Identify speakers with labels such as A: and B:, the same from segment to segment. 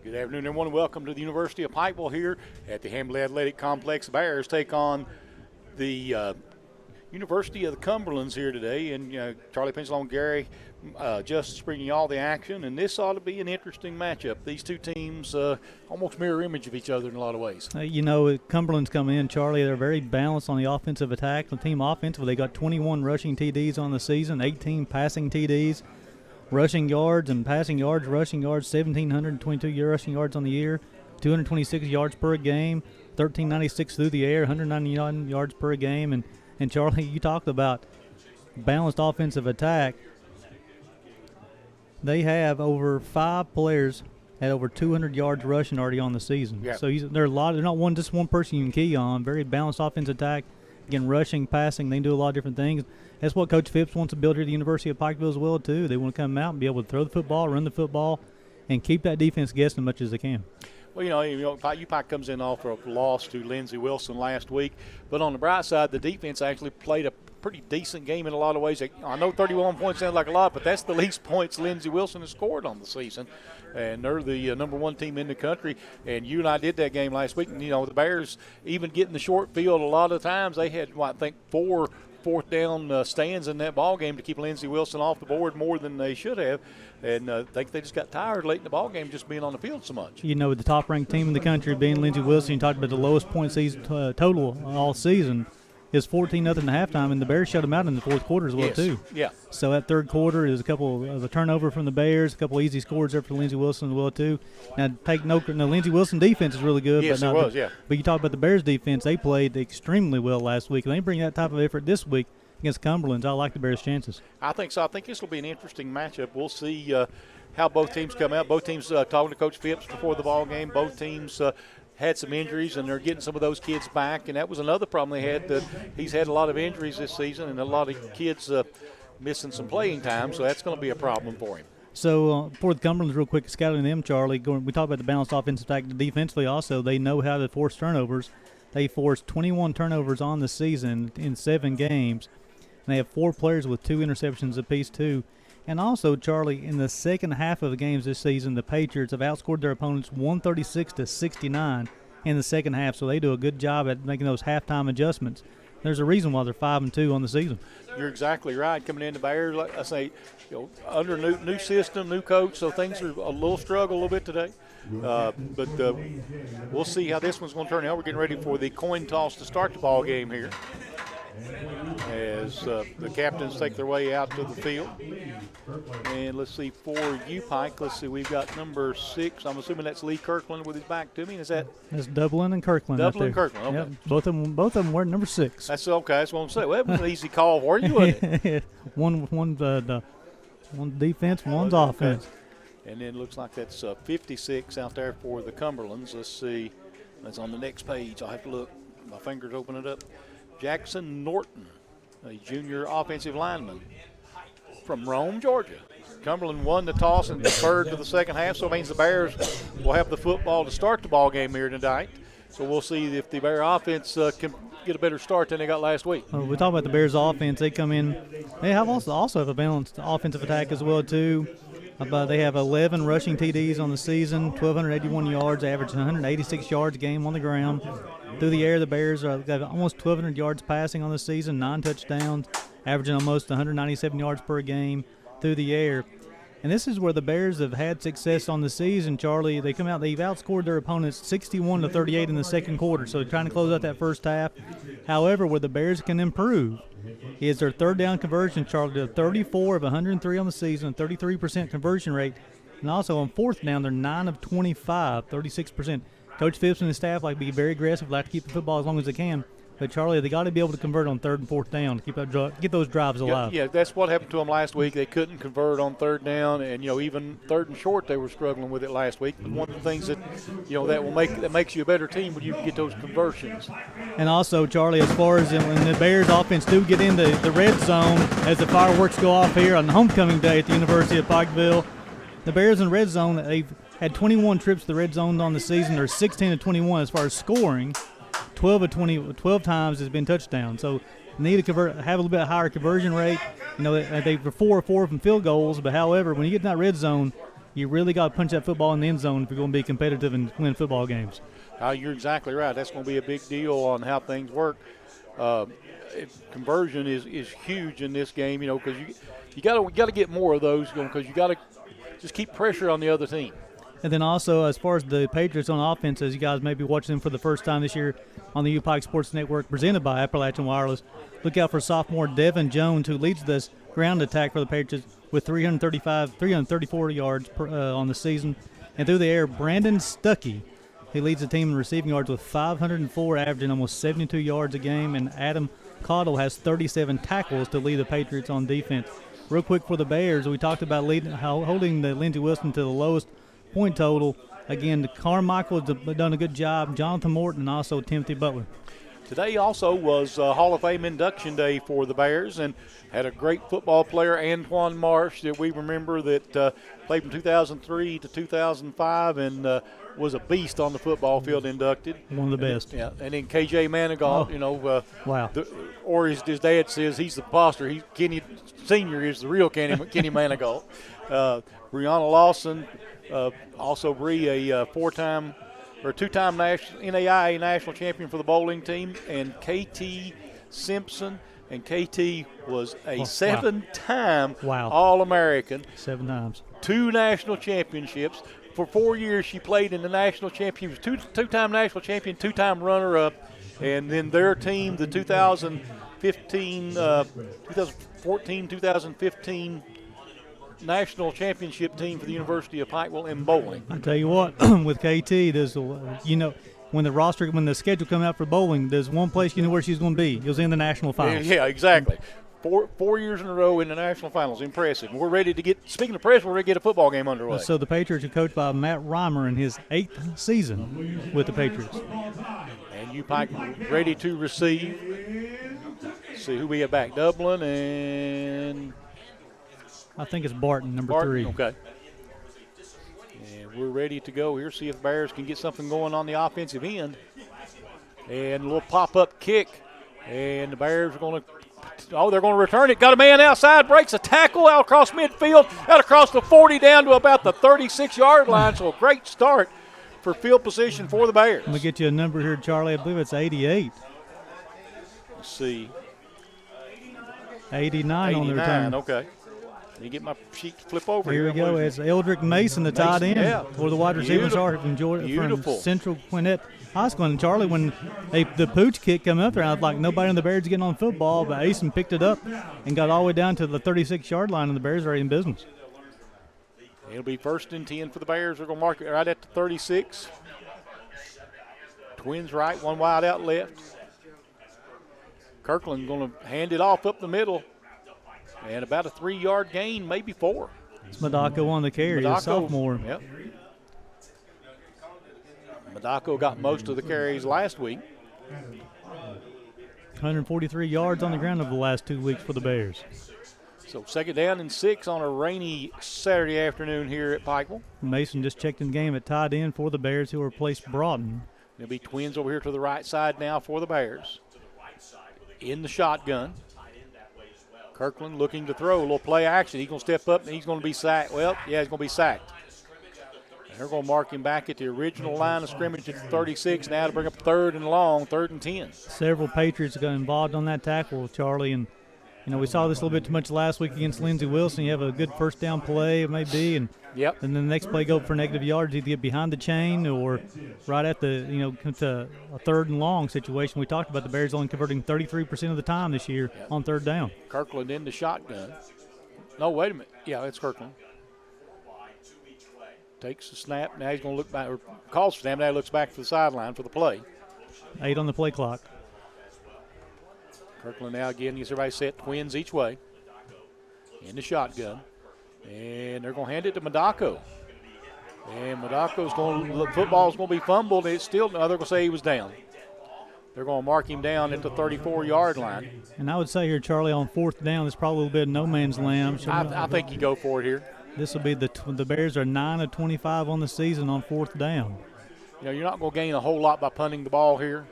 A: Good afternoon, everyone, and welcome to the University of Pikeville here at the Hamley Athletic Complex. Bears take on the University of the Cumberlands here today, and Charlie Pinchlow and Gary Justice bringing you all the action, and this ought to be an interesting matchup. These two teams almost mirror image of each other in a lot of ways.
B: Cumberland's coming in, Charlie. They're very balanced on the offensive attack. The team offensively, they got 21 rushing TDs on the season, 18 passing TDs. Rushing yards and passing yards, 1,722 rushing yards on the year, 226 yards per game, 1,396 through the air, 199 yards per game. And Charlie, you talked about balanced offensive attack. They have over 5 players at over 200 yards rushing already on the season.
A: Yeah.
B: So they're not just one person you can key on. Very balanced offensive attack. Again, rushing, passing, they can do a lot of different things. That's what Coach Phipps wants to build here at the University of Pikeville as well, too. They want to come out and be able to throw the football, run the football, and keep that defense guessing as much as they can.
A: Well, UPIKE comes in off a loss to Lindsey Wilson last week. But on the bright side, the defense actually played a pretty decent game in a lot of ways. I know 31 points sounds like a lot, but that's the least points Lindsey Wilson has scored on the season. And they're the number one team in the country. And you and I did that game last week. And, the Bears, even getting the short field a lot of times, they had, I think, 4 fourth down stands in that ball game to keep Lindsey Wilson off the board more than they should have. And I think they just got tired late in the ball game just being on the field so much.
B: With the top-ranked team in the country being Lindsey Wilson, you talked about the lowest point season total all season is 14-0 at halftime, and the Bears shut them out in the fourth quarter as well, too.
A: Yeah.
B: So that third quarter is a couple of a turnover from the Bears, a couple of easy scores there for Lindsey Wilson as well, too. Now, Lindsey Wilson defense is really good.
A: Yes, it was, yeah.
B: But you talk about the Bears defense, they played extremely well last week, and they bring that type of effort this week against Cumberlands. I like the Bears' chances.
A: I think so. I think this will be an interesting matchup. We'll see how both teams come out. Both teams talking to Coach Phipps before the ball game. Both teams had some injuries, and they're getting some of those kids back. And that was another problem they had. He's had a lot of injuries this season, and a lot of kids missing some playing time, so that's going to be a problem for him.
B: So for the Cumberlands, real quick, scouting them, Charlie, we talked about the balanced offensive attack. Defensively also, they know how to force turnovers. They forced 21 turnovers on the season in 7 games. And they have 4 players with 2 interceptions apiece, too. And also, Charlie, in the second half of the games this season, the Patriots have outscored their opponents 136-69 in the second half. So they do a good job at making those halftime adjustments. There's a reason why they're 5-2 on the season.
A: You're exactly right. Coming in the Bears, like I say, under new system, new coach, so things are a little struggle a little bit today. But we'll see how this one's going to turn out. We're getting ready for the coin toss to start the ball game here, as the captains take their way out to the field. And let's see, for UPIKE, let's see, we've got number 6. I'm assuming that's Lee Kirkland with his back to me. Is that?
B: That's Dublin and Kirkland.
A: Dublin and Kirkland, okay.
B: Yep. Both of them were number 6.
A: That's okay. That's what I'm saying. Well, that was an easy call for you, wasn't it?
B: one defense, one's offense.
A: And then it looks like that's 56 out there for the Cumberlands. Let's see. That's on the next page. I'll have to look. My fingers open it up. Jackson Norton, a junior offensive lineman from Rome, Georgia. Cumberland won the toss and deferred to the second half, so it means the Bears will have the football to start the ball game here tonight. So we'll see if the Bear offense can get a better start than they got last week.
B: We talk about the Bears offense. They come in. They have also have a balanced offensive attack as well, too. They have 11 rushing TDs on the season, 1,281 yards, averaging 186 yards a game on the ground. Through the air, the Bears got almost 1,200 yards passing on the season, 9 touchdowns, averaging almost 197 yards per game through the air. And this is where the Bears have had success on the season, Charlie. They've outscored their opponents 61-38 in the second quarter, so they're trying to close out that first half. However, where the Bears can improve is their third down conversion, Charlie. They're 34 of 103 on the season, 33% conversion rate. And also on fourth down, they're 9 of 25, 36%. Coach Phipps and his staff like to be very aggressive, like to keep the football as long as they can. But, Charlie, they got to be able to convert on third and fourth down to get those drives alive.
A: Yeah, that's what happened to them last week. They couldn't convert on third down, and even third and short they were struggling with it last week. But one of the things that that makes you a better team when you can get those conversions.
B: And also, Charlie, as far as when the Bears offense do get into the red zone, as the fireworks go off here on homecoming day at the University of Pikeville, the Bears in the red zone, they've had 21 trips to the red zone on the season. They're 16 of 21 as far as scoring. 12 times has been touchdown. So need to have a little bit higher conversion rate. They were 4 from field goals, but however, when you get in that red zone, You really got to punch that football in the end zone if you're going to be competitive and win football games.
A: You're exactly right. That's going to be a big deal on how things work. Conversion is huge in this game, because you got to get more of those, because you got to just keep pressure on the other team.
B: And then also, as far as the Patriots on offense, as you guys may be watching them for the first time this year on the UPIKE Sports Network presented by Appalachian Wireless, look out for sophomore Devin Jones, who leads this ground attack for the Patriots with 334 yards on the season. And through the air, Brandon Stuckey, he leads the team in receiving yards with 504, averaging almost 72 yards a game. And Adam Caudill has 37 tackles to lead the Patriots on defense. Real quick for the Bears, we talked about holding the Lindsey Wilson to the lowest point total. Again, Carmichael has done a good job, Jonathan Morton, and also Timothy Butler.
A: Today also was Hall of Fame induction day for the Bears, and had a great football player, Antoine Marsh, that we remember that played from 2003 to 2005 and was a beast on the football field inducted.
B: One of the best.
A: Yeah, and then KJ Manigault,
B: wow.
A: Or his dad says he's the imposter. Kenny Sr. is the real Kenny Manigault. Brianna Lawson, also Bree, a two-time NAIA national champion for the bowling team, and KT Simpson. And KT was a seven-time All-American.
B: 7 times. 2
A: national championships. For 4 years, she played in the national championship. Two-time national champion, 2-time runner-up. And then their team, the 2014, 2015 national championship team for the University of Pikeville in bowling.
B: I tell you what, with KT, there's when the schedule come out for bowling, there's one place you know where she's going to be. It was in the national finals.
A: Yeah, exactly. Four years in a row in the national finals. Impressive. We're ready to get. Speaking of press, we're ready to get a football game underway.
B: So the Patriots are coached by Matt Reimer in his 8th season with the Patriots.
A: And UPIKE ready to receive. Let's see who we have back. Dublin and
B: I think it's Barton, number 3.
A: Okay. And we're ready to go here. See if the Bears can get something going on the offensive end. And a little pop-up kick. And the Bears are going to. They're going to return it. Got a man outside, breaks a tackle out across midfield, out across the 40 down to about the 36-yard line. So a great start for field position for the Bears.
B: Let me get you a number here, Charlie. I believe it's 88.
A: Let's see.
B: 89 on the return.
A: Okay. Let me get my sheet to flip over
B: here. Here we go. It's Eldrick Mason, the tight end, where the wide receivers are from Central Gwinnett High School. And Charlie, when the pooch kick come up there, I was like, nobody in the Bears getting on football, but Asen picked it up and got all the way down to the 36-yard line, and the Bears are in business.
A: It'll be 1st and 10 for the Bears. They're going to mark it right at the 36. Twins right, one wide out left. Kirkland going to hand it off up the middle. And about a 3-yard gain, maybe 4.
B: It's Madako on the carry, a sophomore.
A: Yep. Madako got most of the carries last week.
B: 143 yards on the ground over the last 2 weeks for the Bears.
A: So 2nd down and 6 on a rainy Saturday afternoon here at Pikeville.
B: Mason just checked in the game at tight end for the Bears, who replaced Broughton.
A: There'll be Twins over here to the right side now for the Bears. In the shotgun. Kirkland looking to throw, a little play action. He's going to step up and he's going to be sacked. Well, yeah, he's going to be sacked. And they're going to mark him back at the original line of scrimmage at the 36 now to bring up 3rd and long, 3rd and 10.
B: Several Patriots got involved on that tackle, Charlie, and we saw this a little bit too much last week against Lindsey Wilson. You have a good first down play, it may be, and then the next play go for negative yards, either get behind the chain or right at the, to a 3rd and long situation. We talked about the Bears only converting 33% of the time this year on 3rd down.
A: Kirkland in the shotgun. No, wait a minute. Yeah, it's Kirkland. Takes the snap. Now he's going to look back, or calls for snap. Now he looks back to the sideline for the play.
B: 8 on the play clock.
A: Kirkland now again gets everybody set, Twins each way. In the shotgun. And they're going to hand it to Madako. And Madako's going to, football's going to be fumbled. It's still, they're going to say he was down. They're going to mark him down at the 34-yard line.
B: And I would say here, Charlie, on 4th down, there's probably a little bit of no man's land.
A: I think you go for it here.
B: This will be the Bears are 9 of 25 on the season on 4th down.
A: You're not going to gain a whole lot by punting the ball here.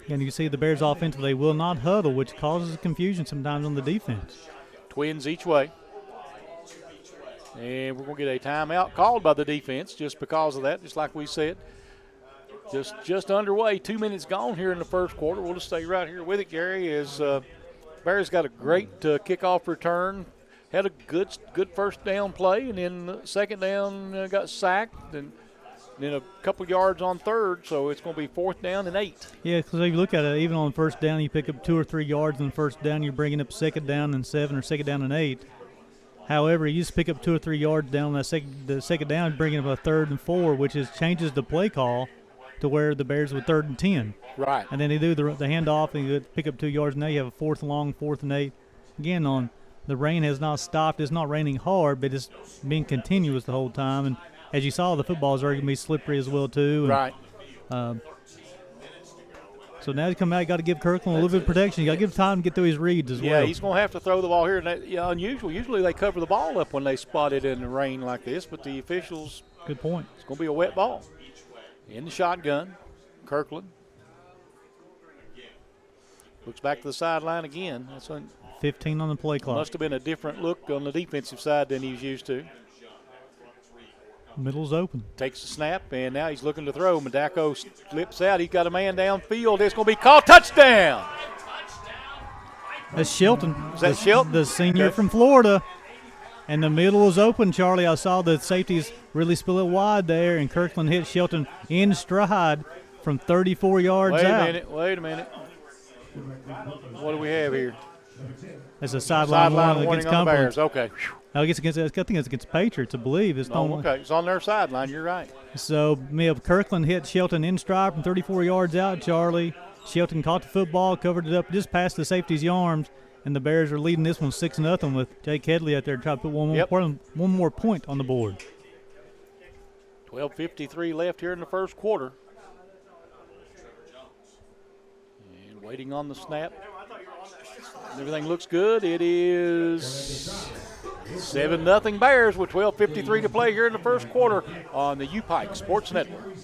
B: And you see the Bears offensive, they will not huddle, which causes confusion sometimes on the defense.
A: Twins each way. And we're going to get a timeout called by the defense just because of that, just like we said. Just underway. 2 minutes gone here in the first quarter. We'll just stay right here with it, Gary, as Bears got a great kickoff return. Had a good first down play, and then second down got sacked, and then a couple yards on third, so it's going to be 4th down and 8.
B: Yeah, because if you look at it, even on first down, you pick up 2 or 3 yards on first down, you're bringing up second down and 7 or second down and 8. However, you just pick up 2 or 3 yards down the second down, bringing up a 3rd and 4, which changes the play call to where the Bears with 3rd and 10.
A: Right.
B: And then they do the handoff, and you pick up 2 yards. Now you have a 4th and long, 4th and 8. Again, the rain has not stopped. It's not raining hard, but it's been continuous the whole time. And as you saw, the footballs are going to be slippery as well too. And,
A: right.
B: So now you come out, you got to give Kirkland a little bit of protection. You got to give time to get through his reads as well.
A: Yeah, he's going to have to throw the ball here. And unusual. Usually they cover the ball up when they spot it in the rain like this, but the officials.
B: Good point.
A: It's going to be a wet ball. In the shotgun, Kirkland. Looks back to the sideline again. That's
B: 15 on the play clock.
A: Must have been a different look on the defensive side than he's used to.
B: Middle's open.
A: Takes the snap, and now he's looking to throw. Madako slips out. He's got a man downfield. It's going to be called touchdown.
B: That's Shelton.
A: Is that Shelton?
B: The senior from Florida. And the middle was open, Charlie. I saw the safeties really spill it wide there, and Kirkland hit Shelton in stride from 34 yards out.
A: Wait a minute. What do we have here?
B: That's a sideline warning against Cumberlands.
A: Okay.
B: I think it's against Patriots, I believe. It's
A: okay. It's on their sideline. You're right.
B: So, Kirkland hit Shelton in stride from 34 yards out, Charlie. Shelton caught the football, covered it up just past the safety's arms, and the Bears are leading this one 6-0 with Jake Headley out there trying to put one more point on the board.
A: 12:53 left here in the first quarter. And waiting on the snap. Everything looks good. It is 7-0 Bears with 12:53 to play here in the first quarter on the UPIKE Sports Network.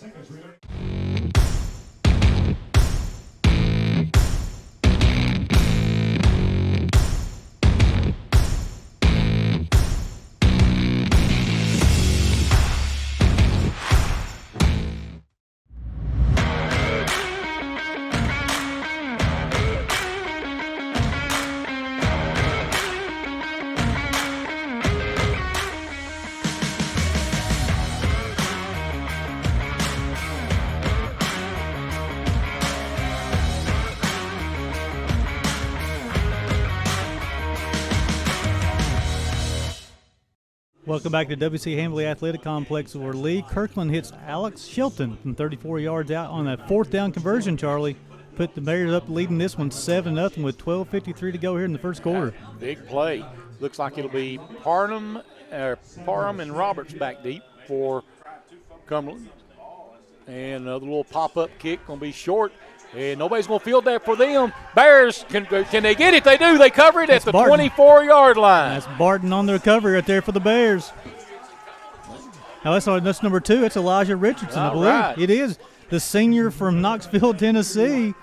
B: Welcome back to WC Hambley Athletic Complex, where Lee Kirkland hits Alex Shelton from 34 yards out on that 4th down conversion, Charlie. Put the Bears up leading this one 7-0 with 12:53 to go here in the first quarter.
A: Big play. Looks like it'll be Parham and Roberts back deep for Cumberland. And another little pop-up kick going to be short. And nobody's going to field that for them. Bears, can they get it? They do. They cover it at the 24-yard line.
B: That's Barton on the recovery right there for the Bears. Now that's number 2. It's Elijah Richardson, I believe.
A: Right.
B: It is the senior from Knoxville, Tennessee.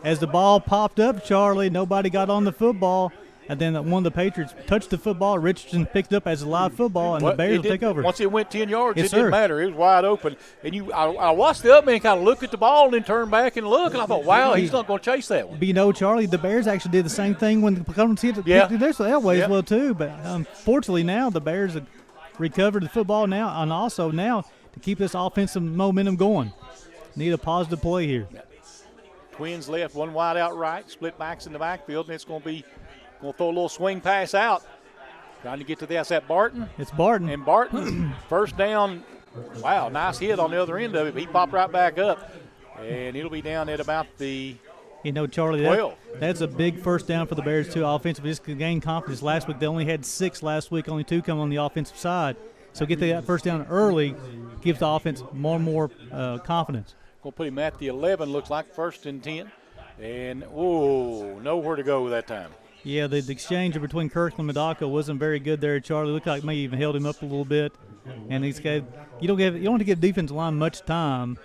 B: As the ball popped up, Charlie, nobody got on the football. And then one of the Patriots touched the football. Richardson picked it up as a live football, and the Bears will take over.
A: Once it went 10 yards,
B: yes,
A: it didn't matter. It was wide open. And I watched the up man kind of look at the ball and then turn back and look, and I thought, wow, he's not going to chase that one.
B: But Charlie, the Bears actually did the same thing when the Cumberlands hit that way as well too. But unfortunately now the Bears have recovered the football now, and also now to keep this offensive momentum going, need a positive play here.
A: Twins left, one wide out right, split backs in the backfield, and it's going to throw a little swing pass out. Trying to get to this. That's Barton.
B: It's Barton.
A: And Barton, first down. Wow, nice hit on the other end of it. He popped right back up. And it'll be down at about the
B: Charlie,
A: 12.
B: That's a big first down for the Bears, too. Offensively, just gain confidence. Last week, they only had 6 last week. Only 2 come on the offensive side. So get that first down early gives the offense more and more confidence.
A: Going to put him at the 11, looks like 1st and 10. And, nowhere to go that time.
B: Yeah, the exchange between Kirkland and Madako wasn't very good there, Charlie. Looked like maybe even held him up a little bit. And you don't want to give the defensive line much time,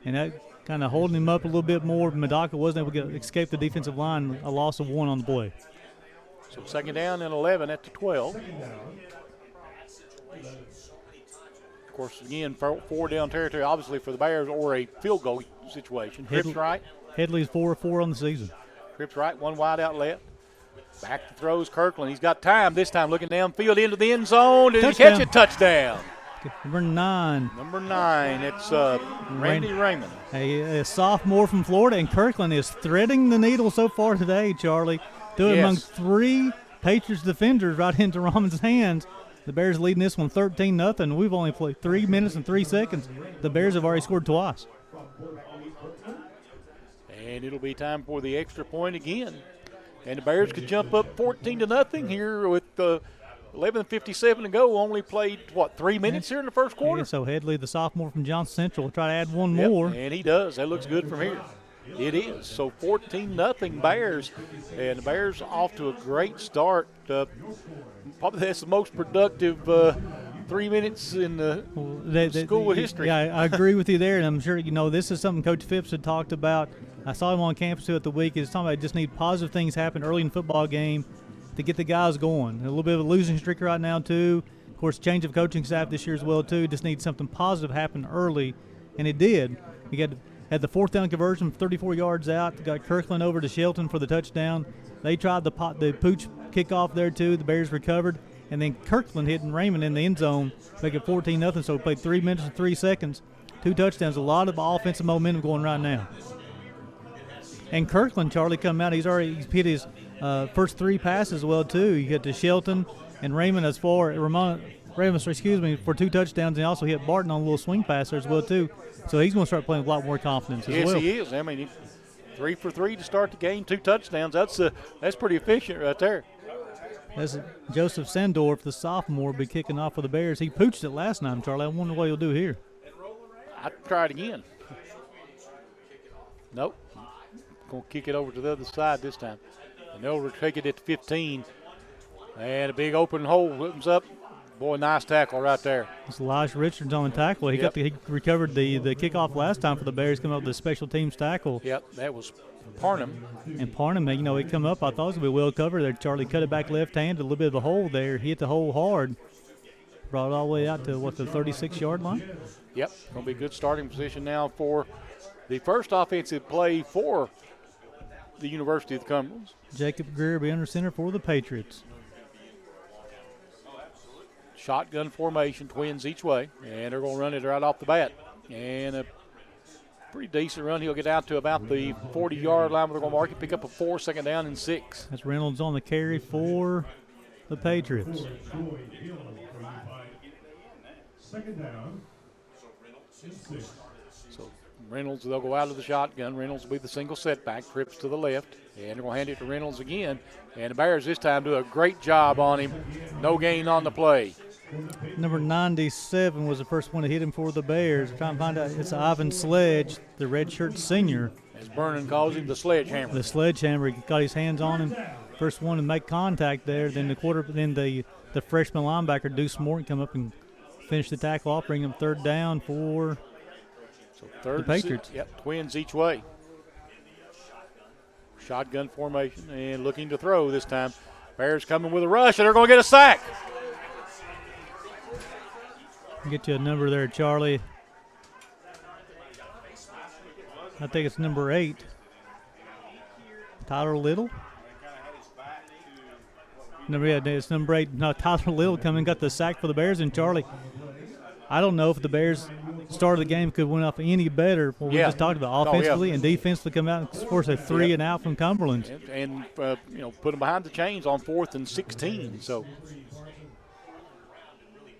B: and that kind of holding him up a little bit more. Madako wasn't able to escape the defensive line, a loss of 1 on the play.
A: So 2nd down and 11 at the 12. Of course, again, 4 down territory, obviously for the Bears, or a field goal situation. Cripps right.
B: Headley's 4-4 on the season.
A: Cripps right, one wide out left. Back to throws Kirkland. He's got time this time, looking downfield into the end zone. Did he catch it? Touchdown.
B: Number 9.
A: Number 9, it's Randy Raymond.
B: A sophomore from Florida, and Kirkland is threading the needle so far today, Charlie. Doing among 3 Patriots defenders right into Raymond's hands. The Bears leading this one 13-0. We've only played 3 minutes and 3 seconds. The Bears have already scored twice.
A: And it'll be time for the extra point again. And the Bears could jump up 14-0 here with 11:57 to go. Only played, 3 minutes here in the first quarter?
B: Yeah, so Headley, the sophomore from Johnson Central, will try to add one more.
A: And he does. That looks good from here. It is. So 14-0 Bears. And the Bears off to a great start. Probably that's the most productive 3 minutes in the school history.
B: Yeah, I agree with you there. And I'm sure, this is something Coach Phipps had talked about. I saw him on campus throughout the week. He's talking about just need positive things happen early in the football game to get the guys going. A little bit of a losing streak right now, too. Of course, change of coaching staff this year as well, too. Just need something positive happen early, and it did. We had the 4th down conversion from 34 yards out. Got Kirkland over to Shelton for the touchdown. They tried the pooch kickoff there, too. The Bears recovered. And then Kirkland hitting Raymond in the end zone, make it 14-0. So we played 3 minutes and 3 seconds. 2 touchdowns. A lot of offensive momentum going right now. And Kirkland, Charlie, come out. He's hit his first 3 passes as well, too. You get to Shelton and Raymond for 2 touchdowns. And he also hit Barton on a little swing pass there as well, too. So he's going to start playing with a lot more confidence as well.
A: Yes, he is. I mean, 3 for 3 to start the game, 2 touchdowns. That's pretty efficient right there.
B: That's Joseph Sandorf, the sophomore, will be kicking off for the Bears. He pooched it last time, Charlie. I wonder what he'll do here.
A: I'd try it again. Nope. Going to kick it over to the other side this time. And they'll take it at the 15. And a big open hole opens up. Boy, nice tackle right there.
B: It's Elijah Richards on the tackle. He recovered the kickoff last time for the Bears, coming up with the special teams tackle.
A: Yep, that was Parnam.
B: And Parnam, he come up. I thought it was going to be well covered there. Charlie cut it back left hand, a little bit of a hole there. He hit the hole hard. Brought it all the way out to, the 36-yard line?
A: Yep, going to be a good starting position now for the first offensive play for the University of the Cumberlands.
B: Jacob Greer will be under center for the Patriots.
A: Shotgun formation, twins each way, and they're going to run it right off the bat. And a pretty decent run. He'll get out to about the 40-yard line where they're going to mark it, pick up a 4, 2nd down and 6.
B: That's Reynolds on the carry for the Patriots.
C: 2nd down.
A: So Reynolds, they'll go out of the shotgun. Reynolds will be the single setback, trips to the left, and they're going to hand it to Reynolds again. And the Bears this time do a great job on him. No gain on the play.
B: Number 97 was the first one to hit him for the Bears. We're trying to find out. It's Ivan Sledge, the redshirt senior.
A: As Vernon calls him, the sledgehammer.
B: The sledgehammer. He got his hands on him. First one to make contact there. Then the freshman linebacker, Deuce Morton, come up and finish the tackle off, bring him 3rd down for the Patriots.
A: Yep, twins each way. Shotgun formation and looking to throw this time. Bears coming with a rush, and they're going to get a sack.
B: Get you a number there, Charlie. I think it's number 8. Tyler Little. It's number 8. No, Tyler Little coming, got the sack for the Bears. And Charlie, I don't know if the Bears start of the game could win off any better. What we just talked about, offensively and defensively, come out and force a 3 and out from Cumberlands.
A: And put them behind the chains on 4th and 16. So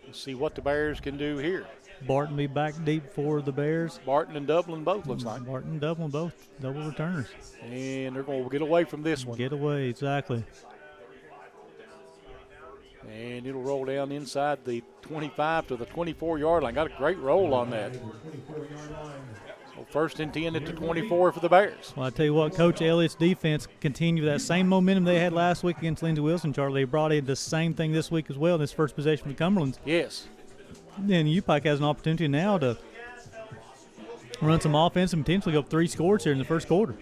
A: let's see what the Bears can do here.
B: Barton be back deep for the Bears.
A: Barton and Dublin both, looks like.
B: Barton and Dublin both, double returners.
A: And they're going to get away from this one.
B: Get away, exactly.
A: And it'll roll down inside the 25 to the 24-yard line. Got a great roll on that. So 1st and 10 at the 24 for the Bears.
B: Well, I tell you what, Coach Elliott's defense continued that same momentum they had last week against Lindsey Wilson, Charlie. They brought in the same thing this week as well in this first possession for Cumberlands.
A: Yes.
B: Then UPIKE has an opportunity now to run some offense and potentially go up 3 scores here in the first quarter.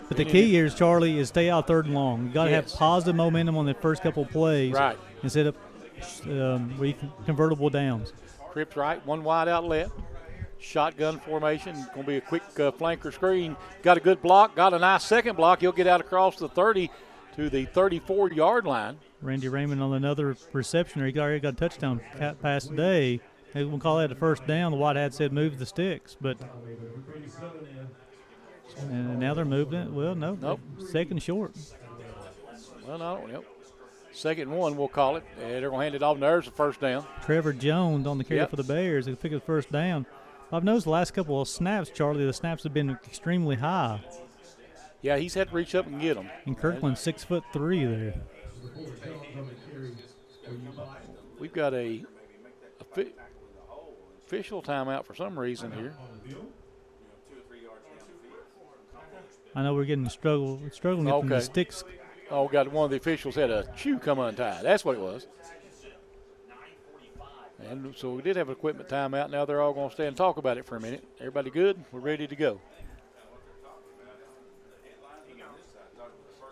B: But the key here, Charlie, is stay out 3rd and long. You've got to have positive momentum on the first couple of plays.
A: Right.
B: Instead of convertible downs.
A: Trips right, one wide out left. Shotgun formation. Going to be a quick flanker screen. Got a good block. Got a nice second block. He'll get out across the 30 to the 34-yard line.
B: Randy Raymond on another reception. He already got a touchdown pass today. They will call that a first down. The Whitehead said move the sticks, but and now they're moving it. Well, no,
A: nope.
B: Second short.
A: Well, no, yep. Second one, we'll call it. And they're going to hand it off. There's a first down.
B: Trevor Jones on the carry for the Bears. They pick up the first down. I've noticed the last couple of snaps, Charlie, the snaps have been extremely high.
A: Yeah, he's had to reach up and get them.
B: And Kirkland's 6'3" there.
A: We've got a official timeout for some reason here.
B: I know we're getting struggling getting the sticks.
A: Oh, got one of the officials had a shoe come untied. That's what it was. And so we did have an equipment timeout. Now they're all going to stand and talk about it for a minute. Everybody good? We're ready to go.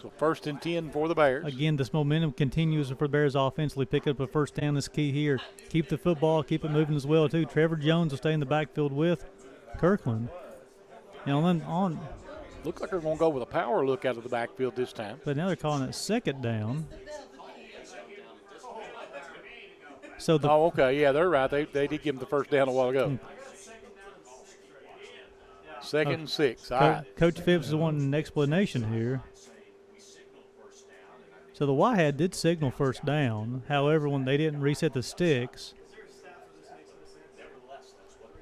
A: So 1st and 10 for the Bears.
B: Again, this momentum continues for the Bears offensively. Pick up a first down is key here. Keep the football, keep it moving as well, too. Trevor Jones will stay in the backfield with Kirkland. And on
A: look like they're going to go with a power look out of the backfield this time.
B: But now they're calling it second down. So
A: okay. Yeah, they're right. They did give him the first down a while ago. Second and 6. All right.
B: Coach Phipps is wanting an explanation here. So the Whitehead did signal first down. However, when they didn't reset the sticks.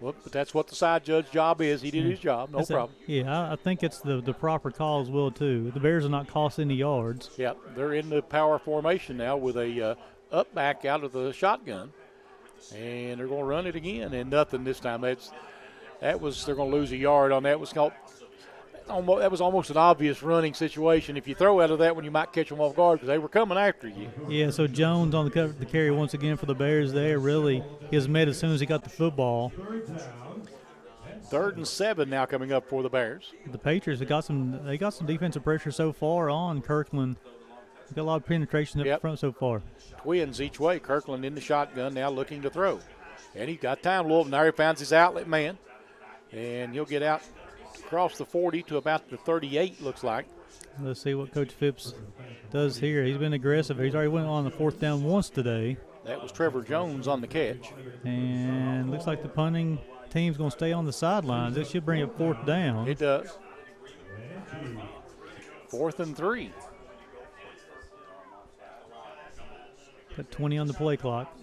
A: Well, but that's what the side judge job is. He did his job. No problem.
B: I think it's the proper call as well, too. The Bears are not costing any yards.
A: Yep, they're in the power formation now with a up back out of the shotgun. And they're going to run it again. And nothing this time. They're going to lose a yard on that. That was almost an obvious running situation. If you throw out of that one, you might catch them off guard because they were coming after you.
B: Yeah, so Jones on the carry once again for the Bears there. Really, he was met as soon as he got the football.
A: 3rd and 7 now coming up for the Bears.
B: The Patriots have got some defensive pressure so far on Kirkland. They've got a lot of penetration up front so far.
A: Twins each way. Kirkland in the shotgun now looking to throw. And he's got time a little. Now he finds his outlet man. And he'll get out across the 40 to about the 38, looks like.
B: Let's see what Coach Phipps does here. He's been aggressive. He's already went on the 4th down once today.
A: That was Trevor Jones on the catch.
B: And looks like the punting team's going to stay on the sidelines. This should bring up 4th down.
A: It does. 4th and 3.
B: Got 20 on the play clock.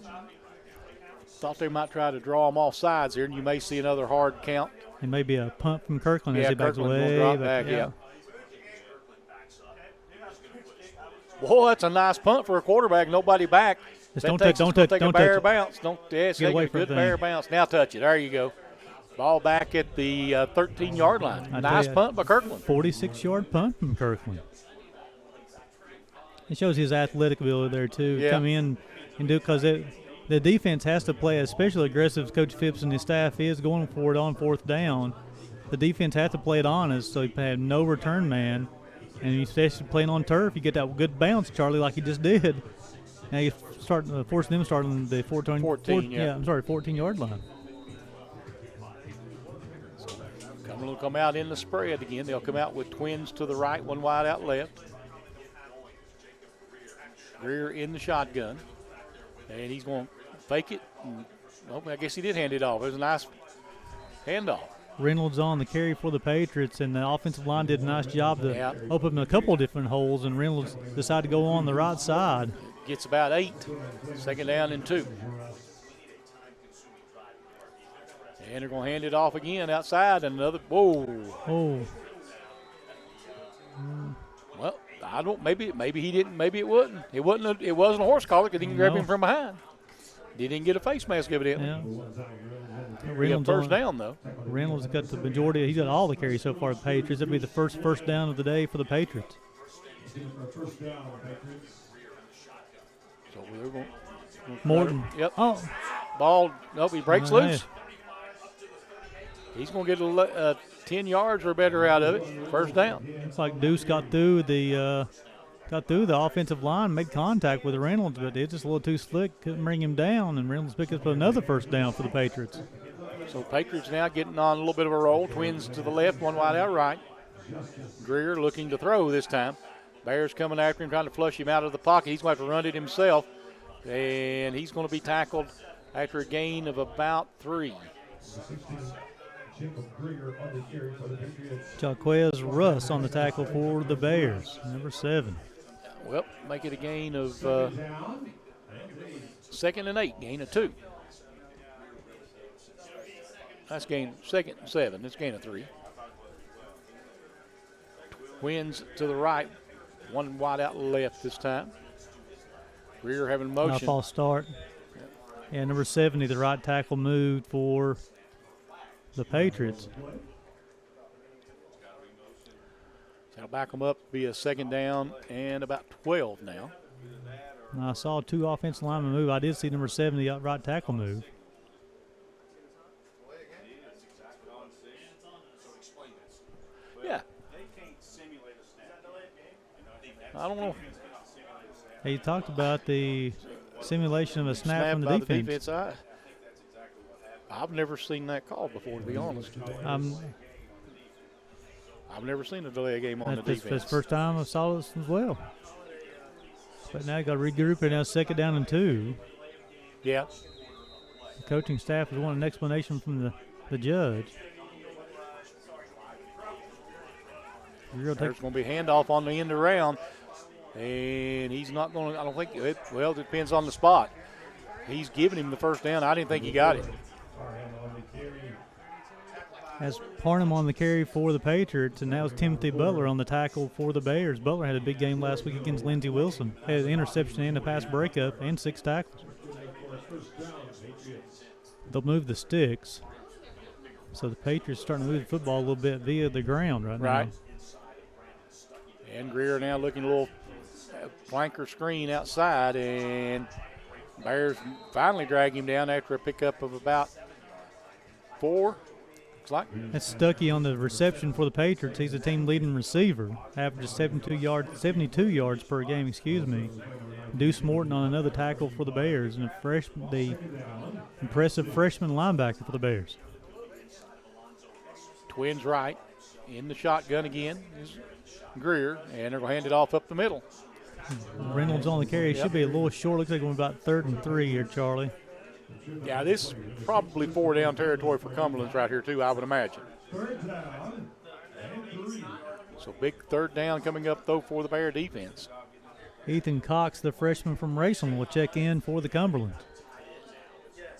A: Thought they might try to draw them off sides here, and you may see another hard count.
B: It may be a punt from Kirkland as he backs
A: Kirkland
B: way
A: will drop back. Yeah. Boy, that's a nice punt for a quarterback. Nobody back.
B: Don't touch
A: a bear bounce. Take a good
B: thing.
A: bear bounce. Now touch it. There you go. Ball back at the 13-yard line. Nice punt by Kirkland.
B: 46-yard punt from Kirkland. It shows his athletic ability there, too.
A: Yeah.
B: Come in and do it because the defense has to play especially aggressive as Coach Phipps and his staff is going for it on 4th down. The defense has to play it honest, so he had no return man. And especially playing on turf, you get that good bounce, Charlie, like he just did. Now you start forcing them to start on the 14-yard line.
A: Cumberland will come out in the spread again. They'll come out with twins to the right, one wide out left. Greer in the shotgun. And he's going to fake it. I guess he did hand it off. It was a nice handoff.
B: Reynolds on the carry for the Patriots, and the offensive line did a nice job to open a couple different holes, and Reynolds decided to go on the right side.
A: Gets about 8. 2nd down and 2. And they're going to hand it off again outside, and another, whoa.
B: Oh.
A: Well, I don't, maybe he didn't, maybe it wasn't. It wasn't a horse collar because he can grab him from behind. He didn't get a face mask evidently.
B: Yeah.
A: Reynolds first down, though.
B: Reynolds got the majority. He's got all the carries so far for the Patriots. That'll be the first down of the day for the Patriots.
A: So we're going
B: Morton.
A: Yep.
B: Oh.
A: Ball, nope, he breaks loose. He's going to get 10 yards or better out of it. First down.
B: Looks like Deuce got through the got through the offensive line, made contact with Reynolds, but it just a little too slick, couldn't bring him down, and Reynolds picked up another first down for the Patriots.
A: So Patriots now getting on a little bit of a roll. Twins to the left, one wide out right. Greer looking to throw this time. Bears coming after him, trying to flush him out of the pocket. He's going to have to run it himself, and he's going to be tackled after a gain of about 3.
B: Jaquez Russ on the tackle for the Bears, number 7.
A: Well, make it a gain of 2nd and 8, gain of 2. That's gain 2nd and 7. That's gain of 3. Twins to the right, one wide out left this time. Greer having motion.
B: Now false start. Yeah, number 70, the right tackle moved for the Patriots.
A: That'll back them up, be a 2nd down and about 12 now.
B: Now, I saw 2 offensive linemen move. I did see number 70, the right tackle move.
A: Yeah. I don't know.
B: He talked about the simulation of a snap from the
A: by
B: defense.
A: The defense. I've never seen that called before, to be honest. I've never seen a delay game on the defense.
B: That's the first time I saw this as well. But now you got to regroup it. Now 2nd down and 2.
A: Yeah.
B: The coaching staff is wanting an explanation from the judge.
A: There's going to be handoff on the end around, and he's not going to. I don't think. Well, it depends on the spot. He's giving him the first down. I didn't think he got it.
B: Has Parnham on the carry for the Patriots, and now it's Timothy Butler on the tackle for the Bears. Butler had a big game last week against Lindsey Wilson. Had an interception and a pass breakup and 6 tackles. They'll move the sticks. So the Patriots starting to move the football a little bit via the ground now.
A: Right. And Greer now looking a little flanker screen outside, and Bears finally drag him down after a pickup of about 4. Looks like.
B: That's Stuckey on the reception for the Patriots. He's a team leading receiver, averages 72 yards per game. Deuce Morton on another tackle for the Bears, and the impressive freshman linebacker for the Bears.
A: Twins right, in the shotgun again is Greer, and they're going to hand it off up the middle.
B: Reynolds on the carry. Should be a little short. Looks like we're about 3rd and 3 here, Charlie.
A: Yeah, this is probably 4 down territory for Cumberlands right here, too, I would imagine. So big 3rd down coming up, though, for the Bear defense.
B: Ethan Cox, the freshman from Racing, will check in for the Cumberlands.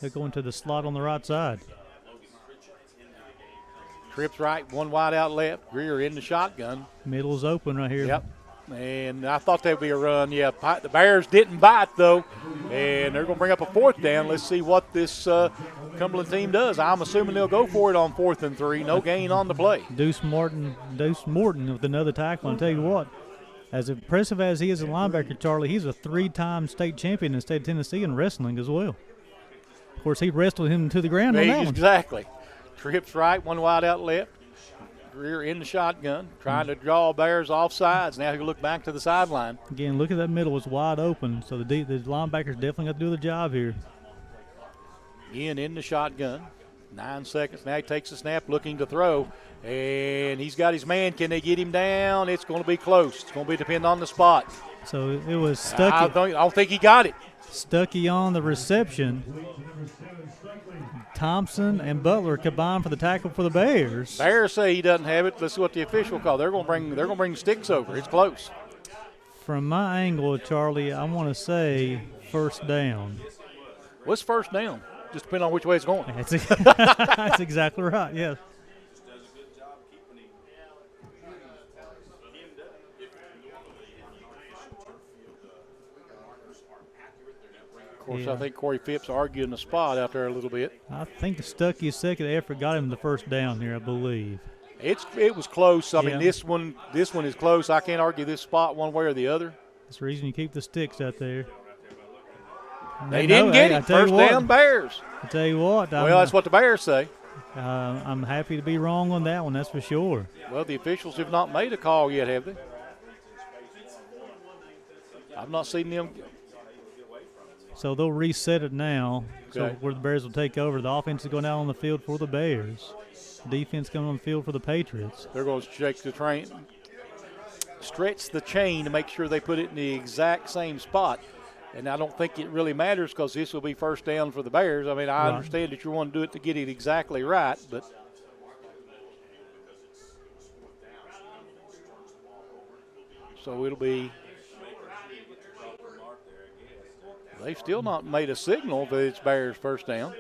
B: They're going to the slot on the right side.
A: Trips right, one wide out left. Greer in the shotgun.
B: Middle's open right here.
A: Yep. And I thought that would be a run. Yeah, the Bears didn't bite, though. And they're going to bring up a 4th down. Let's see what this Cumberland team does. I'm assuming they'll go for it on 4th and 3. No gain on the play.
B: Deuce Morton with another tackle. I'll tell you what, as impressive as he is a linebacker, Charlie, he's a 3-time state champion in the state of Tennessee in wrestling as well. Of course, he wrestled him to the ground on that one.
A: Exactly. Trips right, one wide out left. Greer in the shotgun, trying to draw Bears off sides. Now he'll look back to the sideline.
B: Again, look at that middle. It's wide open, so the linebackers definitely got to do the job here.
A: Ian in the shotgun. 9 seconds. Now he takes the snap, looking to throw. And he's got his man. Can they get him down? It's going to be close. It's going to be depending on the spot.
B: So it was Stuckey.
A: I don't think he got it.
B: Stuckey on the reception. Thompson and Butler combined for the tackle for the Bears.
A: Bears say he doesn't have it. Let's see what the official call. They're going to bring sticks over. It's close.
B: From my angle, Charlie, I want to say 1st down.
A: What's 1st down? Just depending on which way it's going.
B: That's exactly right. Yes.
A: Of course, I think Corey Phipps arguing the spot out there a little bit.
B: I think Stuckey's second effort got him the 1st down here, I believe.
A: It was close. I mean, this one is close. I can't argue this spot one way or the other.
B: That's the reason you keep the sticks out there.
A: They didn't get it. 1st down, Bears.
B: I tell you what.
A: Well, that's what the Bears say.
B: I'm happy to be wrong on that one, that's for sure.
A: Well, the officials have not made a call yet, have they? I've not seen them.
B: So they'll reset it now. So
A: Okay.
B: where the Bears will take over. The offense is going out on the field for the Bears. Defense coming on the field for the Patriots.
A: They're going to stretch the chain to make sure they put it in the exact same spot. And I don't think it really matters because this will be first down for the Bears. I mean, I
B: Right.
A: understand that you want to do it to get it exactly right, but so it'll be. They've still not made a signal that it's Bears first down.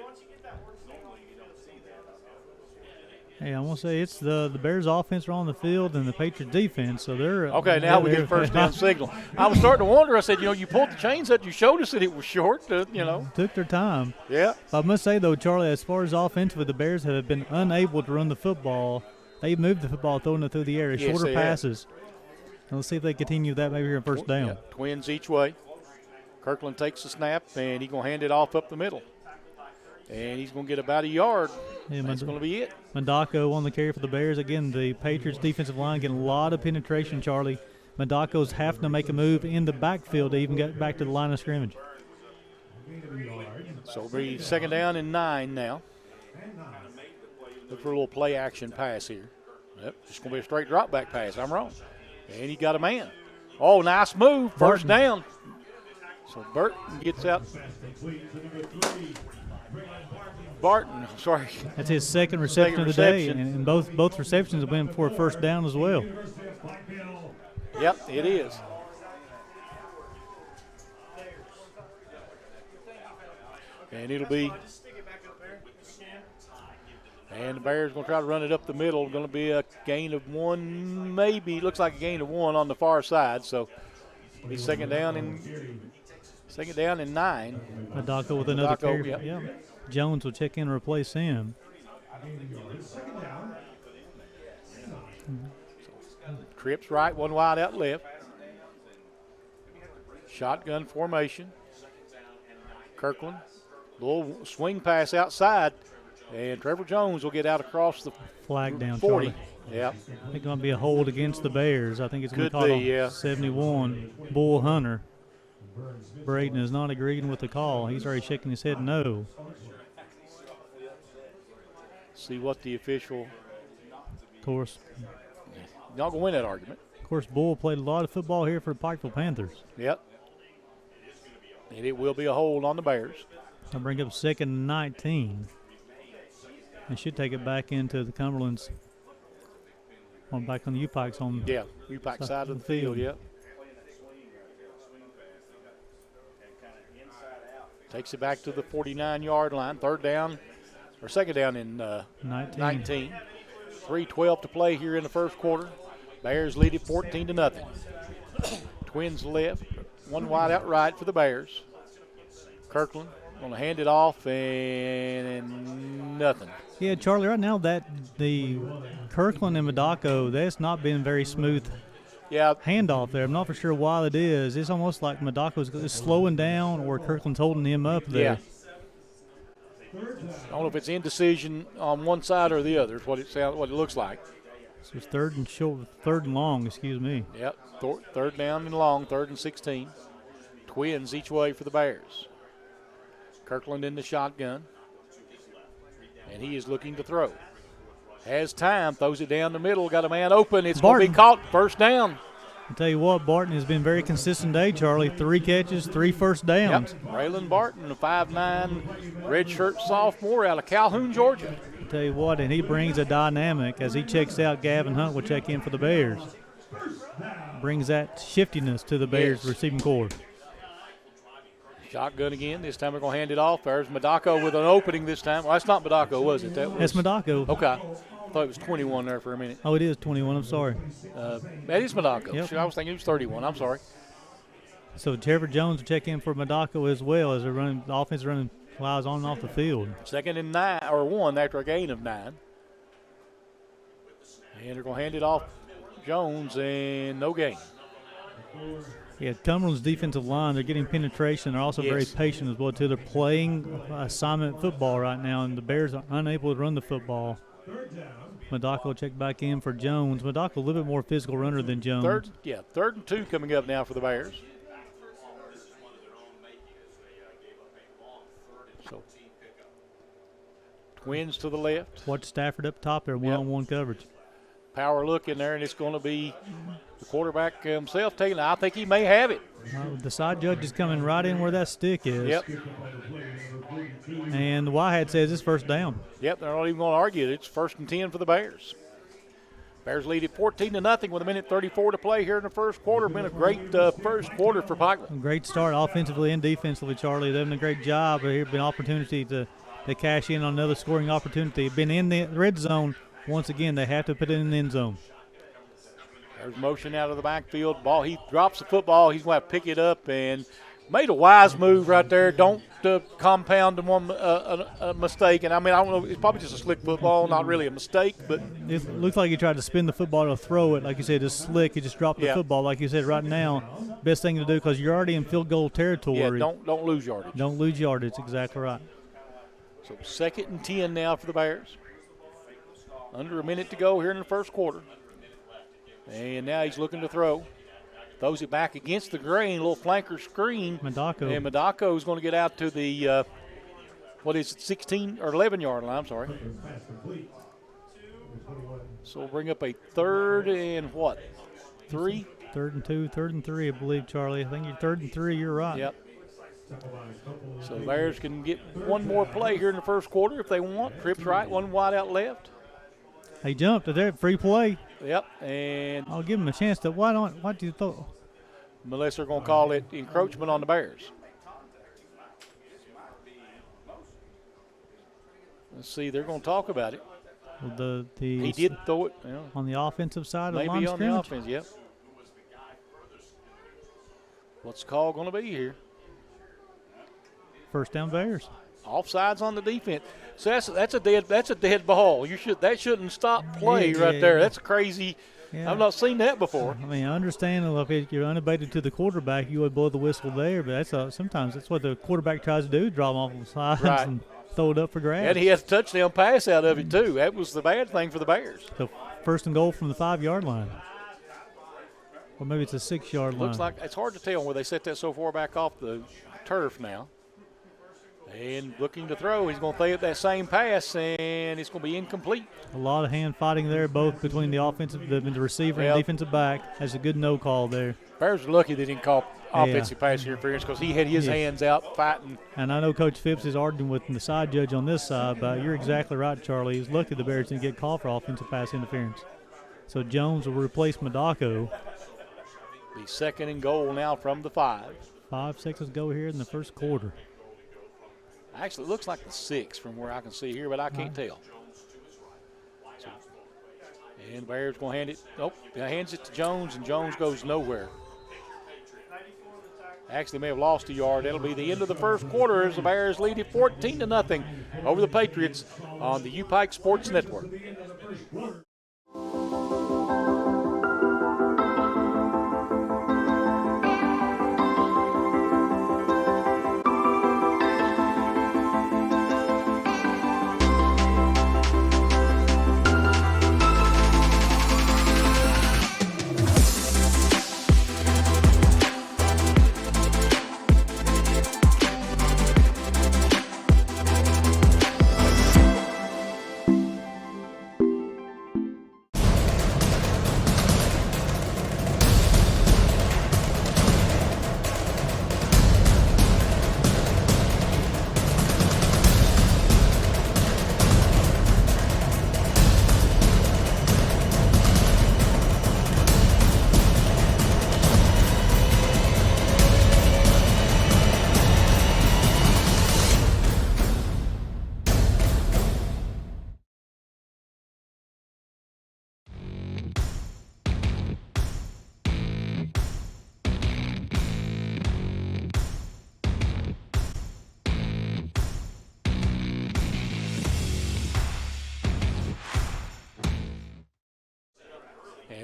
B: Hey, I want to say it's the Bears offense are on the field and the Patriots defense, so they're
A: Okay, now we get first down signal. I was starting to wonder. I said, you pulled the chains up. You showed us that it was short.
B: Took their time.
A: Yeah.
B: I must say though, Charlie, as far as offensively, the Bears have been unable to run the football. They've moved the football, throwing it through the air,
A: Yes,
B: shorter
A: they have.
B: passes. And let's see if they continue that maybe here in first down.
A: Yeah, twins each way. Kirkland takes the snap, and he's going to hand it off up the middle. And he's going to get about a yard.
B: Yeah,
A: That's going to be it.
B: Mandako on the carry for the Bears. Again, the Patriots defensive line getting a lot of penetration, Charlie. Mandako's having to make a move in the backfield to even get back to the line of scrimmage.
A: So it'll be second down and 9 now. Look for a little play action pass here. Yep, just going to be a straight drop back pass. I'm wrong. And he got a man. Oh, nice move. First down. So Burton gets out. Barton, sorry.
B: That's his second reception of the day,
A: reception.
B: and both receptions have been for a first down as well.
A: Yep, it is. And it'll be. And the Bears going to try to run it up the middle. Going to be a gain of 1, maybe. Looks like a gain of 1 on the far side. So it'll be second down and 9.
B: Mandako with another
A: Mandako,
B: carry.
A: yep.
B: Yeah. Jones will check in and replace him.
A: Trips right, one wide out left. Shotgun formation. Kirkland, little swing pass outside, and Trevor Jones will get out across the
B: Flag down,
A: 40.
B: Charlie.
A: Yeah,
B: I think it's going to be a hold against the Bears. I think it's going to
A: Could
B: call
A: be,
B: on
A: yeah.
B: 71, Bull Hunter. Braden is not agreeing with the call. He's already shaking his head no.
A: see what the official.
B: Of course,
A: Not going to win that argument.
B: Bull played a lot of football here for the Pikeville Panthers.
A: Yep. And it will be a hold on the Bears.
B: I'll bring up second and 19. They should take it back into the Cumberlands. Back on the UPIKes on
A: Yeah, UPIKE side of the field. Yep. Takes it back to the 49-yard line. Second down in 19. 3:12 to play here in the first quarter. Bears lead it 14-0. Twins left, one wide out right for the Bears. Kirkland going to hand it off and nothing.
B: Yeah, Charlie, right now that the Kirkland and Mandako, that's not been very smooth
A: Yeah,
B: handoff there. I'm not for sure why it is. It's almost like Mandako's slowing down or Kirkland's holding him up there.
A: yeah. I don't know if it's indecision on one side or the other. Is what it looks like.
B: So it's third and long, excuse me.
A: Yep. Third down and long. 3rd and 16. Twins each way for the Bears. Kirkland in the shotgun, and he is looking to throw. Has time, throws it down the middle, got a man open. It's going to be caught. First down.
B: I'll tell you what, Barton has been very consistent day, Charlie. 3 catches, 3 first downs.
A: Yep. Braylon Barton, a 5'9", redshirt sophomore out of Calhoun, Georgia.
B: I'll tell you what, and he brings a dynamic. As he checks out, Gavin Hunt will check in for the Bears. Brings that shiftiness to the Bears receiving corps.
A: Shotgun again. This time we're going to hand it off. There's Mandako with an opening this time. Well, that's not Mandako, was it?
B: That's Mandako.
A: Okay. I thought it was 21 there for a minute.
B: Oh, it is 21. I'm sorry.
A: That is Mandako.
B: Yep.
A: I was thinking it was 31. I'm sorry.
B: So Trevor Jones will check in for Mandako as well as the offense running flies on and off the field.
A: Second and 9 or 1 after a gain of 9. And they're going to hand it off Jones and no gain.
B: Yeah, Cumberland's defensive line, they're getting penetration. They're also very patient as well, too. They're playing assignment football right now, and the Bears are unable to run the football. Mandako will check back in for Jones. Mandako a little bit more physical runner than Jones.
A: Third and 2 coming up now for the Bears. So Twins to the left.
B: Watch Stafford up top there, one-on-one coverage.
A: Power look in there, and it's going to be the quarterback himself taking it. I think he may have it.
B: The side judge is coming right in where that stick is.
A: Yep.
B: And the Wildcat says it's first down.
A: Yep, they're not even going to argue it. It's 1st and 10 for the Bears. Bears lead it 14-0 with 1:34 to play here in the first quarter. Been a great first quarter for Pikeland.
B: Great start offensively and defensively, Charlie. They've done a great job. Here's been an opportunity to cash in on another scoring opportunity. Been in the red zone. Once again, they have to put it in the end zone.
A: There's motion out of the backfield. Ball. He drops the football. He's going to pick it up and made a wise move right there. Don't compound one a mistake. And, I mean, I don't know. It's probably just a slick football, not really a mistake. But
B: it looks like he tried to spin the football to throw it. Like you said, just slick. He just dropped the football. Like you said, right now, best thing to do because you're already in field goal territory.
A: Yeah, don't lose yardage.
B: Don't lose yardage. Exactly right.
A: So 2nd and 10 now for the Bears. Under a minute to go here in the first quarter. And now he's looking to throw. Throws it back against the grain, little flanker screen.
B: Madako.
A: And Madako is going to get out to the, 16 or 11-yard line, I'm sorry. So we'll bring up a 3rd and what? 3?
B: 3rd and 2, 3rd and 3, I believe, Charlie. I think you're 3rd and 3, you're right.
A: Yep. So the Bears can get one more play here in the first quarter if they want. Trips right, one wide out left.
B: He jumped to there, free play.
A: Yep, and
B: I'll give him a chance to. Why do you throw?
A: Unless they're going to call it encroachment on the Bears. Let's see, they're going to talk about it.
B: Well,
A: he did throw it
B: on the offensive side of the line
A: maybe
B: of
A: on
B: scrimmage.
A: the offense. Yep. What's the call going to be here?
B: First down Bears.
A: Offsides on the defense. So that's a dead ball. That shouldn't stop play right there. That's crazy. Yeah. I've not seen that before.
B: I mean, I understand if you're unabated to the quarterback, you would blow the whistle there, but sometimes that's what the quarterback tries to do, drop him off the sides and throw it up for grabs.
A: And he has a touchdown pass out of it too. That was the bad thing for the Bears.
B: So 1st and goal from the 5-yard line. Or maybe it's a 6-yard line.
A: Looks like it's hard to tell where they set that so far back off the turf now. And looking to throw, he's going to throw that same pass, and it's going to be incomplete.
B: A lot of hand fighting there, both between the receiver and defensive back. That's a good no call there.
A: Bears are lucky they didn't call offensive pass interference because he had his hands out fighting.
B: And I know Coach Phipps is arguing with the side judge on this side, but you're exactly right, Charlie. He's lucky the Bears didn't get called for offensive pass interference. So Jones will replace Madako.
A: The 2nd and goal now from the 5.
B: 5 seconds go here in the first quarter.
A: Actually, it looks like the 6 from where I can see here, but I can't tell. So, and Bears going to hand it. Nope, hands it to Jones, and Jones goes nowhere. Actually may have lost a yard. That'll be the end of the first quarter as the Bears lead it 14-0 over the Patriots on the UPIKE Sports Network.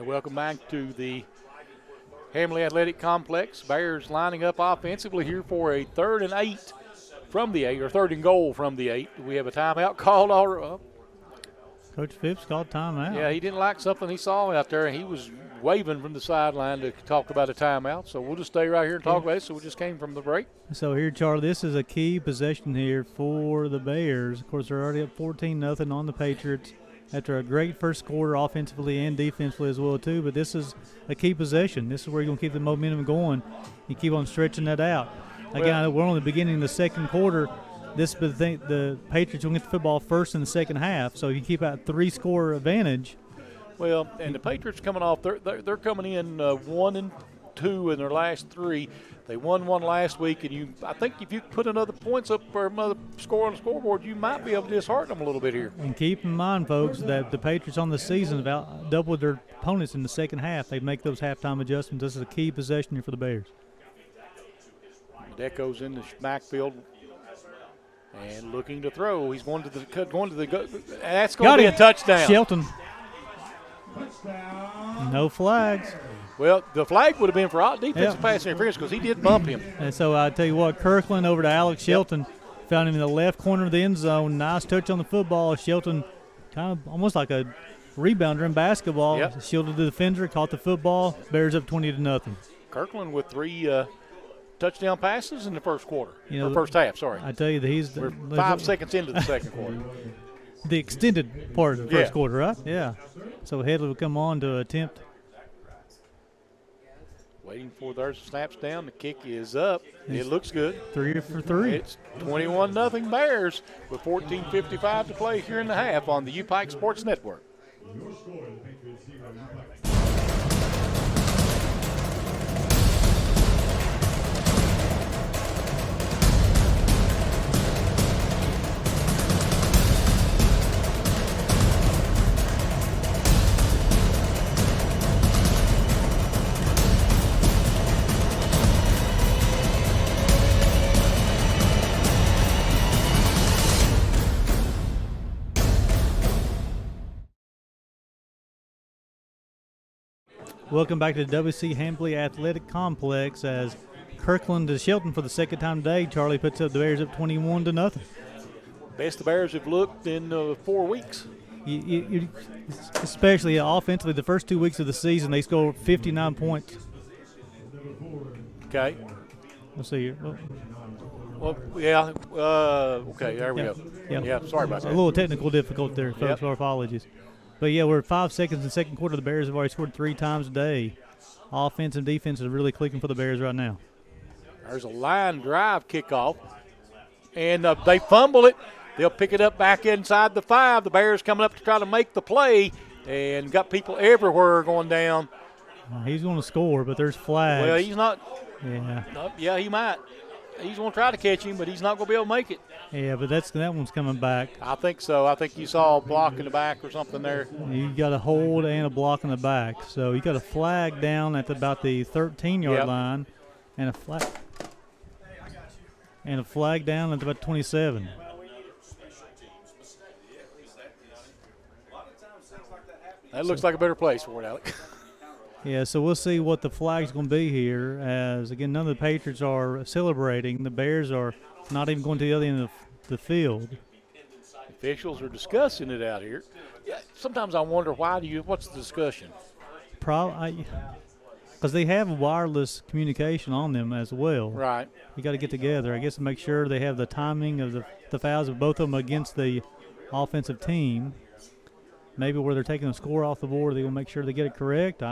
A: Welcome back to the Hamley Athletic Complex. Bears lining up offensively here for a 3rd and 8 from the 8, or 3rd and goal from the 8. We have a timeout called already.
B: Coach Phipps called timeout.
A: Yeah, he didn't like something he saw out there, and he was waving from the sideline to talk about a timeout. So we'll just stay right here and talk about it. So we just came from the break.
B: So here, Charlie, this is a key possession here for the Bears. Of course, they're already up 14-0 on the Patriots after a great first quarter offensively and defensively as well, too. But this is a key possession. This is where you're going to keep the momentum going. You keep on stretching that out. Again, we're on the beginning of the second quarter. The Patriots will get the football first in the second half, so you keep out 3-score advantage.
A: Well, and the Patriots coming off, they're coming in 1-2 in their last 3. They won one last week, and I think if you put another points up or another score on the scoreboard, you might be able to dishearten them a little bit here.
B: And keep in mind, folks, that the Patriots on the season have doubled their opponents in the second half. They make those halftime adjustments. This is a key possession here for the Bears.
A: Deco's in the backfield and looking to throw. He's going to the that's going to be a touchdown.
B: Shelton. No flags.
A: Well, the flag would have been for defensive pass interference because he did bump him.
B: And so I tell you what, Kirkland over to Alex Shelton, found him in the left corner of the end zone. Nice touch on the football. Shelton kind of almost like a rebounder in basketball.
A: Yep.
B: Shielded the defender, caught the football. Bears up 20-0.
A: Kirkland with 3 touchdown passes in the first quarter. Or first half, sorry.
B: I tell you that
A: we're 5 seconds into the second quarter.
B: The extended part of the first quarter, right? Yeah. So Headley will come on to attempt.
A: Waiting for there's snaps down. The kick is up. It looks good.
B: 3 for 3.
A: It's 21-0 Bears with 14:55 to play here in the half on the UPIKE Sports Network.
C: Your score, the Patriots 0, UPIKE.
B: Welcome back to the W.C. Hambley Athletic Complex as Kirkland to Shelton for the second time today. Charlie puts up the Bears up 21-0.
A: Best the Bears have looked in 4 weeks.
B: Especially offensively, the first 2 weeks of the season, they scored 59 points.
A: Okay.
B: Let's see here.
A: Well, yeah. Okay, there we go.
B: Yep.
A: Yeah, sorry about that.
B: A little technical difficulty there, folks. Our apologies. But, yeah, we're 5 seconds in the second quarter. The Bears have already scored 3 times a day. Offense and defense is really clicking for the Bears right now.
A: There's a line drive kickoff, and they fumble it. They'll pick it up back inside the 5. The Bears coming up to try to make the play, and got people everywhere going down.
B: He's going to score, but there's flags.
A: Well, he's not.
B: Yeah.
A: Yeah, he might. He's going to try to catch him, but he's not going to be able to make it.
B: Yeah, but that one's coming back.
A: I think so. I think you saw a block in the back or something there.
B: You got a hold and a block in the back. So you got a flag down at about the 13-yard line, and a flag down at about 27.
A: That looks like a better place for it, Alec.
B: Yeah, so we'll see what the flag's going to be here. As again, none of the Patriots are celebrating. The Bears are not even going to the other end of the field.
A: Officials are discussing it out here. Yeah, sometimes I wonder what's the discussion?
B: Because they have wireless communication on them as well.
A: Right.
B: You got to get together, I guess, to make sure they have the timing of the fouls of both of them against the offensive team. Maybe where they're taking a score off the board, they will make sure they get it correct.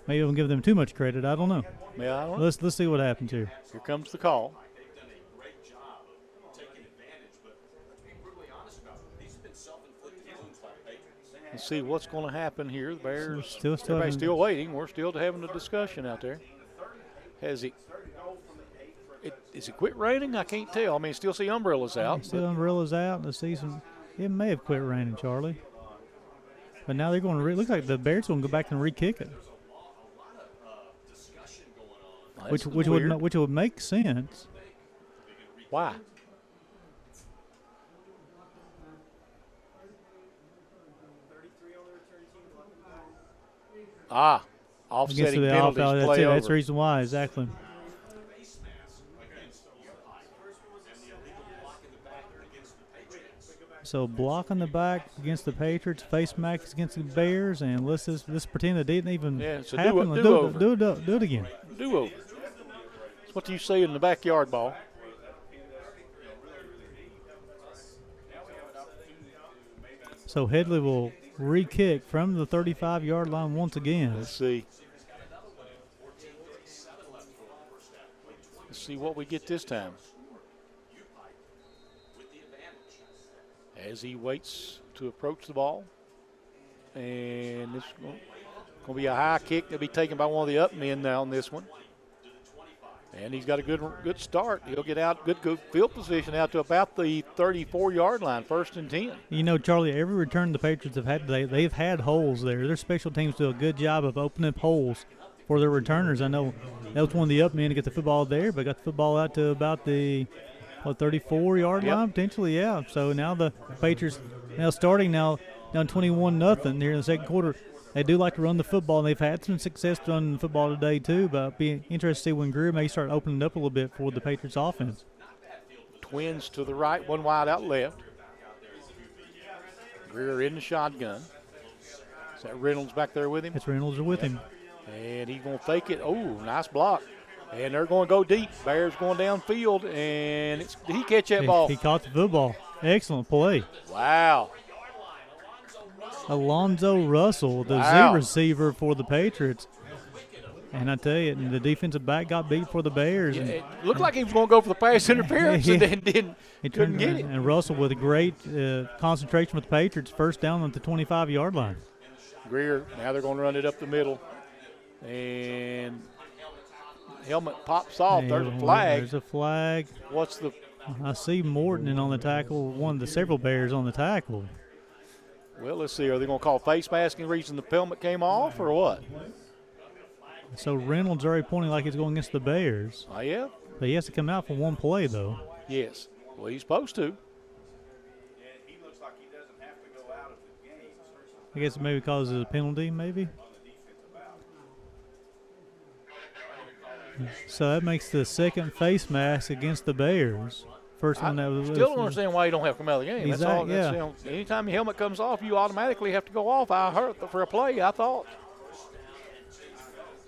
B: Maybe I'll give them too much credit. I don't know.
A: Yeah, I don't know.
B: Let's see what happens here.
A: Here comes the call. Let's see what's going to happen here. The Bears, everybody's still waiting. We're still having a discussion out there. Is it quit raining? I can't tell. I mean, still see umbrellas out.
B: Still umbrellas out. The season, it may have quit raining, Charlie. But now they're going to looks like the Bears going to go back and re-kick it. Which would make sense.
A: Why? Offsetting penalties play over.
B: That's the reason why, exactly. So block on the back against the Patriots, face mask against the Bears, and let's pretend it didn't even
A: it's a
B: happen.
A: do-over.
B: Do it again.
A: Do-over. That's what you see in the backyard ball.
B: So Headley will re-kick from the 35-yard line once again.
A: Let's see. Let's see what we get this time. As he waits to approach the ball. And this is going to be a high kick. That'll be taken by one of the up men now on this one. And he's got a good start. He'll get out, good field position out to about the 34-yard line, 1st and 10.
B: You know, Charlie, every return the Patriots have had today, they've had holes there. Their special teams do a good job of opening up holes for their returners. I know that was one of the up men to get the football there, but got the football out to about the 34-yard line potentially, yeah. So now the Patriots starting down 21-0 here in the second quarter. They do like to run the football, and they've had some success running the football today too. But it'll be interesting to see when Greer may start opening up a little bit for the Patriots offense.
A: Twins to the right, one wide out left. Greer in the shotgun. Is that Reynolds back there with him?
B: It's Reynolds with him.
A: And he's going to fake it. Oh, nice block. And they're going to go deep. Bears going downfield, and did he catch that ball?
B: He caught the football. Excellent play.
A: Wow.
B: Alonzo Russell, the Z receiver for the Patriots. And I tell you, the defensive back got beat for the Bears.
A: Yeah, it looked like he was going to go for the pass interference and then couldn't get it.
B: And Russell with a great concentration with the Patriots, first down at the 25-yard line.
A: Greer, now they're going to run it up the middle. And helmet pops off. There's a flag.
B: There's a flag.
A: What's the?
B: I see Morton in on the tackle, one of the several Bears on the tackle.
A: Well, let's see. Are they going to call face masking reason the helmet came off or what?
B: So Reynolds already pointing like he's going against the Bears.
A: Oh, yeah?
B: But he has to come out for one play, though.
A: Yes. Well, he's supposed to.
B: I guess maybe because of a penalty, maybe. So that makes the second face mask against the Bears. First one that was.
A: Still don't understand why you don't have to come out of the game. That's all.
B: Yeah.
A: Anytime your helmet comes off, you automatically have to go off. I heard for a play, I thought.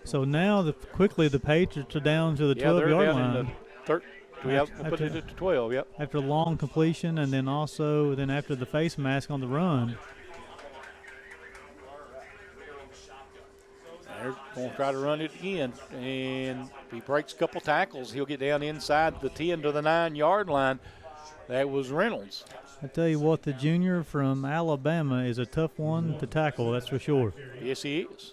B: So now, quickly, the Patriots are down to the 12-yard line.
A: We have to put it to 12, yep.
B: After a long completion, and then also after the face mask on the run.
A: They're going to try to run it again. And if he breaks a couple tackles, he'll get down inside the 10 to the 9-yard line. That was Reynolds.
B: I tell you what, the junior from Alabama is a tough one to tackle, that's for sure.
A: Yes, he is.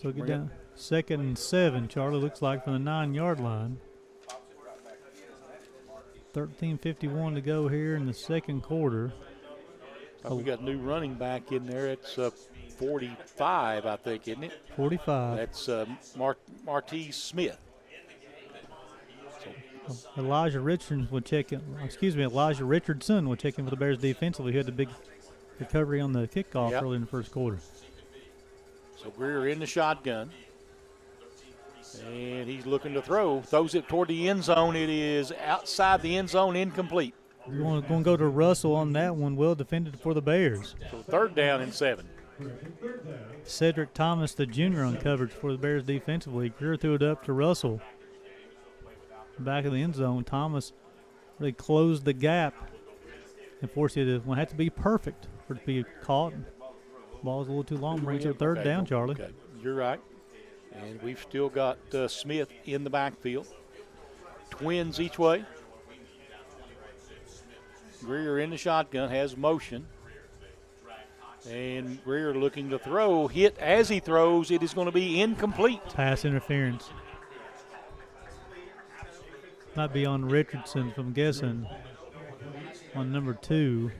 B: So get down 2nd and 7, Charlie, looks like from the 9-yard line. 13:51 to go here in the second quarter.
A: We got a new running back in there. It's 45, I think, isn't it?
B: 45.
A: That's Martez Smith.
B: Elijah Richardson will check in. Elijah Richardson will check in for the Bears defensively. He had the big recovery on the kickoff early in the first quarter.
A: So Greer in the shotgun. And he's looking to throw. Throws it toward the end zone. It is outside the end zone, incomplete.
B: We're going to go to Russell on that one. Well defended for the Bears.
A: So 3rd down and 7.
B: Cedric Thomas, the junior, on coverage for the Bears defensively. Greer threw it up to Russell. Back of the end zone. Thomas really closed the gap and forced it to have to be perfect for it to be caught. Ball's a little too long. Brings it 3rd down, Charlie.
A: Okay. You're right. And we've still got Smith in the backfield. Twins each way. Greer in the shotgun, has motion. And Greer looking to throw. Hit as he throws. It is going to be incomplete.
B: Pass interference. Might be on Richardson, if I'm guessing, on number 2.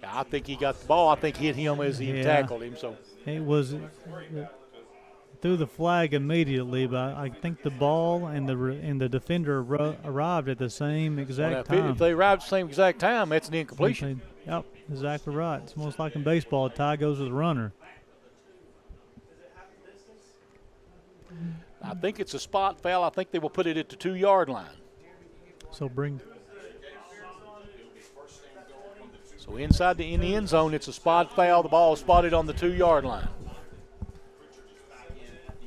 A: I think he got the ball. I think hit him as he tackled him. So
B: it was threw the flag immediately, but I think the ball and the defender arrived at the same exact time.
A: If they arrived at the same exact time, that's an incompletion.
B: Yep, exactly right. It's almost like in baseball, a tie goes to the runner.
A: I think it's a spot foul. I think they will put it at the 2-yard line.
B: So
A: So inside in the end zone, it's a spot foul. The ball is spotted on the 2-yard line.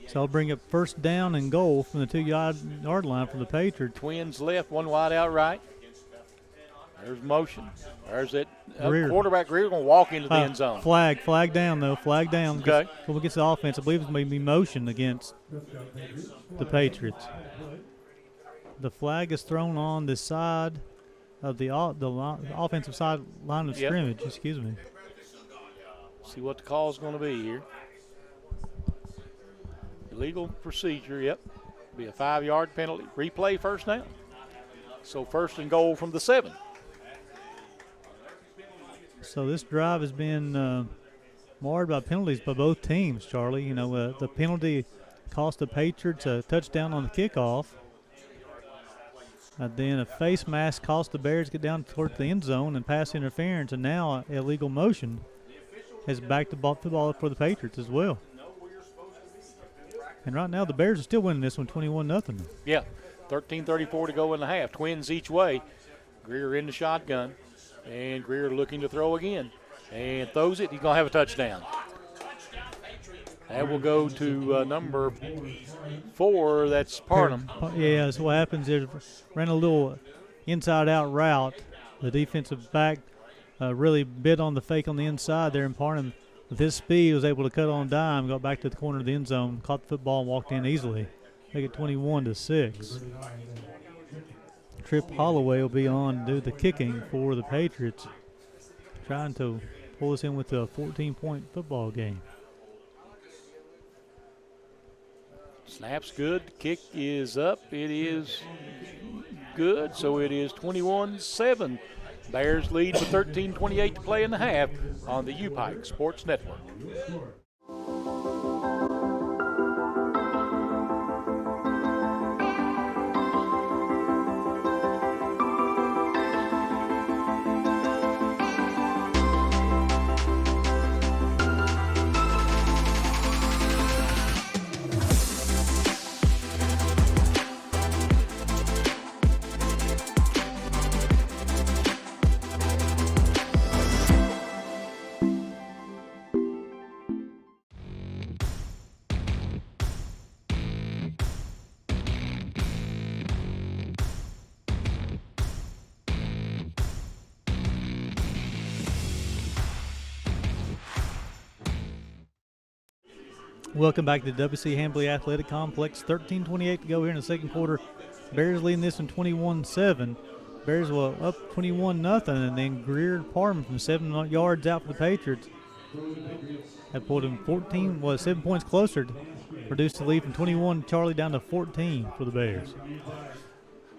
B: So I'll bring up first down and goal from the 2-yard line for the Patriots.
A: Twins left, one wide out right. There's motion. There's that
B: Greer.
A: quarterback Greer going to walk into the end zone.
B: Flag down though, flag down.
A: Okay.
B: When we get to the offense, I believe it's going to be motion against the Patriots. The flag is thrown on the side of the offensive side line of scrimmage. Excuse me.
A: See what the call is going to be here. Illegal procedure, yep. Be a 5-yard penalty. Replay first down. So first and goal from the 7.
B: So this drive has been marred by penalties by both teams, Charlie. You know, the penalty cost the Patriots a touchdown on the kickoff. Then a face mask cost the Bears get down towards the end zone and pass interference, and now illegal motion has backed the football up for the Patriots as well. And right now the Bears are still winning this one 21-0.
A: Yeah, 13:34 to go in the half. Twins each way. Greer in the shotgun, and Greer looking to throw again. And throws it. He's going to have a touchdown. That will go to number 4. That's Parham.
B: Yeah, so what happens is ran a little inside-out route. The defensive back really bit on the fake on the inside there, and Parham, with his speed, was able to cut on dime, got back to the corner of the end zone, caught the football, and walked in easily. Make it 21-6. Trip Holloway will be on to do the kicking for the Patriots, trying to pull us in with a 14-point football game.
A: Snap's good. Kick is up. It is good. So it is 21-7. Bears lead with 13:28 to play in the half on the UPIKE Sports Network.
B: Welcome back to the WC Hambly Athletic Complex. 13:28 to go here in the second quarter. Bears leading this one 21-7. Bears were up 21-0, and then Greer Parham from 7 yards out for the Patriots had pulled him 7 points closer to reduce the lead from 21 Charlie down to 14 for the Bears.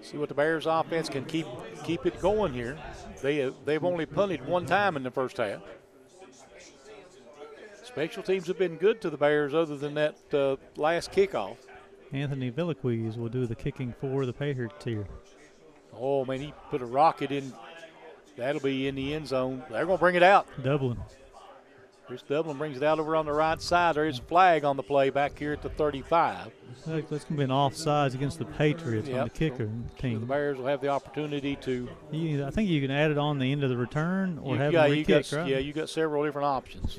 A: See what the Bears offense can keep it going here. They've only punted one time in the first half. Special teams have been good to the Bears other than that last kickoff.
B: Anthony Villaquez will do the kicking for the Patriots here.
A: Oh, man, he put a rocket in. That'll be in the end zone. They're going to bring it out.
B: Dublin.
A: Chris Dublin brings it out over on the right side. There is a flag on the play back here at the 35.
B: That's going to be an offsides against the Patriots on the kicker team.
A: So the Bears will have the opportunity to.
B: I think you can add it on the end of the return or have a re-kick, right?
A: Yeah, you got several different options.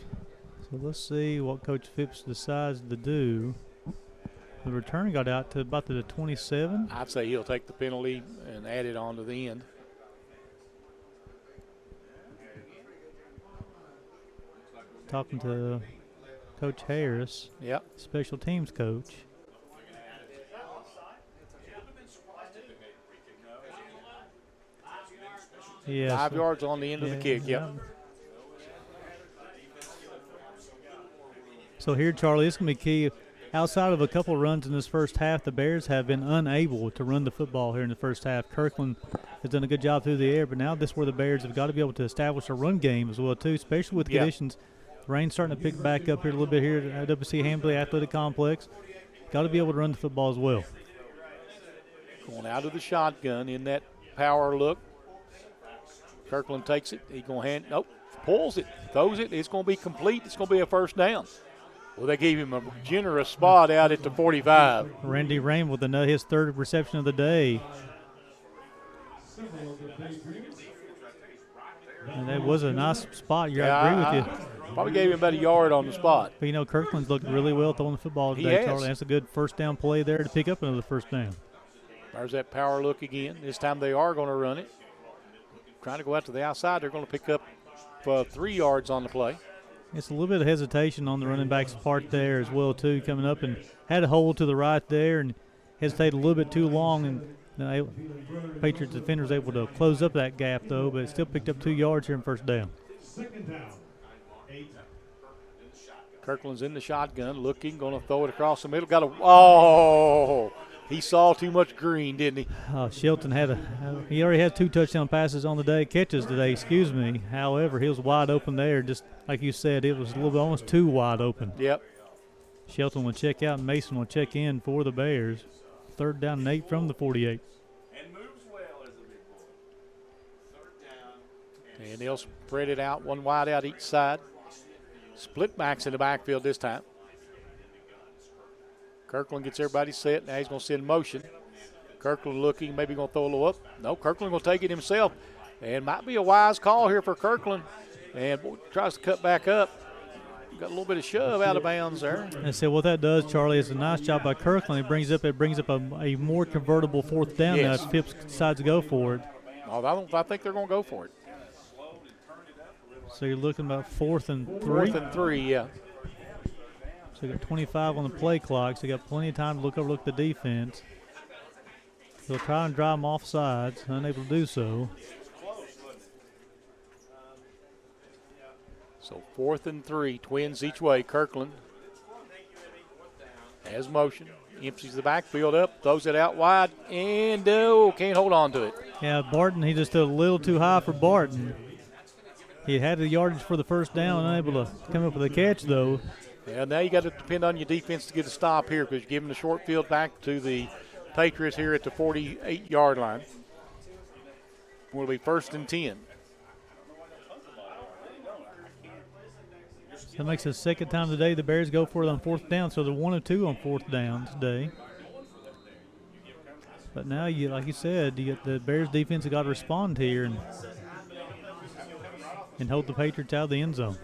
B: So let's see what Coach Phipps decides to do. The return got out to about the 27.
A: I'd say he'll take the penalty and add it on to the end.
B: Talking to Coach Harris,
A: Yep.
B: special teams coach. Yeah,
A: 5 yards on the end of the kick, yep.
B: So here, Charlie, this is going to be key. Outside of a couple runs in this first half, the Bears have been unable to run the football here in the first half. Kirkland has done a good job through the air, but now this is where the Bears have got to be able to establish a run game as well, too, especially with conditions. The rain's starting to pick back up here a little bit here at WC Hambly Athletic Complex. Got to be able to run the football as well.
A: Going out of the shotgun in that power look. Kirkland takes it. He's going to pulls it, throws it. It's going to be complete. It's going to be a first down. Well, they gave him a generous spot out at the 45.
B: Randy Rain with his third reception of the day. And that was a nice spot. I agree with you.
A: Probably gave him about a yard on the spot.
B: But, Kirkland's looked really well throwing the football today,
A: He has.
B: Charlie. That's a good first down play there to pick up another first down.
A: There's that power look again. This time they are going to run it. Trying to go out to the outside. They're going to pick up 3 yards on the play.
B: It's a little bit of hesitation on the running back's part there as well, too, coming up and had a hole to the right there and hesitated a little bit too long. And Patriots defenders able to close up that gap, though, but it still picked up 2 yards here in first down.
C: Second down. 8.
A: Kirkland's in the shotgun, looking, going to throw it across the middle. He saw too much green, didn't he?
B: Shelton he already had 2 touchdown passes on the day, catches today, excuse me. However, he was wide open there, just like you said, it was a little bit almost too wide open.
A: Yep.
B: Shelton will check out and Mason will check in for the Bears. Third down and 8 from the 48.
A: And they'll spread it out, 1 wide out each side. Split backs in the backfield this time. Kirkland gets everybody set. Now he's going to send motion. Kirkland looking, maybe going to throw a little up. No, Kirkland will take it himself. And might be a wise call here for Kirkland. And tries to cut back up. Got a little bit of shove out of bounds there.
B: And so what that does, Charlie, is a nice job by Kirkland. It brings up a more convertible fourth down now if Phipps decides to go for it.
A: I think they're going to go for it.
B: So you're looking about 4th and 3?
A: 4th and 3, yeah.
B: So you got 25 on the play clock, so you got plenty of time to look the defense. They'll try and drive them off sides, unable to do so.
A: So 4th and 3, Twins each way. Kirkland has motion, empties the backfield up, throws it out wide, and can't hold on to it.
B: Yeah, Barton, he just did a little too high for Barton. He had the yardage for the first down, unable to come up with a catch, though.
A: Yeah, now you got to depend on your defense to get a stop here because you're giving the short field back to the Patriots here at the 48-yard line. Will be 1st and 10.
B: That makes it the second time today the Bears go for it on 4th down, so they're 1 of 2 on 4th down today. But now, like you said, the Bears defense have got to respond here and hold the Patriots out of the end zone.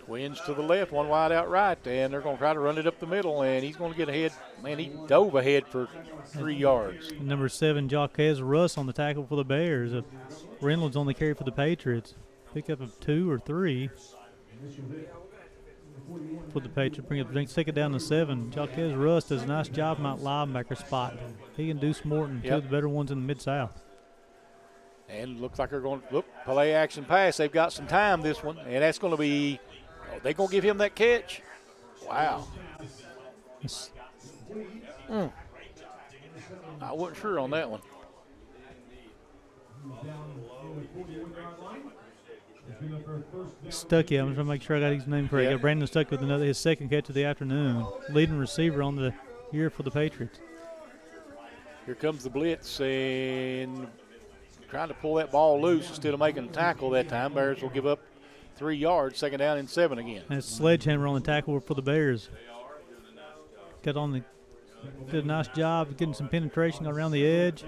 A: Twins to the left, 1 wide out right, and they're going to try to run it up the middle, and he's going to get ahead. Man, he dove ahead for 3 yards.
B: Number 7, Jaquez Russ on the tackle for the Bears. Reynolds on the carry for the Patriots. Pick up of 2 or 3 for the Patriots. Take it down to 7. Jaquez Russ does a nice job in that linebacker spot. He and Deuce Morton, 2 of the better ones in the Mid-South.
A: And looks like they're going to play action pass. They've got some time this one, and that's going to be they're going to give him that catch. Wow. I wasn't sure on that one.
B: Stuckey, I'm trying to make sure I got his name correct.
A: Yeah.
B: Brandon Stuckey with his second catch of the afternoon. Leading receiver on the year for the Patriots.
A: Here comes the blitz, and trying to pull that ball loose instead of making a tackle that time. Bears will give up 3 yards, 2nd down and 7 again.
B: And it's Sledgehammer on the tackle for the Bears. Did a nice job of getting some penetration around the edge.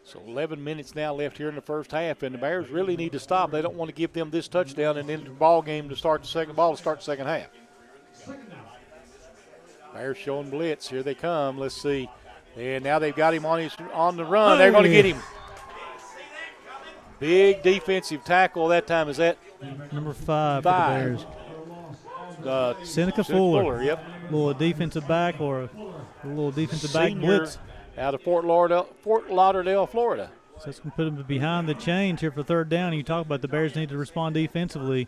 A: So 11 minutes now left here in the first half, and the Bears really need to stop. They don't want to give them this touchdown and then the ball game to start the second half. Bears showing blitz. Here they come. Let's see. And now they've got him on the run. They're going to get him. Big defensive tackle that time. Is that
B: number 5 for the Bears? Seneca Fuller.
A: Yep.
B: A little defensive back or a little defensive back blitz.
A: Out of Fort Lauderdale, Florida.
B: So that's going to put them behind the chains here for 3rd down. You talk about the Bears need to respond defensively.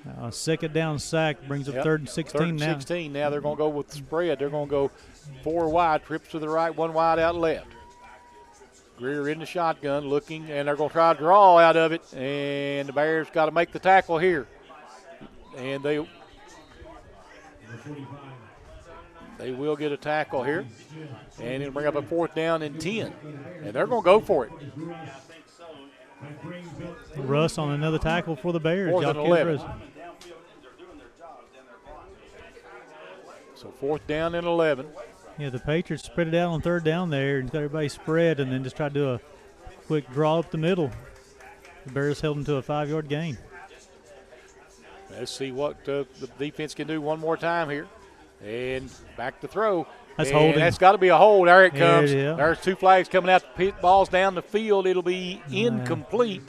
B: 2nd down sack brings up 3rd and 16 now.
A: 16 now. They're going to go with the spread. They're going to go 4 wide, trips to the right, 1 wide out left. Greer in the shotgun looking, and they're going to try to draw out of it, and the Bears got to make the tackle here. And they will get a tackle here, and it'll bring up a 4th down and 10. And they're going to go for it.
C: That brings up
B: Russ on another tackle for the Bears.
A: Fourth and
B: Y'all
A: 11.
B: Russ.
A: So 4th down and 11.
B: Yeah, the Patriots spread it out on 3rd down there and got everybody spread and then just tried to do a quick draw up the middle. The Bears held them to a 5-yard gain.
A: Let's see what the defense can do one more time here. And back to throw.
B: That's
A: and
B: holding.
A: That's got to be a hold. There it
B: There
A: comes.
B: it is.
A: There's 2 flags coming out. The ball's down the field. It'll be incomplete.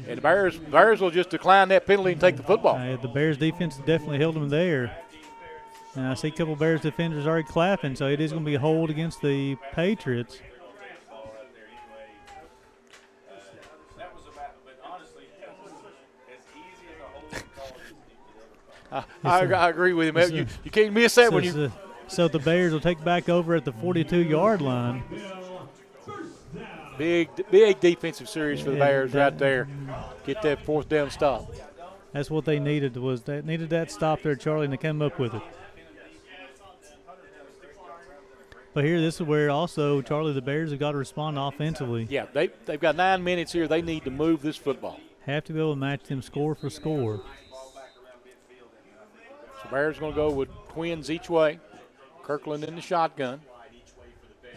A: And the Bears will just decline that penalty and take the football.
B: The Bears defense definitely held them there. And I see a couple Bears defenders already clapping, so it is going to be a hold against the Patriots.
A: I agree with him. You can't miss that when you.
B: So the Bears will take back over at the 42-yard line.
A: Big defensive series for the Bears right there. Get that 4th down stop.
B: That's what they needed. They needed that stop there, Charlie, and they came up with it. But here, this is where also, Charlie, the Bears have got to respond offensively.
A: Yeah, they've got 9 minutes here. They need to move this football.
B: Have to be able to match them score for score.
A: So Bears going to go with twins each way. Kirkland in the shotgun.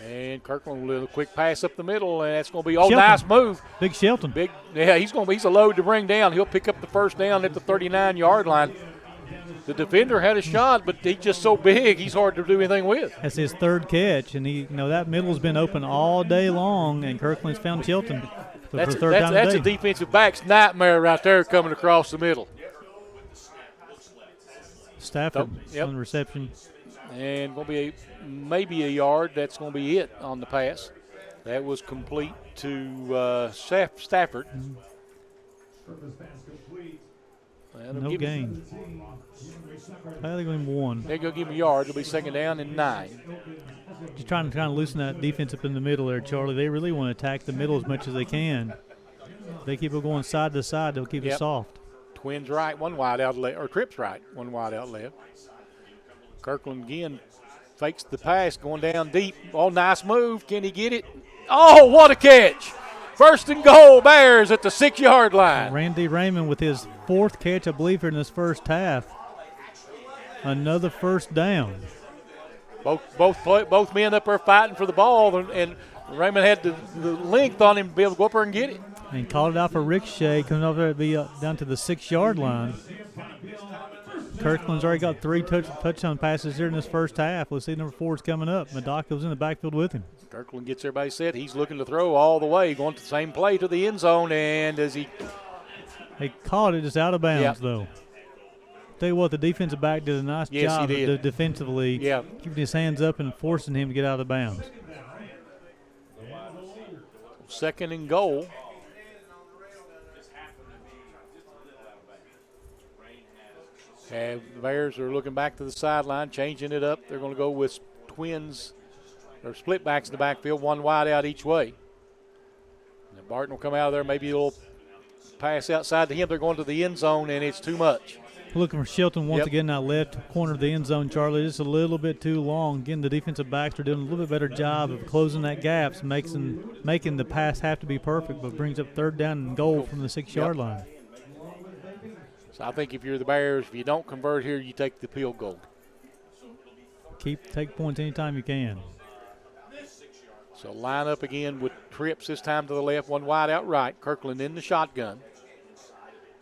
A: And Kirkland with a quick pass up the middle, and that's going to be
B: Shelton.
A: nice move.
B: Big Shelton.
A: He's a load to bring down. He'll pick up the 1st down at the 39-yard line. The defender had a shot, but he's just so big, he's hard to do anything with.
B: That's his 3rd catch, and that middle's been open all day long, and Kirkland's found Shelton for 3rd down
A: That's
B: today.
A: a defensive back's nightmare right there coming across the middle.
B: Stafford on the reception.
A: And going to be maybe a yard. That's going to be it on the pass. That was complete to Stafford.
B: No gain. They're going to 1.
A: They're going to give him a yard. It'll be 2nd down and 9.
B: Just trying to loosen that defense up in the middle there, Charlie. They really want to attack the middle as much as they can. If they keep it going side to side, they'll keep it soft.
A: Twins right, 1 wide out left, or Trips right, 1 wide out left. Kirkland again fakes the pass, going down deep. Oh, nice move. Can he get it? Oh, what a catch. 1st and goal, Bears at the 6-yard line.
B: Randy Raymond with his 4th catch, I believe, in this first half. Another 1st down.
A: Both men up there fighting for the ball, and Raymond had the length on him to be able to go up there and get it.
B: And called it out for ricochet, coming over there to be down to the 6-yard line. Kirkland's already got 3 touchdown passes here in this first half. Let's see, number 4 is coming up. Madaka's in the backfield with him.
A: Kirkland gets everybody set. He's looking to throw all the way, going to the same play to the end zone, and as he
B: caught it just out of bounds, though. Tell you what, the defensive back did a nice job defensively, keeping his hands up and forcing him to get out of bounds.
A: 2nd and goal. And the Bears are looking back to the sideline, changing it up. They're going to go with twins or split backs in the backfield, 1 wide out each way. And Barton will come out of there, maybe a little pass outside to him. They're going to the end zone, and it's too much.
B: Looking for Shelton once again in that left corner of the end zone, Charlie. Just a little bit too long. Again, the defensive backs are doing a little bit better job of closing that gap, making the pass have to be perfect, but brings up 3rd down and goal from the 6-yard line.
A: So I think if you're the Bears, if you don't convert here, you take the field goal.
B: Take points anytime you can.
A: So line up again with Trips this time to the left, 1 wide out right. Kirkland in the shotgun.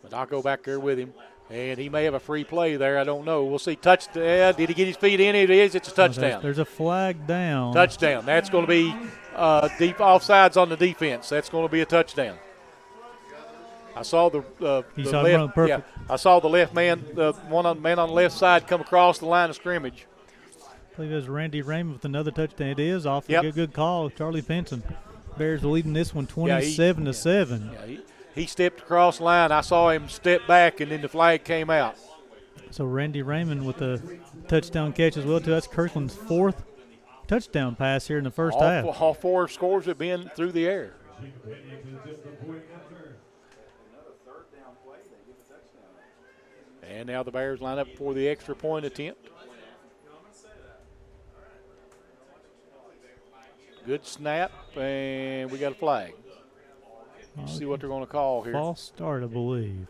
A: Madako back there with him. And he may have a free play there. I don't know. We'll see. Did he get his feet in? It is. It's a touchdown.
B: There's a flag down.
A: Touchdown. That's going to be deep offsides on the defense. That's going to be a touchdown. I saw the left. Yeah, I saw the left man, man on the left side, come across the line of scrimmage.
B: I believe it was Randy Raymond with another touchdown. It is off. Good call, Charlie Penson. Bears are leading this one 27-7.
A: Yeah, he stepped across the line. I saw him step back, and then the flag came out.
B: So Randy Raymond with a touchdown catch as well, too. That's Kirkland's 4th touchdown pass here in the first half.
A: All 4 scores have been through the air. And now the Bears line up for the extra point attempt. Good snap, and we got a flag. Let's see what they're going to call here.
B: False start, I believe.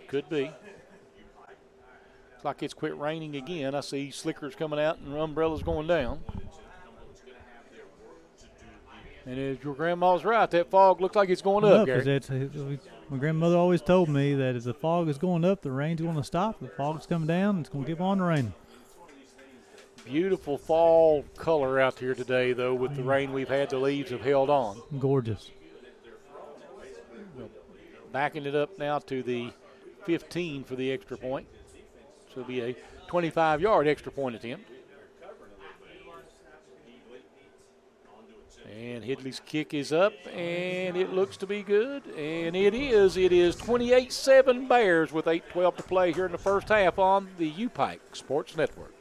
A: Could be. Looks like it's quit raining again. I see slickers coming out and umbrellas going down. And as your grandma's right, that fog looks like it's going up, Gary.
B: My grandmother always told me that if the fog is going up, the rain's going to stop. The fog's coming down, it's going to keep on raining.
A: Beautiful fall color out here today, though, with the rain we've had. The leaves have held on.
B: Gorgeous.
A: Backing it up now to the 15 for the extra point. So it'll be a 25-yard extra point attempt. And Hidley's kick is up, and it looks to be good. And it is. It is 28-7 Bears with 8:12 to play here in the first half on the UPIKE Sports Network.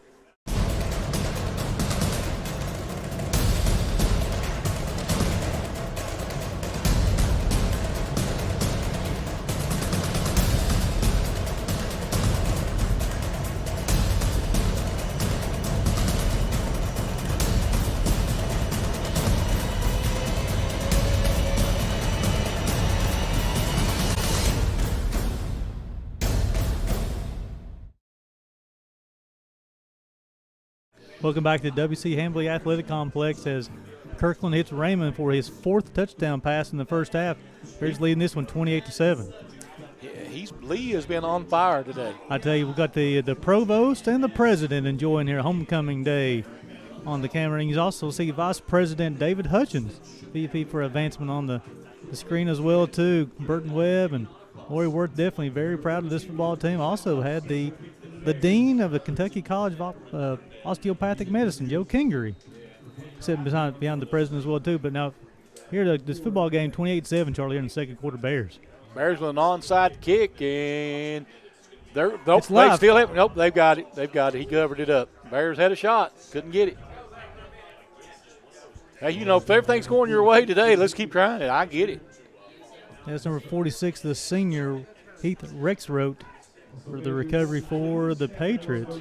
B: Welcome back to the W.C. Hambly Athletic Complex as Kirkland hits Raymond for his 4th touchdown pass in the first half. Bears leading this one 28-7.
A: Yeah, Lee has been on fire today.
B: I tell you, we've got the provost and the president enjoying their homecoming day on the camera. And you also see Vice President David Hutchins, VP for advancement on the screen as well too. Burton Webb and Lori Worth definitely very proud of this football team. Also had the dean of the Kentucky College of Osteopathic Medicine, Joe Kingery, sitting behind the president as well too. But now here this football game, 28-7, Charlie, here in the second quarter. Bears
A: with an onside kick, and they still have. Nope, they've got it. He covered it up. Bears had a shot, couldn't get it. Hey, if everything's going your way today, let's keep trying it. I get it.
B: That's number 46, the senior Heath Rexroth, for the recovery for the Patriots.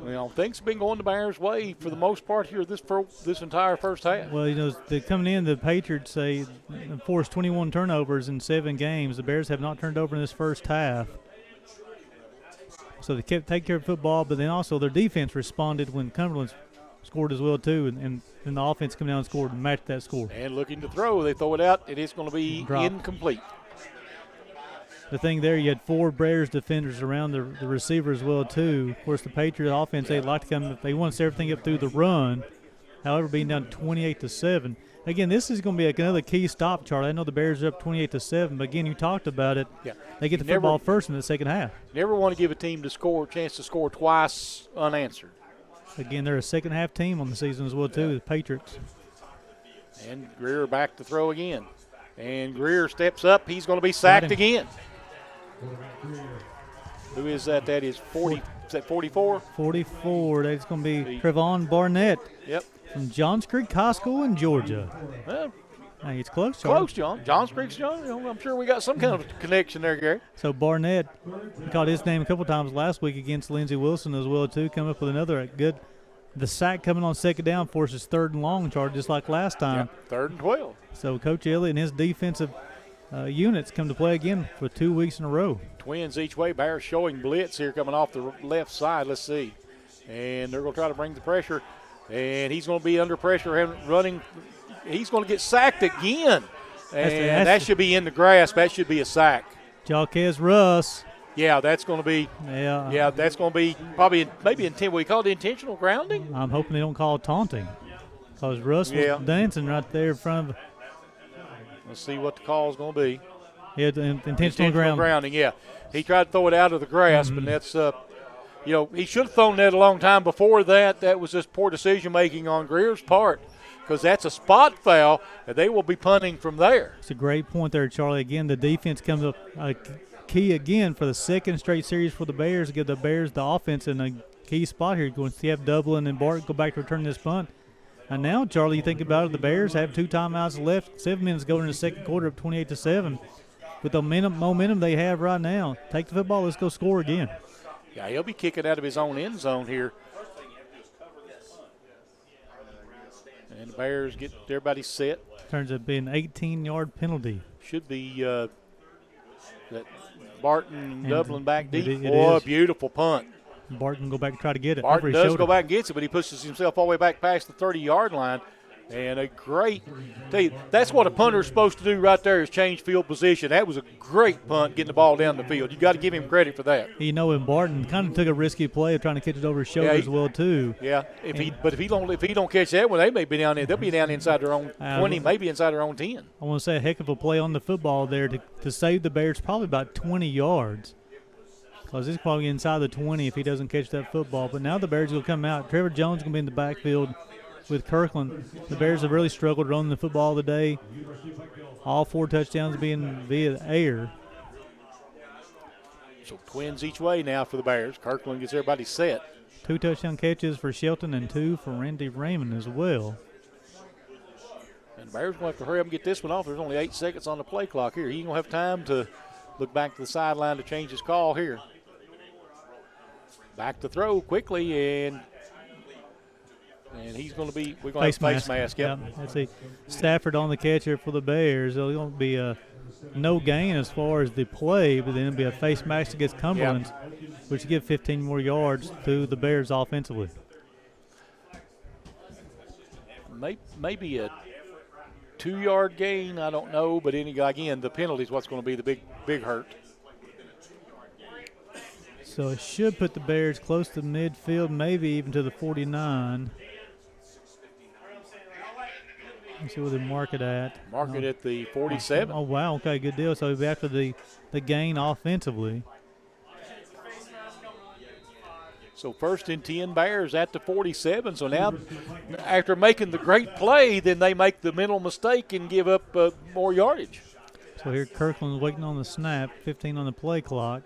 A: Well, things have been going the Bears' way for the most part here this entire first half.
B: Well, coming in, the Patriots say forced 21 turnovers in 7 games. The Bears have not turned over in this first half. So they kept taking care of football, but then also their defense responded when Cumberlands scored as well too, and the offense came down and scored and matched that score.
A: And looking to throw, they throw it out, and it's going to be incomplete.
B: The thing there, you had 4 Bears defenders around the receiver as well too. Of course, the Patriot offense, they'd like to come. They want to set everything up through the run. However, being down 28-7. Again, this is going to be another key stop, Charlie. I know the Bears are up 28-7, but again, you talked about it.
A: Yeah.
B: They get the football first in the second half.
A: Never want to give a team a chance to score twice unanswered.
B: Again, they're a second half team on the season as well too, the Patriots.
A: And Greer back to throw again. And Greer steps up. He's going to be sacked again. Who is that? That is 40. Is that 44?
B: 44. That's going to be Trevon Barnett.
A: Yep.
B: From Johns Creek High School in Georgia.
A: Well,
B: hey, it's close, Charlie.
A: Close, John. Johns Creek's John. I'm sure we got some kind of connection there, Gary.
B: So Barnett, we called his name a couple times last week against Lindsey Wilson as well too. Coming up with another good. The sack coming on second down forces 3rd and long, Charlie, just like last time.
A: Yeah, 3rd and 12.
B: So Coach Elliott and his defensive units come to play again for 2 weeks in a row.
A: Twins each way. Bears showing blitz here coming off the left side. Let's see. And they're going to try to bring the pressure. And he's going to be under pressure and running. He's going to get sacked again. And that should be in the grasp. That should be a sack.
B: Jalquez Russ.
A: Yeah, that's going to be. Yeah, that's going to be probably maybe we call it intentional grounding.
B: I'm hoping they don't call it taunting, because Russ was dancing right there in front of.
A: Let's see what the call is going to be.
B: Yeah, intentional
A: grounding. Yeah, he tried to throw it out of the grasp, and that's he should have thrown that a long time before that. That was just poor decision making on Greer's part, because that's a spot foul, and they will be punting from there.
B: It's a great point there, Charlie. Again, the defense comes up. Key again for the second straight series for the Bears, give the Bears the offense in a key spot here. Going to see have Dublin and Bart go back to return this punt. And now, Charlie, you think about it, the Bears have 2 timeouts left, 7 minutes going in the second quarter, up 28-7. With the momentum they have right now, take the football, let's go score again.
A: Yeah, he'll be kicking out of his own end zone here. And the Bears get everybody set.
B: Turns out to be an 18-yard penalty.
A: Should be that Barton doubling back deep.
B: It
A: Boy,
B: is.
A: beautiful punt.
B: Barton go back and try to get it.
A: Barton
B: over his
A: does
B: shoulder.
A: go back and gets it, but he pushes himself all the way back past the 30-yard line. And a great – tell you, that's what a punter's supposed to do right there is change field position. That was a great punt getting the ball down the field. You got to give him credit for that.
B: You know, and Barton kind of took a risky play of trying to catch it over his shoulder as well too.
A: Yeah, if he don't catch that one, they may be down there. They'll be down inside their own 20, maybe inside their own 10.
B: I want to say a heck of a play on the football there to save the Bears probably about 20 yards. Because he's probably inside the 20 if he doesn't catch that football. But now the Bears will come out. Trevor Jones is going to be in the backfield with Kirkland. The Bears have really struggled running the football today. All 4 touchdowns being via the air.
A: So twins each way now for the Bears. Kirkland gets everybody set.
B: 2 touchdown catches for Shelton and 2 for Randy Raymond as well.
A: And the Bears will have to hurry up and get this one off. There's only 8 seconds on the play clock here. He ain't going to have time to look back to the sideline to change his call here. Back to throw quickly, and he's going to be – we're going to have face mask. Yep.
B: Let's see. Stafford on the catcher for the Bears. There's going to be no gain as far as the play, but then it'll be a face mask against Cumberlands, which will give 15 more yards to the Bears offensively.
A: Maybe a 2-yard gain, I don't know, but again, the penalty is what's going to be the big hurt.
B: So it should put the Bears close to midfield, maybe even to the 49. Let's see where they mark it at.
A: Mark it at the 47.
B: Oh, wow. Okay, good deal. So it'll be after the gain offensively.
A: So 1st and 10 Bears at the 47. So now after making the great play, then they make the mental mistake and give up more yardage.
B: So here Kirkland's waiting on the snap, 15 on the play clock.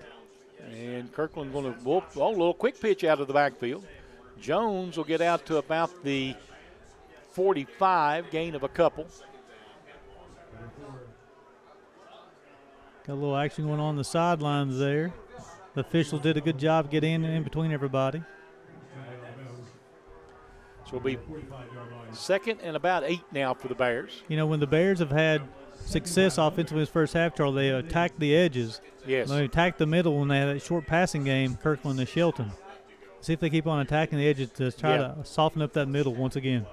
A: And Kirkland going to whoop a little quick pitch out of the backfield. Jones will get out to about the 45, gain of a couple.
B: Got a little action going on the sidelines there. The officials did a good job getting in between everybody.
A: So it'll be 2nd and about 8 now for the Bears.
B: You know, when the Bears have had success offensively in the first half, Charlie, they attacked the edges.
A: Yes.
B: They attacked the middle when they had that short passing game, Kirkland and Shelton. See if they keep on attacking the edges to try to soften up that middle once again.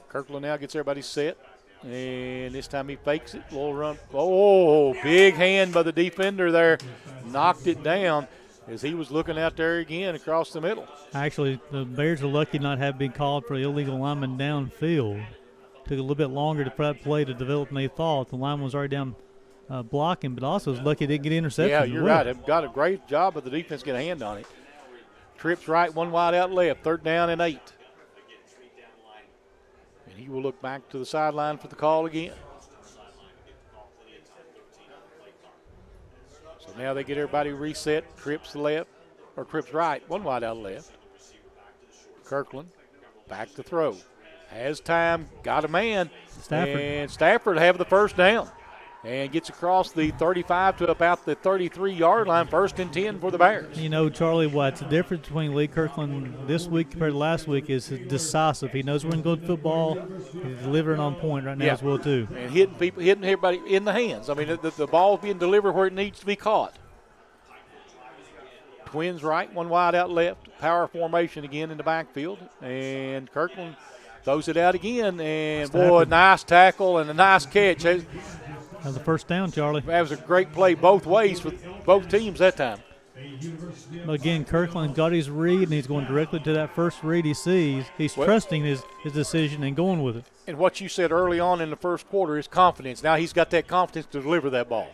A: Kirkland now gets everybody set, and this time he fakes it. Little run. Oh, big hand by the defender there. Knocked it down as he was looking out there again across the middle.
B: Actually, the Bears are lucky not have been called for illegal lineman downfield. Took a little bit longer for that play to develop than they thought. The lineman was already down blocking, but also was lucky they didn't get intercepted.
A: Yeah, you're right. They've got a great job of the defense getting a hand on it. Trips right, 1 wide out left, 3rd down and 8. And he will look back to the sideline for the call again. So now they get everybody reset. Trips left, or trips right, 1 wide out left. Kirkland back to throw. Has time, got a man.
B: Stafford.
A: And Stafford have the 1st down. And gets across the 35 to about the 33-yard line, 1st and 10 for the Bears.
B: You know, Charlie, what's the difference between Lee Kirkland this week compared to last week is decisive. He knows when to go to football. He's delivering on point right now as well, too.
A: And hitting everybody in the hands. I mean, the ball's being delivered where it needs to be caught. Twins right, 1 wide out left. Power formation again in the backfield. And Kirkland throws it out again. And, boy, nice tackle and a nice catch.
B: That was the 1st down, Charlie.
A: That was a great play both ways for both teams that time.
B: But again, Kirkland got his read, and he's going directly to that first read he sees. He's trusting his decision and going with it.
A: And what you said early on in the first quarter is confidence. Now he's got that confidence to deliver that ball.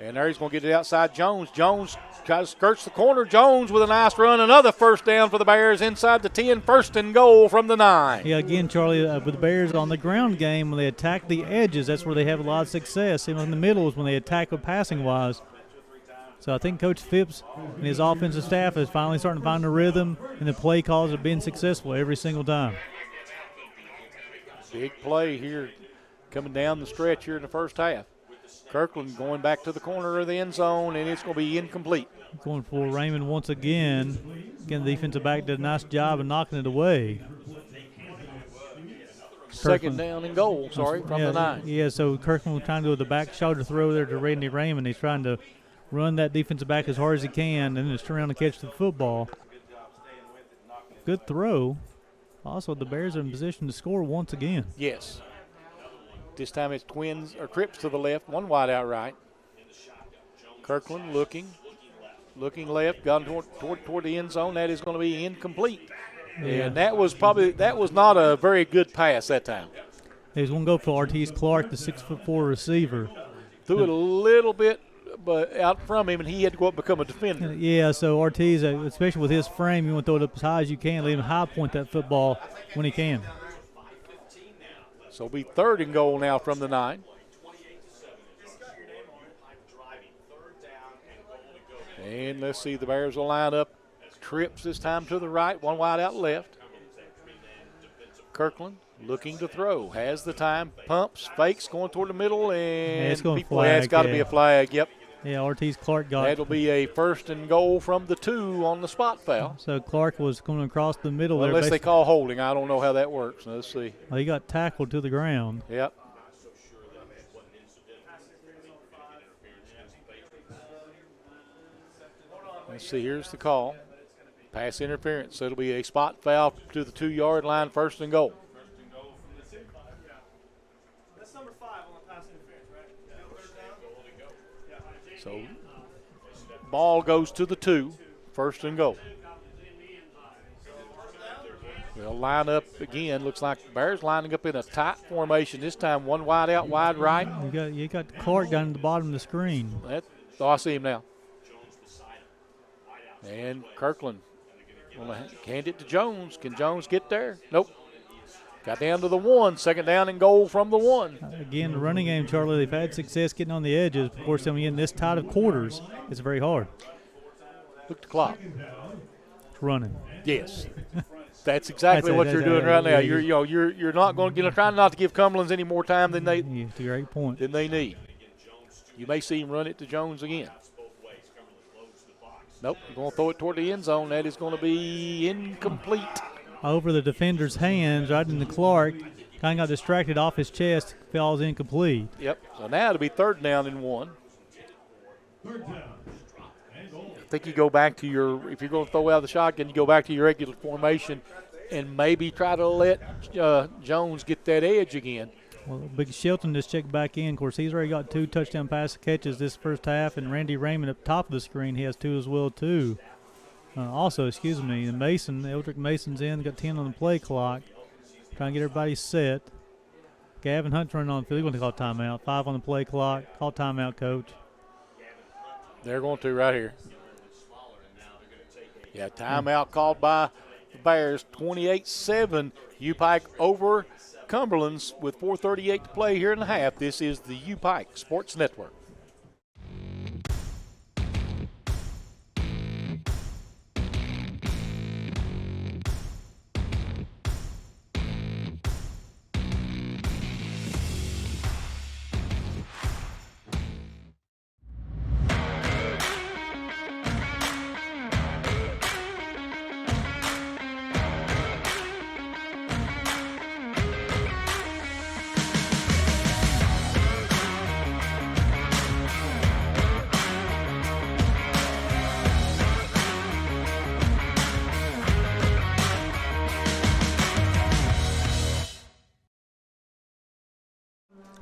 A: And there he's going to get it outside Jones. Jones tries to skirts the corner. Jones with a nice run. Another 1st down for the Bears inside the 10. 1st and goal from the 9.
B: Yeah, again, Charlie, with the Bears on the ground game, when they attack the edges, that's where they have a lot of success. Even in the middle is when they attack with passing-wise. So I think Coach Phipps and his offensive staff is finally starting to find a rhythm, and the play calls are being successful every single time.
A: Big play here coming down the stretch here in the first half. Kirkland going back to the corner of the end zone, and it's going to be incomplete.
B: Going for Raymond once again. Again, the defensive back did a nice job of knocking it away.
A: Second down and goal, from the 9.
B: Yeah, so Kirkland was trying to do the back shoulder throw there to Randy Raymond. He's trying to run that defensive back as hard as he can and then just turn around and catch the football. Good throw. Also, the Bears are in position to score once again.
A: Yes. This time it's twins or trips to the left, one wide out right. Kirkland looking left, gone toward the end zone. That is going to be incomplete.
B: Yeah.
A: And that was not a very good pass that time.
B: He's going to go for Ortiz Clark, the 6'4" receiver.
A: Threw it a little bit but out from him, and he had to go up and become a defender.
B: Yeah, so Ortiz, especially with his frame, you want to throw it up as high as you can, let him high point that football when he can.
A: So it'll be third and goal now from the 9. And let's see, the Bears will line up. Trips this time to the right, one wide out left. Kirkland looking to throw, has the time, pumps, fakes, going toward the middle, and
B: it's going
A: it's got to be a flag, yep.
B: Yeah, Ortiz Clark got it.
A: That'll be a first and goal from the 2 on the spot foul.
B: So Clark was going across the middle there.
A: Unless they call holding. I don't know how that works. Let's see.
B: Well, he got tackled to the ground.
A: Yep. Let's see, here's the call. Pass interference. So it'll be a spot foul to the 2-yard line, first and goal.
D: That's number 5 on the pass interference, right?
A: So ball goes to the 2, first and goal. They'll line up again. Looks like the Bears lining up in a tight formation. This time one wide out, wide right.
B: You got Clark down at the bottom of the screen.
A: I see him now. And Kirkland will hand it to Jones. Can Jones get there? Nope. Got down to the 1. Second down and goal from the 1.
B: Again, the running game, Charlie, they've had success getting on the edges. Of course, I mean, in this tight of quarters, it's very hard.
A: Look at the clock.
B: It's running.
A: Yes. That's exactly what you're doing right now. You're not going to trying not to give Cumberlands any more time than they
B: It's a great point.
A: Than they need. You may see him run it to Jones again. Nope, going to throw it toward the end zone. That is going to be incomplete.
B: Over the defender's hands, right into Clark. Kind of got distracted off his chest, falls incomplete.
A: Yep, so now it'll be third down and 1. I think you go back to if you're going to throw out the shotgun, you go back to your regular formation and maybe try to let Jones get that edge again.
B: Well, Big Shelton just checked back in. Of course, he's already got 2 touchdown pass catches this first half, and Randy Raymond up top of the screen, he has 2 as well, too. Eldrick Mason's in, got 10 on the play clock. Trying to get everybody set. Gavin Hunt's running on the field. He's going to call timeout. 5 on the play clock. Call timeout, Coach.
A: They're going to right here. Yeah, timeout called by the Bears. 28-7. UPIKE over Cumberlands with 4:38 to play here in the half. This is the UPIKE Sports Network.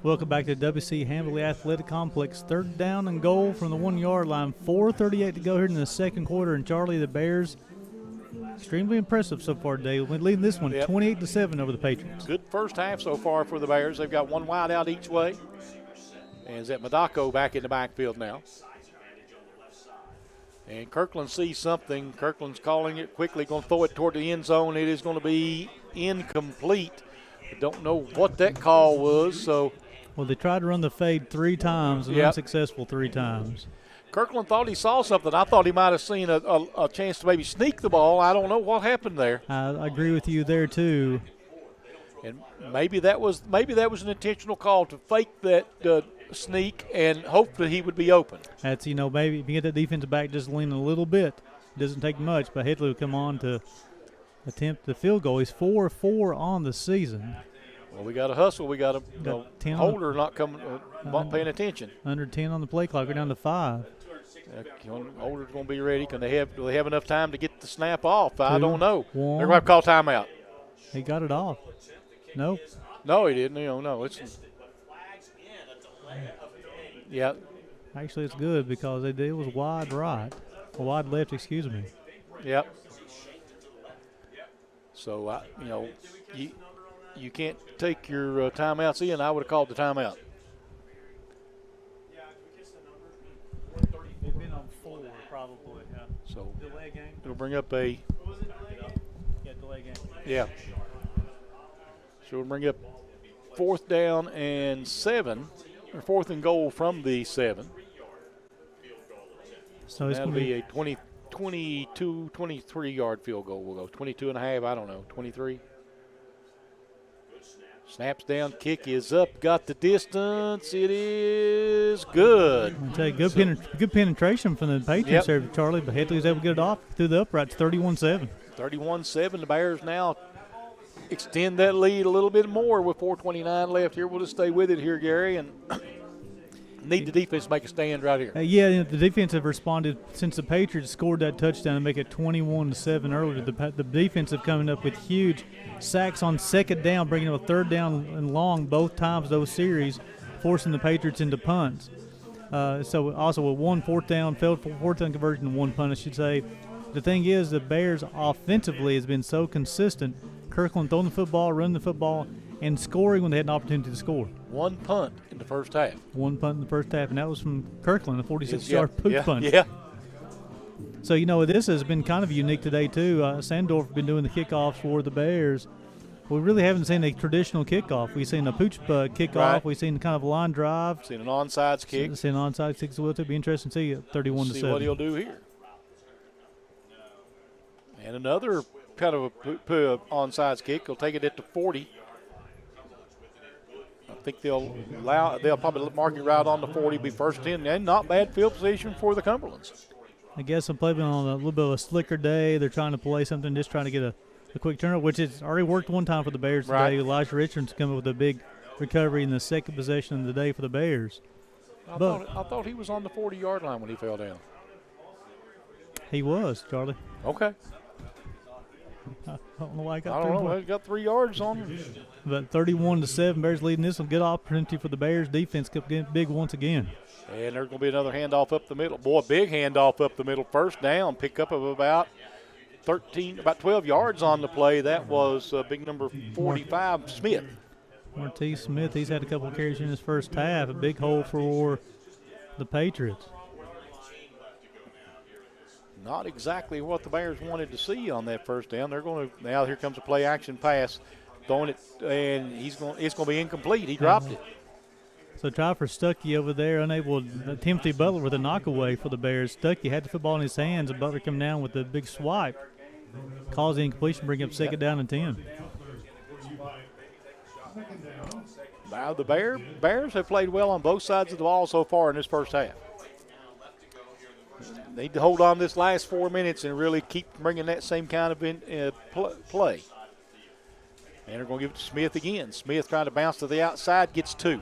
B: Welcome back to the WC Hambley Athletic Complex. Third down and goal from the 1-yard line. 4:38 to go here in the second quarter. And Charlie, the Bears, extremely impressive so far today. We're leading this one 28-7 over the Patriots.
A: Good first half so far for the Bears. They've got 1 wide out each way. And Zet Madako back in the backfield now. And Kirkland sees something. Kirkland's calling it quickly, going to throw it toward the end zone. It is going to be incomplete. I don't know what that call was, so.
B: Well, they tried to run the fade 3 times and unsuccessful 3 times.
A: Kirkland thought he saw something. I thought he might have seen a chance to maybe sneak the ball. I don't know what happened there.
B: I agree with you there, too.
A: And maybe that was an intentional call to fake that sneak and hope that he would be open.
B: That's, maybe if you get that defensive back just leaning a little bit, it doesn't take much, but Headley will come on to attempt the field goal. He's 4-4 on the season.
A: Well, we got to hustle. We got to
B: Got 10 on
A: holder not coming, not paying attention.
B: under 10 on the play clock. We're down to 5.
A: Holder's going to be ready. Do they have enough time to get the snap off? I
B: 2,
A: don't know.
B: 1.
A: They're going to have to call timeout.
B: He got it off. Nope.
A: No, he didn't. No. It's yeah.
B: Actually, it's good because it was wide right. Or wide left, excuse me.
A: Yep. So, you can't take your timeouts in. I would have called the timeout.
B: They've been on 4 probably. Yeah.
A: So
B: Delay game.
A: it'll bring up a
B: Yeah, delay game.
A: yeah. So we'll bring up 4th down and 7, or 4th and goal from the 7.
B: So it's
A: That'll
B: going to
A: be a 22, 23-yard field goal. We'll go 22 and a half. I don't know, 23. Snaps down, kick is up, got the distance. It is good.
B: I'll tell you, good penetration from the Patriots there, Charlie. But Headley was able to get it off through the uprights, 31-7.
A: 31-7. The Bears now extend that lead a little bit more with 4:29 left here. We'll just stay with it here, Gary, and need the defense to make a stand right here.
B: Yeah, the defense have responded since the Patriots scored that touchdown to make it 21-7 earlier. The defense have coming up with huge sacks on 2nd down, bringing up a 3rd down and long both times those series, forcing the Patriots into punts. So also with 1 4th down, failed 4th down conversion, and 1 punt, I should say. The thing is, the Bears offensively has been so consistent. Kirkland throwing the football, running the football, and scoring when they had an opportunity to score.
A: 1 punt in the first half.
B: 1 punt in the first half, and that was from Kirkland, a 46-yard poop punt.
A: Yeah.
B: So, this has been kind of unique today, too. Sandorf has been doing the kickoffs for the Bears. We really haven't seen a traditional kickoff. We've seen a pooch kickoff.
A: Right.
B: We've seen kind of a line drive.
A: Seen an onside kick.
B: Seen an onside kick as well, too. Be interesting to see it, 31-7.
A: See what he'll do here. And another kind of a onside kick. He'll take it at the 40. I think they'll probably mark it right on the 40, be 1st and 10, and not bad field position for the Cumberlands.
B: I guess I'm playing on a little bit of a slicker day. They're trying to play something, just trying to get a quick turnover, which has already worked one time for the Bears today.
A: Right.
B: Elijah Richards coming with a big recovery in the 2nd possession of the day for the Bears.
A: I thought he was on the 40-yard line when he fell down.
B: He was, Charlie.
A: Okay.
B: I don't know why I
A: I
B: got
A: don't
B: 3
A: know. He's got 3 yards on him.
B: But 31-7, Bears leading this one. Good opportunity for the Bears. Defense kept getting big once again.
A: And there's going to be another handoff up the middle. Boy, big handoff up the middle. 1st down, pickup of about 12 yards on the play. That was big number 45, Smith.
B: Martese Smith, he's had a couple of carries in his first half. A big hole for the Patriots.
A: Not exactly what the Bears wanted to see on that 1st down. They're going to now. Here comes a play action pass, throwing it, and it's going to be incomplete. He dropped it.
B: So try for Stuckey over there, unable. Timothy Butler with a knockaway for the Bears. Stuckey had the football in his hands, and Butler come down with a big swipe, cause the incompletion, bring up 2nd down and 10.
A: Now the Bears have played well on both sides of the ball so far in this first half. They need to hold on this last 4 minutes and really keep bringing that same kind of play. And they're going to give it to Smith again. Smith trying to bounce to the outside, gets 2.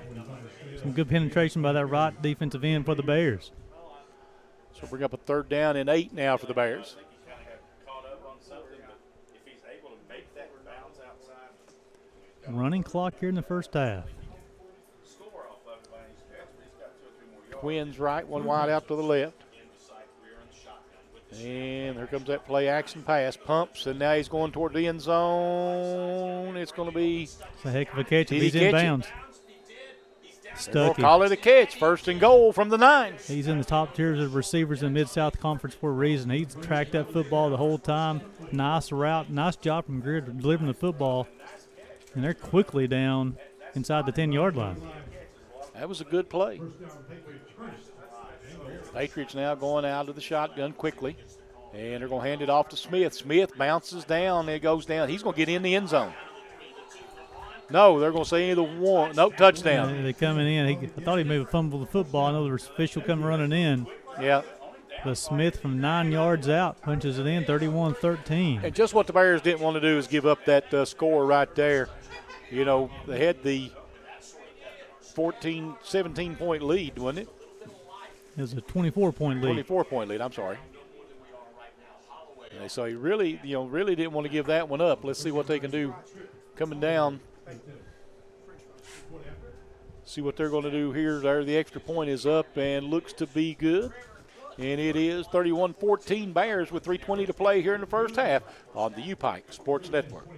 B: Some good penetration by that right defensive end for the Bears.
A: So bring up a 3rd down and 8 now for the Bears.
B: Running clock here in the first half.
A: Twins right, one wide out to the left. And here comes that play action pass. Pumps, and now he's going toward the end zone. It's going to be.
B: It's a heck of a catch if
A: Did he
B: he's in
A: catch it?
B: bounds.
A: We'll
B: Stuckey.
A: call it a catch. 1st and goal from the 9.
B: He's in the top tiers of receivers in Mid-South Conference for a reason. He's tracked that football the whole time. Nice route. Nice job from Greer delivering the football. And they're quickly down inside the 10-yard line.
A: That was a good play. Patriots now going out of the shotgun quickly. And they're going to hand it off to Smith. Smith bounces down. It goes down. He's going to get in the end zone. No, they're going to say either one. No, touchdown.
B: They're coming in. I thought he maybe fumbled the football. I know the official coming running in.
A: Yeah.
B: But Smith from 9 yards out punches it in, 31-13.
A: And just what the Bears didn't want to do is give up that score right there. You know, they had the 17-point lead, wasn't it?
B: It was a 24-point lead.
A: 24-point lead, I'm sorry. And so he really, really didn't want to give that one up. Let's see what they can do coming down. See what they're going to do here. There, the extra point is up and looks to be good. And it is 31-14 Bears with 3:20 to play here in the first half on the UPIKE Sports Network.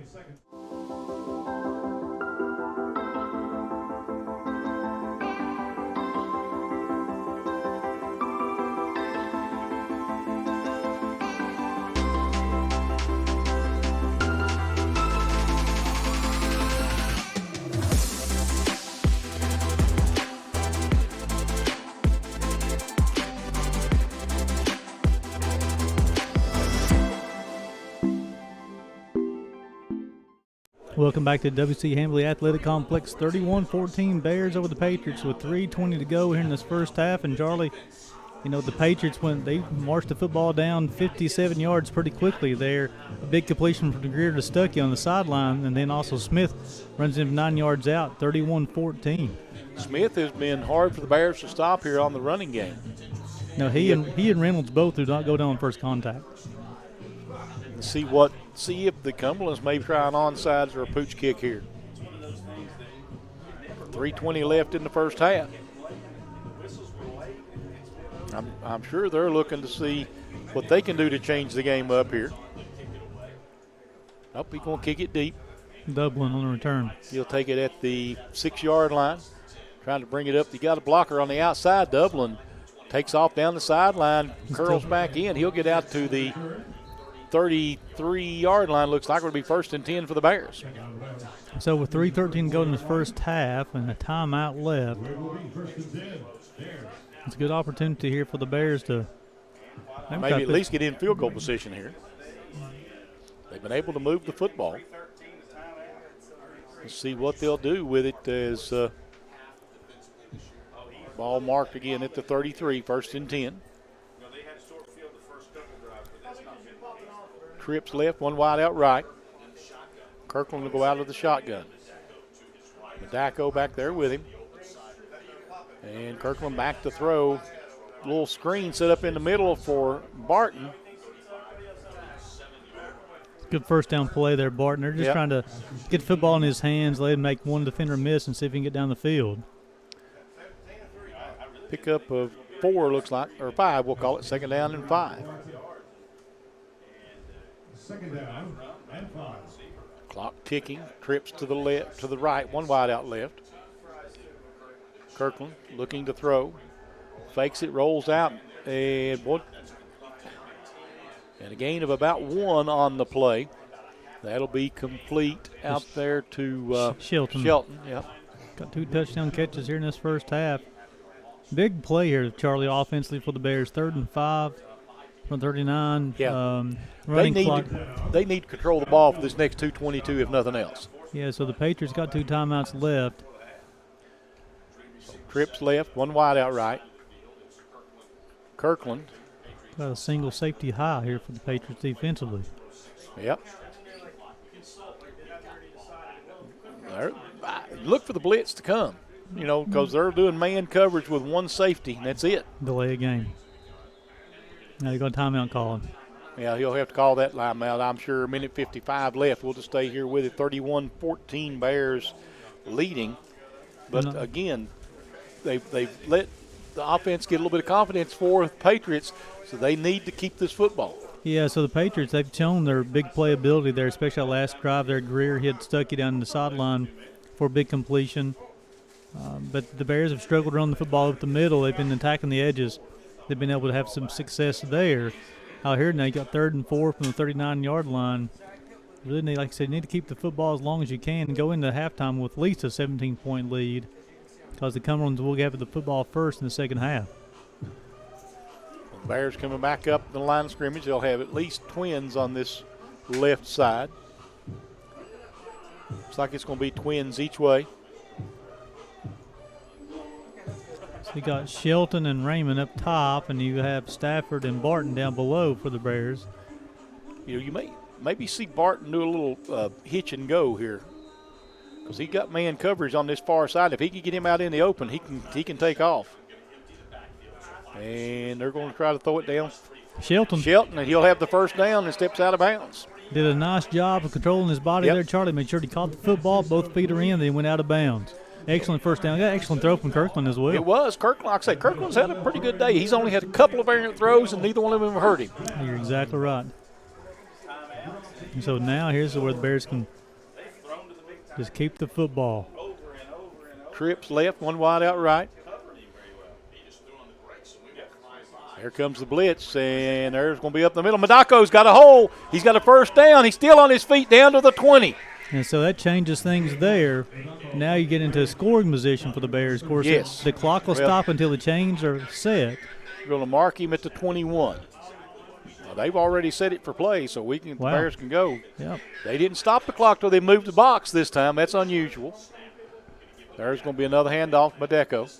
B: Welcome back to WC Hambley Athletic Complex. 31-14 Bears over the Patriots with 3:20 to go here in this first half. And Charlie, the Patriots they marched the football down 57 yards pretty quickly there. A big completion from Greer to Stuckey on the sideline, and then also Smith runs him 9 yards out, 31-14.
A: Smith has been hard for the Bears to stop here on the running game.
B: No, he and Reynolds both do not go down first contact.
A: See if the Cumberlands may try an onside or a pooch kick here. 3:20 left in the first half. I'm sure they're looking to see what they can do to change the game up here. Nope, he's going to kick it deep.
B: Dublin on the return.
A: He'll take it at the 6-yard line. Trying to bring it up. You got a blocker on the outside. Dublin takes off down the sideline, curls back in. He'll get out to the 33-yard line. Looks like it'll be 1st and 10 for the Bears.
B: So with 3:13 to go in the first half and a timeout left, it's a good opportunity here for the Bears to
A: maybe at least get in field goal position here. They've been able to move the football. Let's see what they'll do with it as ball marked again at the 33, 1st and 10. Trips left, one wide out right. Kirkland will go out of the shotgun. Madako back there with him. And Kirkland back to throw. Little screen set up in the middle for Barton.
B: Good first down play there, Barton. They're just trying to get the football in his hands, let him make one defender miss, and see if he can get down the field.
A: Pickup of 4 looks like, or 5, we'll call it. 2nd down and 5.
C: 2nd down and 5.
A: Clock ticking. Trips to the left, to the right. One wide out left. Kirkland looking to throw. Fakes it, rolls out, and a gain of about 1 on the play. That'll be complete out there to
B: Shelton.
A: Yep.
B: Got 2 touchdown catches here in this first half. Big play here, Charlie, offensively for the Bears. 3rd and 5 from 39.
A: Yeah.
B: Running clock.
A: They need to control the ball for this next 2:22 if nothing else.
B: Yeah, so the Patriots got 2 timeouts left.
A: Trips left, one wide out right. Kirkland.
B: Got a single safety high here for the Patriots defensively.
A: Yep. Look for the blitz to come, because they're doing man coverage with one safety, and that's it.
B: Delay a game. Now you got a timeout calling.
A: Yeah, he'll have to call that timeout, I'm sure. 1:55 left. We'll just stay here with it. 31-14 Bears leading. But again, they've let the offense get a little bit of confidence for the Patriots, so they need to keep this football.
B: Yeah, so the Patriots, they've shown their big playability there, especially that last drive there. Greer hit Stuckey down the sideline for a big completion. But the Bears have struggled to run the football up the middle. They've been attacking the edges. They've been able to have some success there. Out here now, you got 3rd and 4 from the 39-yard line. Really need, like I said, need to keep the football as long as you can and go into halftime with at least a 17-point lead, because the Cumberlands will have the football first in the second half.
A: The Bears coming back up the line of scrimmage. They'll have at least twins on this left side. Looks like it's going to be twins each way.
B: So you got Shelton and Raymond up top, and you have Stafford and Barton down below for the Bears.
A: You may maybe see Barton do a little hitch and go here. because he got man coverage on this far side. If he can get him out in the open, he can take off. And they're going to try to throw it down.
B: Shelton,
A: and he'll have the first down and steps out of bounds.
B: did a nice job of controlling his body there, Charlie. Made sure he caught the football, both feet are in, then he went out of bounds. Excellent first down. Got excellent throw from Kirkland as well.
A: It was. Kirkland, like I say, Kirkland's had a pretty good day. He's only had a couple of errant throws, and neither one of them hurt him.
B: You're exactly right. And so now here's where the Bears can just keep the football.
A: Trips left, one wide out right. Here comes the blitz, and there's going to be up the middle. Madako's got a hole. He's got a first down. He's still on his feet down to the 20.
B: And so that changes things there. Now you get into a scoring position for the Bears. Of course,
A: yes.
B: The clock will stop until the chains are set.
A: We're going to mark him at the 21. Now, they've already set it for play, so the Bears can go.
B: Yep.
A: They didn't stop the clock till they moved the box this time. That's unusual. There's going to be another handoff, Madeko.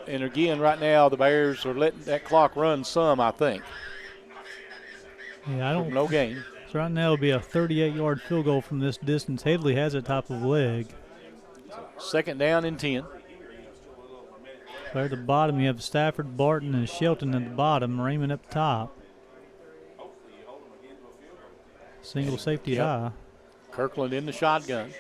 A: And again, right now, the Bears are letting that clock run some, I think.
B: Yeah, I don't.
A: No gain.
B: So right now it'll be a 38-yard field goal from this distance. Headley has it top of the leg.
A: Second down and 10.
B: There at the bottom, you have Stafford, Barton, and Shelton at the bottom. Raymond up top. Single safety high.
A: Kirkland in the shotgun.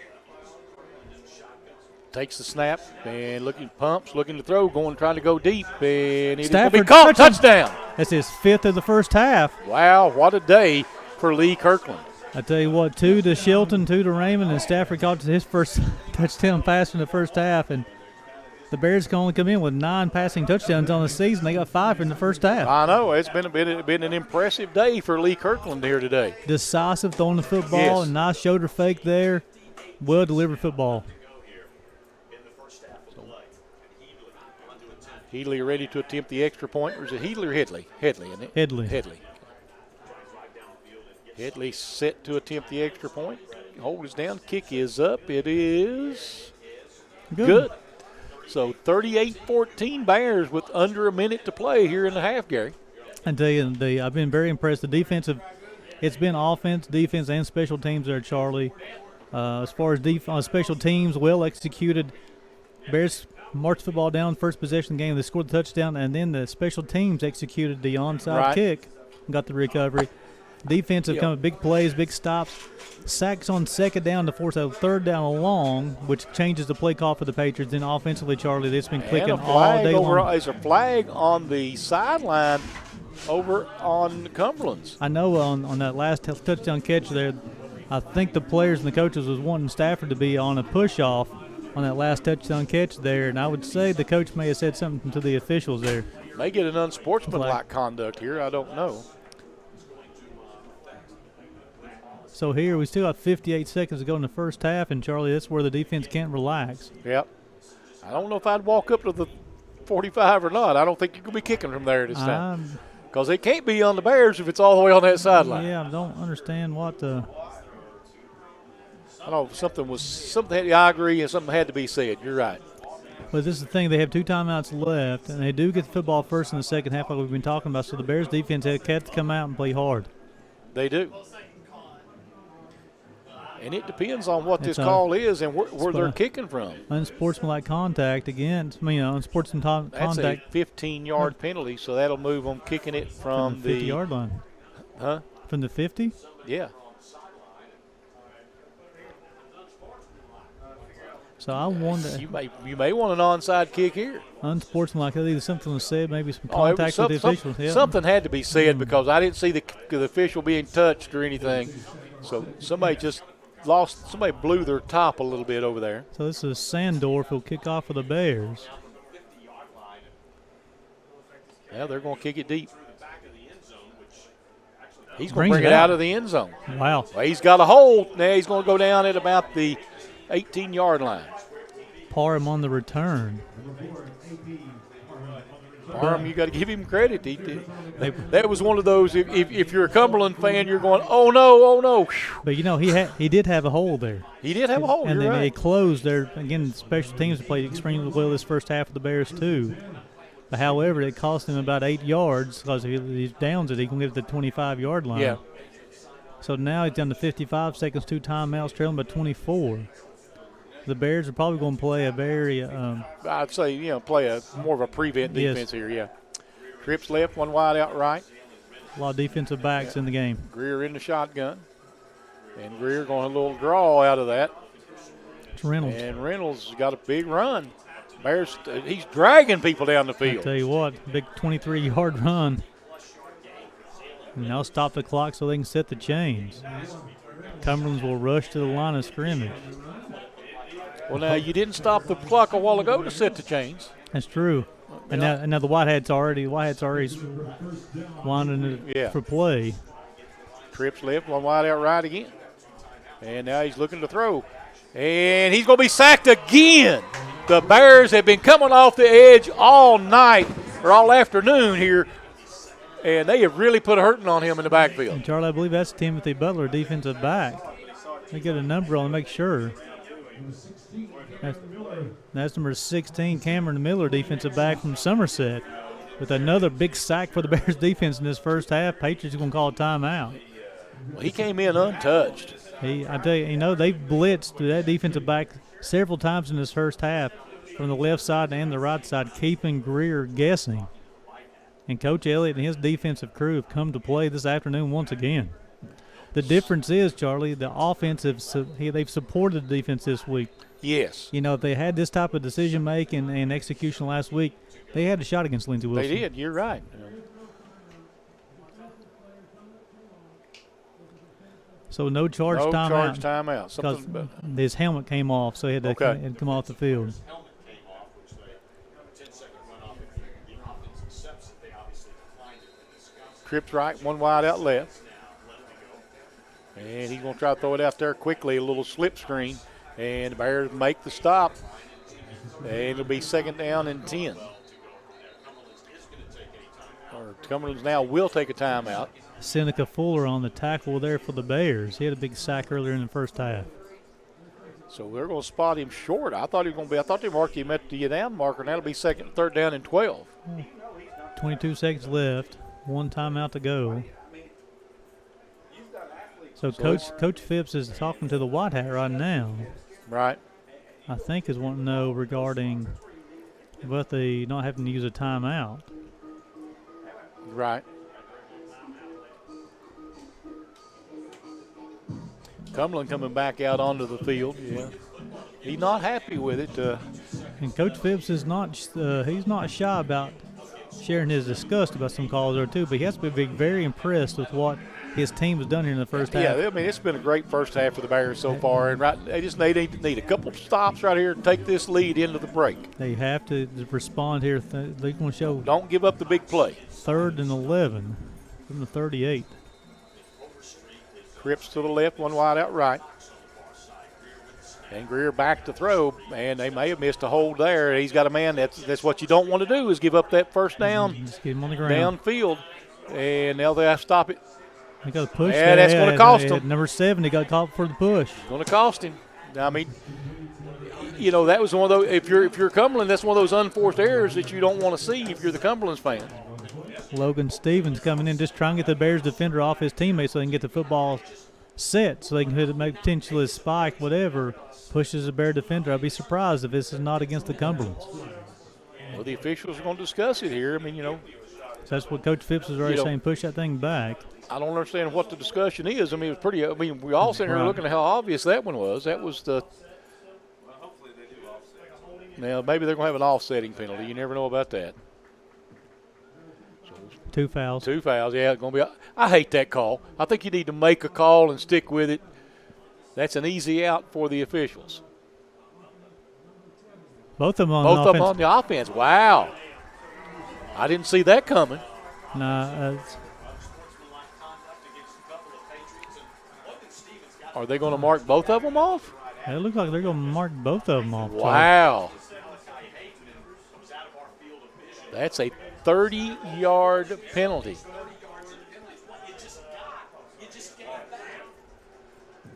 A: Takes the snap and looking to throw, trying to go deep, and it's going to be caught. Touchdown.
B: That's his fifth of the first half.
A: Wow, what a day for Lee Kirkland.
B: I tell you what, 2 to Shelton, 2 to Raymond, and Stafford caught his first touchdown pass in the first half, and the Bears can only come in with 9 passing touchdowns on the season. They got 5 in the first half.
A: I know. It's been an impressive day for Lee Kirkland here today.
B: Decisive throwing the football, and nice shoulder fake there. Well-delivered football.
A: Headley ready to attempt the extra point, or is it Headley or Headley? Headley, isn't it?
B: Headley.
A: Headley set to attempt the extra point. Hold is down. Kick is up. It is good. So 38-14 Bears with under a minute to play here in the half, Gary.
B: I tell you, I've been very impressed. The defensive, it's been offense, defense, and special teams there, Charlie. As far as special teams, well executed. Bears marched football down, first possession game. They scored the touchdown, and then the special teams executed the onside kick and got the recovery. Defensive come big plays, big stops. Sacks on second down to force a third down and long, which changes the play call for the Patriots. Then offensively, Charlie, they've been clicking all day long.
A: There's a flag on the sideline over on Cumberlands.
B: I know on that last touchdown catch there, I think the players and the coaches was wanting Stafford to be on a push-off on that last touchdown catch there, and I would say the coach may have said something to the officials there.
A: May get an unsportsmanlike conduct here. I don't know.
B: So here we still got 58 seconds to go in the first half, and Charlie, that's where the defense can't relax.
A: Yep. I don't know if I'd walk up to the 45 or not. I don't think you could be kicking from there this time. Because it can't be on the Bears if it's all the way on that sideline.
B: Yeah, I don't understand what the –
A: I don't know, something. I agree, and something had to be said. You're right.
B: But this is the thing. They have 2 timeouts left, and they do get the football first in the second half like we've been talking about. So the Bears defense had to come out and play hard.
A: They do. And it depends on what this call is and where they're kicking from.
B: Unsportsmanlike contact against, unsportsmanlike contact.
A: That's a 15-yard penalty, so that'll move them kicking it from the
B: 50-yard line.
A: Huh?
B: From the 50?
A: Yeah.
B: So I wonder.
A: You may want an onside kick here.
B: Unsportsmanlike. Either something was said, maybe some contact with the officials.
A: Something had to be said because I didn't see the official being touched or anything. So somebody blew their top a little bit over there.
B: So this is Sandorf who'll kick off for the Bears.
A: Yeah, they're going to kick it deep. He's going to bring it out of the end zone.
B: Wow.
A: Well, he's got a hold. Now he's going to go down at about the 18-yard line.
B: Parham on the return.
A: Parham, you got to give him credit. That was one of those. If you're a Cumberland fan, you're going, oh no.
B: But he did have a hole there.
A: He did have a hole.
B: And
A: then
B: they closed there. Again, special teams played extremely well this first half of the Bears too. But however, it cost him about 8 yards because if he downs it, he can get to the 25-yard line.
A: Yeah.
B: So now he's down to 55 seconds, 2 timeouts, trailing by 24. the Bears are probably going to play a very
A: I'd say, play a more of a prevent defense here, yeah. Trips left, one wide out right.
B: a lot of defensive backs in the game.
A: Greer in the shotgun. And Greer going a little draw out of that.
B: It's Reynolds.
A: And Reynolds got a big run. Bears, he's dragging people down the
B: I
A: field.
B: tell you what, big 23-yard run. And they'll stop the clock so they can set the chains. Cumberlands will rush to the line of scrimmage.
A: Well, now, you didn't stop the clock a while ago to set the chains.
B: That's true. And now the Whitehead's already winding it for play.
A: Trips left, one wide out right again. And now he's looking to throw. And he's going to be sacked again. The Bears have been coming off the edge all night or all afternoon here, and they have really put a hurting on him in the backfield.
B: And Charlie, I believe that's Timothy Butler, defensive back. They get a number on to make sure. That's number 16, Cameron Miller, defensive back from Somerset, with another big sack for the Bears defense in this first half. Patriots are going to call a timeout.
A: Well, he came in untouched.
B: I tell you, they've blitzed that defensive back several times in this first half from the left side and the right side, keeping Greer guessing. And Coach Elliott and his defensive crew have come to play this afternoon once again. The difference is, Charlie, the offensive, they've supported the defense this week.
A: Yes.
B: If they had this type of decision-making and execution last week, they had a shot against Lindsey Wilson.
A: They did. You're right.
B: So no charge timeout.
A: No charge timeout.
B: Because his helmet came off, so he had to come off the field.
A: Trips right, one wide out left. And he's going to try to throw it out there quickly, a little slip screen. And the Bears make the stop. And it'll be 2nd down and 10. Cumberlands now will take a timeout.
B: Seneca Fuller on the tackle there for the Bears. He had a big sack earlier in the first half.
A: So we're going to spot him short. I thought they marked him at the down marker, and that'll be 3rd down and 12.
B: 22 seconds left. One timeout to go. So Coach Phipps is talking to the White Hat right now.
A: Right.
B: I think is wanting to know regarding about the not having to use a timeout.
A: Right. Cumberland coming back out onto the field. Yeah. He's not happy with it.
B: And Coach Phipps is not he's not shy about sharing his disgust about some calls or two, but he has to be very impressed with what his team has done here in the first half.
A: Yeah, I mean, it's been a great first half for the Bears so far, and they just need a couple of stops right here to take this lead into the break.
B: They have to respond here. They're going to show.
A: Don't give up the big play.
B: 3rd and 11 from the 38.
A: Cripps to the left, one wide out right. And Greer back to throw, and they may have missed a hold there. He's got a man. That's what you don't want to do is give up that first down.
B: Just get him on the ground.
A: Downfield, and now they have to stop it.
B: They got a push.
A: Yeah, that's going to cost them.
B: Number 7, he got caught for the push.
A: Going to cost him. I mean, that was one of those. If you're Cumberland, that's one of those unforced errors that you don't want to see if you're the Cumberlands fan.
B: Logan Stevens coming in, just trying to get the Bears defender off his teammates so they can get the football set, so they can hit it, make potentially a spike, whatever. Pushes the Bear defender. I'd be surprised if this is not against the Cumberlands.
A: Well, the officials are going to discuss it here. I mean,
B: So that's what Coach Phipps is already saying. Push that thing back.
A: I don't understand what the discussion is. I mean, it was pretty. I mean, we all sitting here looking at how obvious that one was. That was the. Now maybe they're going to have an offsetting penalty. You never know about that.
B: 2 fouls.
A: 2 fouls. Yeah, it's going to be. I hate that call. I think you need to make a call and stick with it. That's an easy out for the officials.
B: Both of them on
A: Both of them on the offense. Wow. I didn't see that coming.
B: Nah.
A: Are they going to mark both of them off?
B: It looks like they're going to mark both of them off.
A: Wow. That's a 30-yard penalty.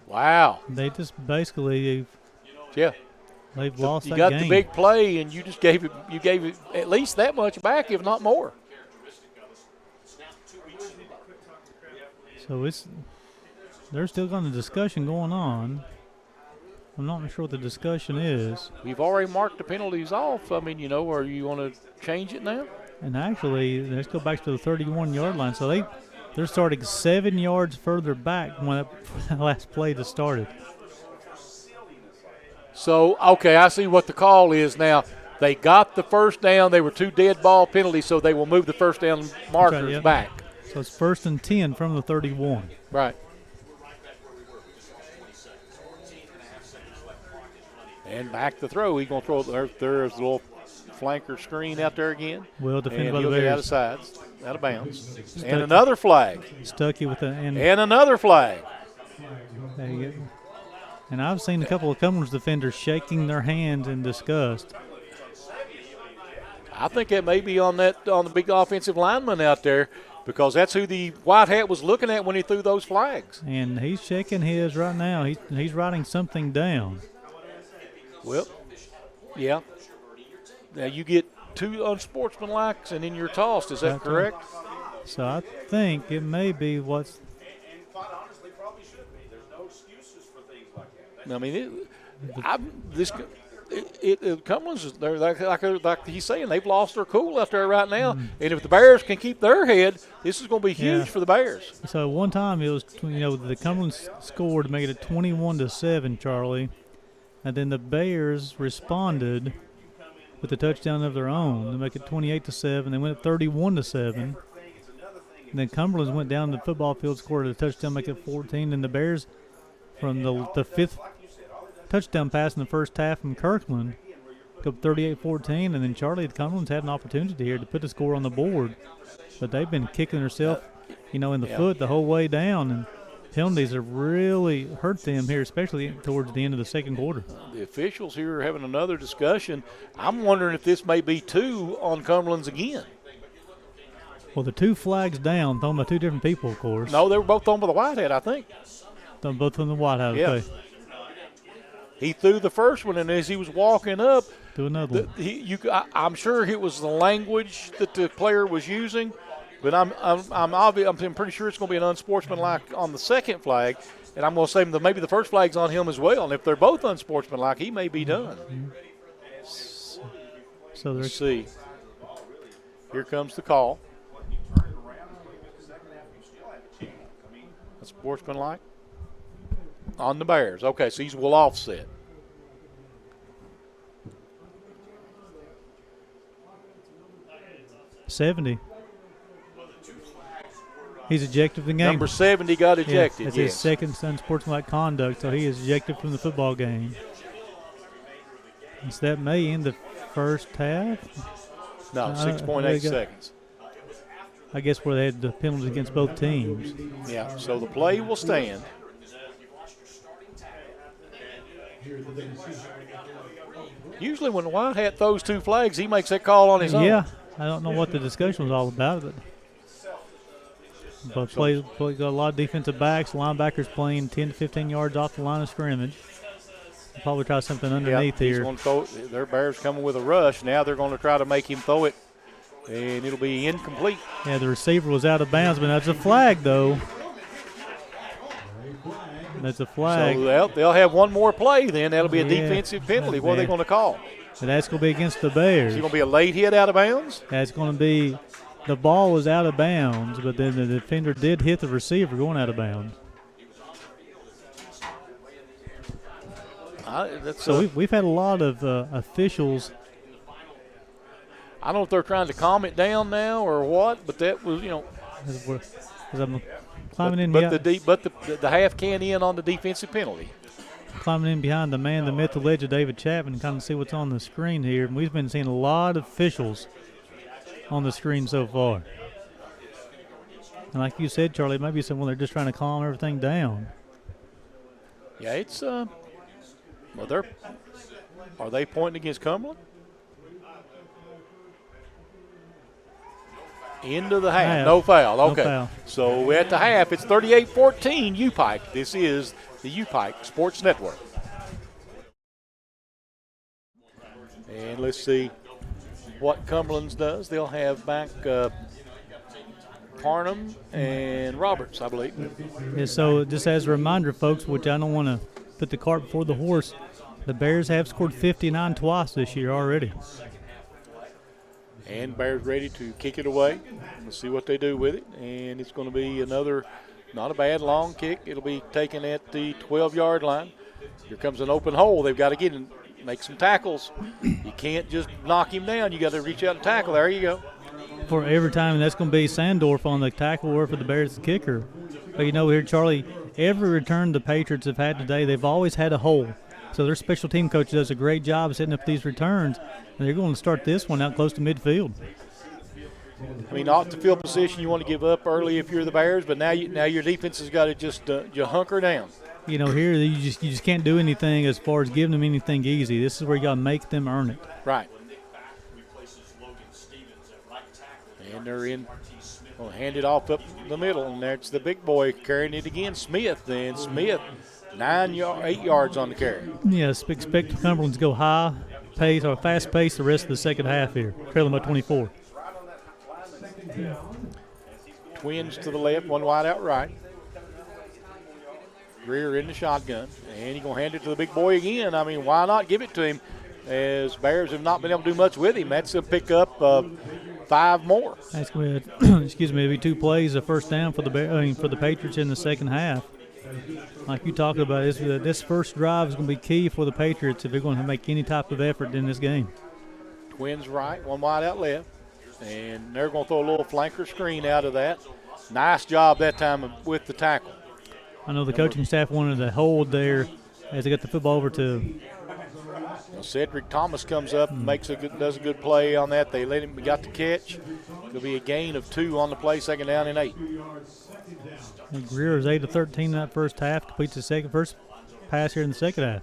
A: Wow.
B: They just basically they've lost that game.
A: You got the big play, and you just gave it at least that much back, if not more.
B: So there's still got a discussion going on. I'm not sure what the discussion is.
A: We've already marked the penalties off. I mean, or you want to change it now?
B: And actually, let's go back to the 31-yard line. So they're starting 7 yards further back when that last play just started.
A: So, okay, I see what the call is now. They got the first down. They were 2 dead ball penalties, so they will move the first down markers
B: Okay, yep.
A: back.
B: So it's 1st and 10 from the 31.
A: Right. And back to throw. He's going to throw it. There's a little flanker screen out there again.
B: Well defended by
A: and
B: the
A: he'll get
B: Bears.
A: out of bounds. And another flag.
B: Stuckey with the
A: and another flag.
B: There you go. And I've seen a couple of Cumberlands defenders shaking their hands in disgust.
A: I think that may be on the big offensive lineman out there, because that's who the white hat was looking at when he threw those flags.
B: And he's shaking his right now. He's writing something down.
A: Well, yeah. Now you get 2 unsportsmanlikes and then you're tossed. Is that correct?
B: So I think it may be what's.
D: And quite honestly, probably should be. There's no excuses for things like that.
A: I mean, Cumberlands, they're like he's saying, they've lost their cool out there right now. And if the Bears can keep their head, this is going to be huge for the Bears.
B: So one time it was, the Cumberlands scored to make it 21-7, Charlie, and then the Bears responded with a touchdown of their own to make it 28-7. They went 31-7. And then Cumberlands went down the football field, scored a touchdown, make it 14. And the Bears, from the 5th touchdown pass in the first half from Kirkland, go 38-14. And then Charlie, the Cumberlands had an opportunity here to put the score on the board, but they've been kicking themselves, in the foot the whole way down. And penalties have really hurt them here, especially towards the end of the second quarter.
A: The officials here are having another discussion. I'm wondering if this may be 2 on Cumberlands again.
B: Well, the 2 flags down, thrown by 2 different people, of course.
A: No, they were both thrown by the Whitehead, I think.
B: Thrown both from the White House.
A: Yeah.
B: Okay.
A: He threw the first one, and as he was walking up,
B: Do another one.
A: I'm sure it was the language that the player was using, but I'm pretty sure it's going to be an unsportsmanlike on the second flag, and I'm going to say that maybe the first flag's on him as well. And if they're both unsportsmanlike, he may be done.
B: So
A: Let's see. Here comes the call. Unsportsmanlike on the Bears. Okay, so will offset.
B: $70. He's ejected from the game.
A: Number 70 got ejected.
B: That's his second unsportsmanlike conduct, so he is ejected from the football game. So that may end the first half.
A: No, 6.8 seconds.
B: I guess where they had the penalties against both teams.
A: Yeah, so the play will stand. Usually when the White Hat throws 2 flags, he makes that call on his own.
B: Yeah, I don't know what the discussion was all about, but play got a lot of defensive backs, linebackers playing 10 to 15 yards off the line of scrimmage. Probably try something underneath here.
A: Their Bears coming with a rush. Now they're going to try to make him throw it, and it'll be incomplete.
B: Yeah, the receiver was out of bounds, but that's a flag, though. That's a flag.
A: So they'll have one more play then. That'll be a defensive penalty. What are they going to call?
B: And that's going to be against the Bears.
A: Is it going to be a late hit out of bounds?
B: That's going to be the ball was out of bounds, but then the defender did hit the receiver going out of bounds. So we've had a lot of officials.
A: I don't know if they're trying to calm it down now or what, but that was,
B: As I'm climbing in,
A: but the half can in on the defensive penalty.
B: Climbing in behind the man, the myth, the legend, David Chapman, and kind of see what's on the screen here. And we've been seeing a lot of officials on the screen so far. And like you said, Charlie, maybe someone they're just trying to calm everything down.
A: Yeah, it's are they pointing against Cumberland? Into the half. No foul. Okay.
B: No foul.
A: So at the half, it's 38-14 UPIKE. This is the UPIKE Sports Network. And let's see what Cumberland's does. They'll have back Parnham and Roberts, I believe.
B: Yeah, so just as a reminder, folks, which I don't want to put the cart before the horse, The Bears have scored 59 twice this year already.
A: And Bears ready to kick it away. Let's see what they do with it. And it's going to be another, not a bad long kick. It'll be taken at the 12-yard line. Here comes an open hole. They've got to get in, make some tackles. You can't just knock him down. You got to reach out and tackle. There you go.
B: For every time, and that's going to be Sandorf on the tackle or for the Bears kicker. But you know here, Charlie, every return the Patriots have had today, they've always had a hole. So their special team coach does a great job setting up these returns, and they're going to start this one out close to midfield.
A: I mean, off the field position, you want to give up early if you're the Bears, but now your defense has got to just hunker down.
B: You know, here you just can't do anything as far as giving them anything easy. This is where you got to make them earn it.
A: Right. And they're in. Well, hand it off up the middle, and there's the big boy carrying it again, Smith. And Smith, 8 yards on the carry.
B: Yes, expect Cumberlands to go high pace or fast pace the rest of the second half here, trailing by 24.
A: Twins to the left, one wide out right. Greer in the shotgun, and he's going to hand it to the big boy again. I mean, why not give it to him, as Bears have not been able to do much with him. That's a pickup of 5 more.
B: That's going to excuse me, it'll be 2 plays, a first down for the Patriots in the second half. Like you talked about, this first drive is going to be key for the Patriots if they're going to make any type of effort in this game.
A: Twins right, one wide out left, and they're going to throw a little flanker screen out of that. Nice job that time with the tackle.
B: I know the coaching staff wanted to hold there as they got the football over to.
A: Cedric Thomas comes up and does a good play on that. They let him, got the catch. It'll be a gain of 2 on the play, second down and 8.
B: And Greer is 8 of 13 in that first half, completes the first pass here in the second half.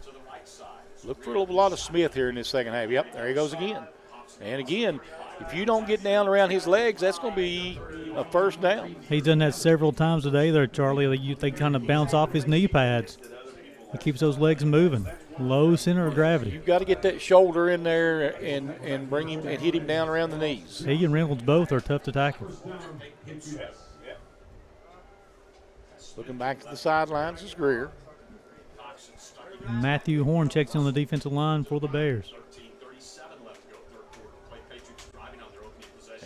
A: Look for a lot of Smith here in this second half. Yep, there he goes again. And again, if you don't get down around his legs, that's going to be a first down.
B: He's done that several times today there, Charlie. They kind of bounce off his knee pads. He keeps those legs moving. Low center of gravity.
A: You've got to get that shoulder in there and bring him and hit him down around the knees.
B: He and Reynolds both are tough to tackle.
A: Looking back to the sidelines is Greer.
B: Matthew Horn checks in on the defensive line for the Bears.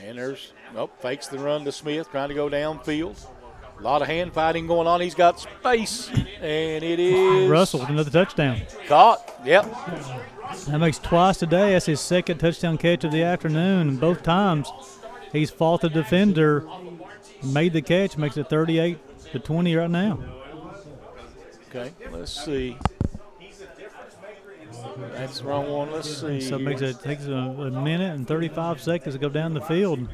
A: And there's, fakes the run to Smith, trying to go downfield. A lot of hand fighting going on. He's got space, and it is
B: Russell with another touchdown.
A: Caught, yep.
B: That makes twice today. That's his second touchdown catch of the afternoon. And both times he's fought the defender, made the catch, makes it 38-20 right now.
A: Okay, let's see. That's the wrong one. Let's see.
B: So it takes a minute and 35 seconds to go down the field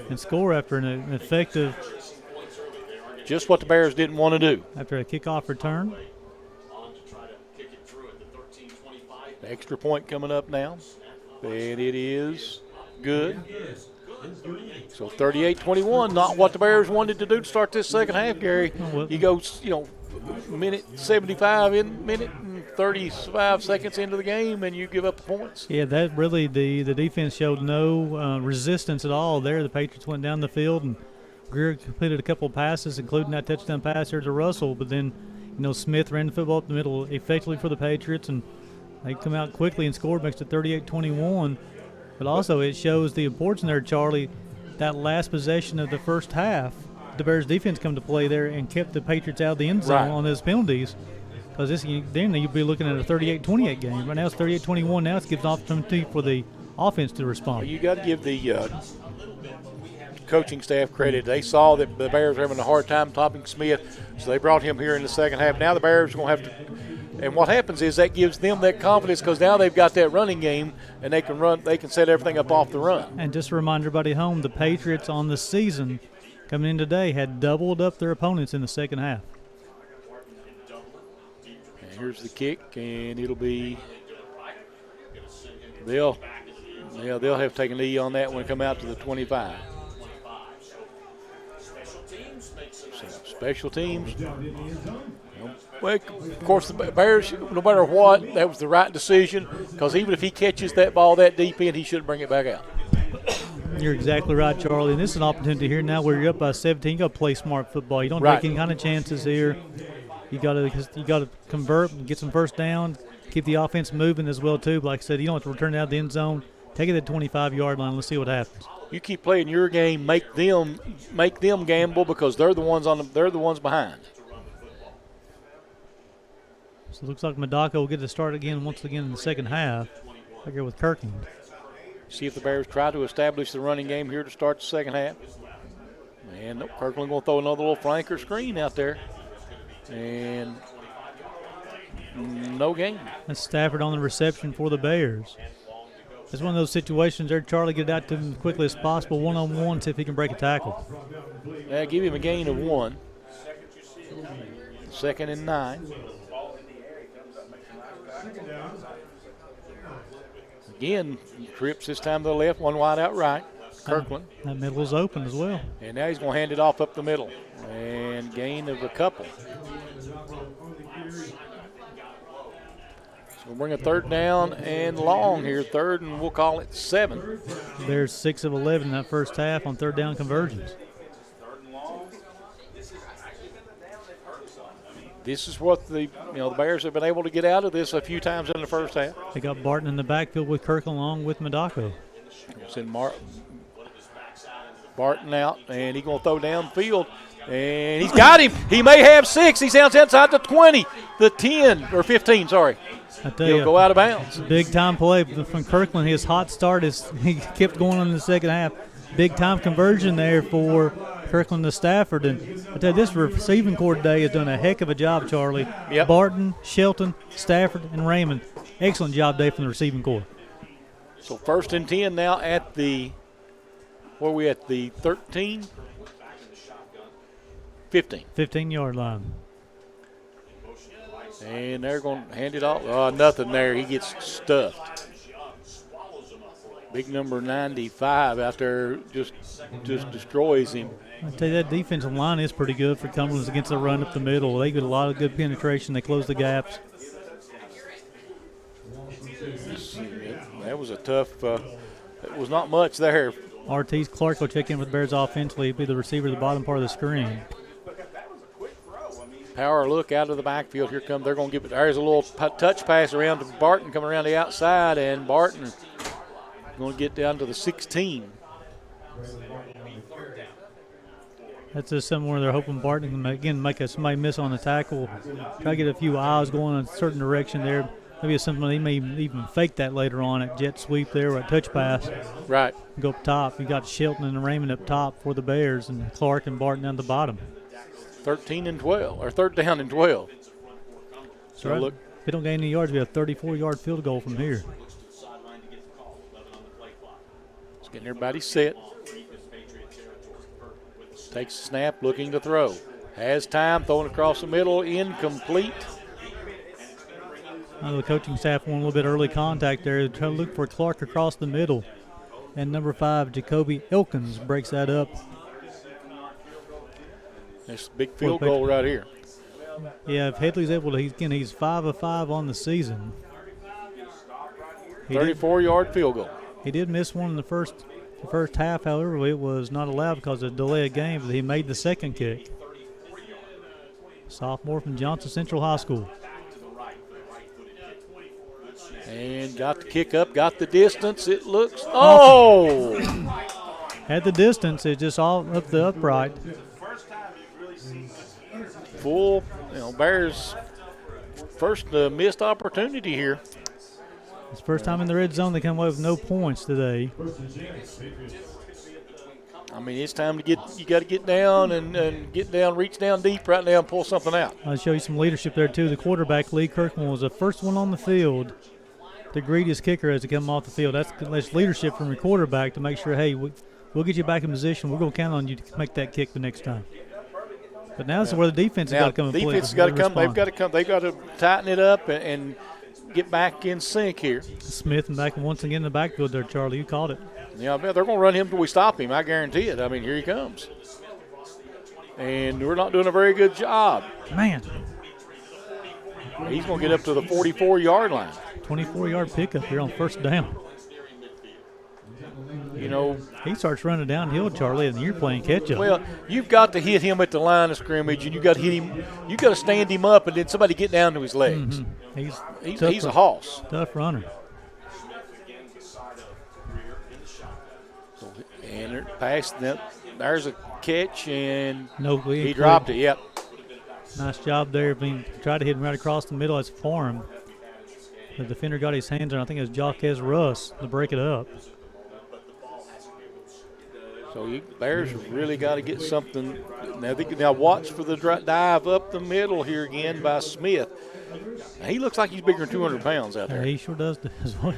B: and score after an effective.
A: Just what the Bears didn't want to do.
B: After a kickoff return.
A: Extra point coming up now. And it is good. So 38-21, not what the Bears wanted to do to start this second half, Gary. You go, minute 75 in, minute and 35 seconds into the game, and you give up the points.
B: Yeah, that really, the defense showed no resistance at all there. The Patriots went down the field, and Greer completed a couple of passes, including that touchdown pass here to Russell. But then, Smith ran the football up the middle effectively for the Patriots, and they come out quickly and scored, makes it 38-21. But also it shows the importance there, Charlie, that last possession of the first half, the Bears defense come to play there and kept the Patriots out of the end zone on those penalties. Because then you'd be looking at a 38-28 game. Right now it's 38-21. Now it gives opportunity for the offense to respond.
A: Well, you got to give the coaching staff credit. They saw that the Bears were having a hard time topping Smith, so they brought him here in the second half. Now the Bears are going to have to. And what happens is that gives them that confidence because now they've got that running game and they can run. They can set everything up off the run.
B: And just to remind everybody at home, the Patriots on the season coming in today had doubled up their opponents in the second half.
A: And here's the kick, and it'll be they'll have to take a knee on that one and come out to the 25. So special teams. Well, of course, the Bears, no matter what, that was the right decision because even if he catches that ball that deep in, he shouldn't bring it back out.
B: You're exactly right, Charlie. And this is an opportunity here now where you're up by 17. You got to play smart football. You don't take any kind of chances here. You got to convert and get some first down, keep the offense moving as well too. But like I said, you don't have to return it out of the end zone. Take it to the 25-yard line. Let's see what happens.
A: You keep playing your game, make them gamble because they're the ones behind.
B: So it looks like Madaka will get to start once again in the second half. Right here with Kirkland.
A: See if the Bears try to establish the running game here to start the second half. And nope, Kirkland going to throw another little flanker screen out there. And no gain.
B: That's Stafford on the reception for the Bears. It's one of those situations there. Charlie get it out to him as quickly as possible, one-on-one, see if he can break a tackle.
A: Give him a gain of 1. 2nd and 9. Again, trips this time to the left, one wide out right. Kirkland.
B: That middle is open as well.
A: And now he's going to hand it off up the middle. And gain of a couple. So we'll bring a 3rd down and long here. 3rd and we'll call it 7.
B: There's 6 of 11 in that first half on 3rd down conversions.
A: This is what the Bears have been able to get out of this a few times in the first half.
B: They got Barton in the backfield with Kirkland along with Madako.
A: Send Barton out, and he's going to throw downfield. And he's got him. He may have 6. He's outside the 20, the 10, or 15, sorry.
B: I tell
A: He'll
B: you,
A: go out of bounds.
B: Big time play from Kirkland. His hot start he kept going on in the second half. Big time conversion there for Kirkland to Stafford. And I tell you, this receiving corps today has done a heck of a job, Charlie.
A: Yep.
B: Barton, Shelton, Stafford, and Raymond. Excellent job today from the receiving corps.
A: So 1st and 10 now at the, where are we at, the 13? 15.
B: 15-yard line.
A: And they're going to hand it off. Nothing there. He gets stuffed. Big number 95 out there just destroys him.
B: I tell you, that defensive line is pretty good for Cumberlands against the run up the middle. They get a lot of good penetration. They close the gaps.
A: That was a tough. It was not much there.
B: Ortiz Clark will check in with Bears offensively. He'll be the receiver at the bottom part of the screen.
A: Power look out of the backfield. Here come. They're going to give it. There's a little touch pass around to Barton coming around the outside, and Barton going to get down to the 16.
B: That's just something where they're hoping Barton can again make somebody miss on the tackle. Try to get a few eyes going in a certain direction there. Maybe it's something they may even fake that later on at jet sweep there or a touch pass.
A: Right.
B: Go up top. You got Shelton and Raymond up top for the Bears, and Clark and Barton down the bottom.
A: 13 and 12, or 3rd down and 12. So
B: right.
A: look.
B: If they don't gain any yards, we have a 34-yard field goal from here.
A: Just getting everybody set. Takes a snap, looking to throw. Has time, throwing across the middle, incomplete.
B: The coaching staff want a little bit early contact there. They're trying to look for Clark across the middle. And number 5, Jacoby Elkins, breaks that up.
A: This big field goal right here.
B: Yeah, if Headley's able to, he's 5 of 5 on the season.
A: 34-yard field goal.
B: He did miss one in the first half, however, it was not allowed because of delay of game, but he made the second kick. Sophomore from Johnson Central High School.
A: And got the kick up, got the distance. It looks, oh!
B: Had the distance, it just all up the upright.
A: Full, Bears first missed opportunity here.
B: It's the first time in the red zone they come away with no points today.
A: I mean, it's time to you got to get down and get down, reach down deep right now and pull something out.
B: I'll show you some leadership there, too. The quarterback, Lee Kirkland, was the first one on the field to greet his kicker as he come off the field. That's leadership from your quarterback to make sure, hey, we'll get you back in position. We're going to count on you to make that kick the next time. But now this is where the defense has got to come and play.
A: Defense has got to come. They've got to come. They've got to tighten it up and get back in sync here.
B: Smith and back once again in the backfield there, Charlie. You called it.
A: Yeah, I bet they're going to run him till we stop him. I guarantee it. I mean, here he comes. And we're not doing a very good job.
B: Man.
A: He's going to get up to the 44-yard line.
B: 24-yard pickup here on 1st down.
A: You know,
B: He starts running downhill, Charlie, and you're playing catch up.
A: well, you've got to hit him at the line of scrimmage, and you got to hit him. You got to stand him up, and then somebody get down to his legs. He's a hoss.
B: Tough runner.
A: And they're past them. There's a catch, and
B: No,
A: he dropped it. Yep.
B: Nice job there. Tried to hit him right across the middle as a form. The defender got his hands on, I think it was Jaquez Russ, to break it up.
A: So you Bears have really got to get something. Now watch for the dive up the middle here again by Smith. Now, he looks like he's bigger than 200 pounds out there.
B: He sure does as well.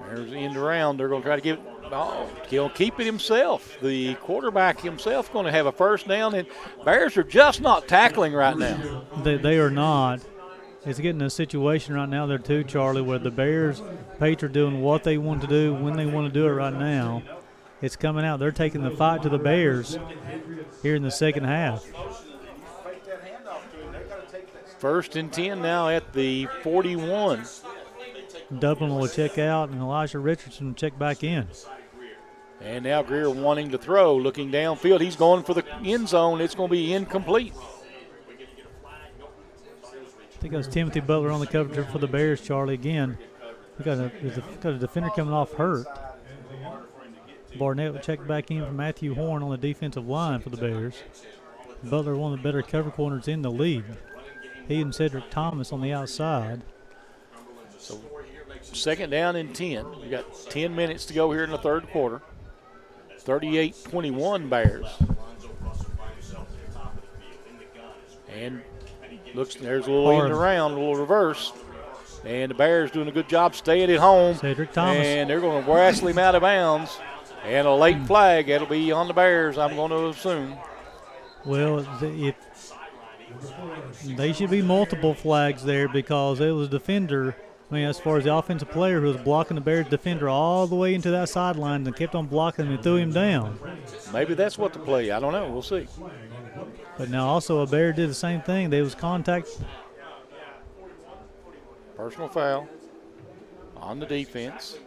A: There's the end around. They're going to try to give it. Oh, he'll keep it himself. The quarterback himself going to have a first down, and Bears are just not tackling right now.
B: They are not. It's getting a situation right now there too, Charlie, where the Bears, Patriots are doing what they want to do when they want to do it right now. It's coming out. They're taking the fight to the Bears here in the second half.
A: First and 10 now at the 41.
B: Dublin will check out, and Elijah Richardson will check back in.
A: And now Greer wanting to throw, looking downfield. He's going for the end zone. It's going to be incomplete.
B: I think it was Timothy Butler on the coverage for the Bears, Charlie, again. We got a defender coming off hurt. Barnett will check back in for Matthew Horn on the defensive line for the Bears. Butler, one of the better cover corners in the league. He and Cedric Thomas on the outside.
A: So second down and 10. We got 10 minutes to go here in the third quarter. 38-21 Bears. And looks, there's a little end around, a little reverse. And the Bears doing a good job staying at home.
B: Cedric Thomas.
A: And they're going to wrestle him out of bounds. And a late flag. That'll be on the Bears, I'm going to assume.
B: Well, they should be multiple flags there because it was a defender. I mean, as far as the offensive player who was blocking the Bears defender all the way into that sideline and kept on blocking him and threw him down.
A: Maybe that's what the play. I don't know. We'll see.
B: But now also a Bear did the same thing. There was contact.
A: Personal foul on the defense.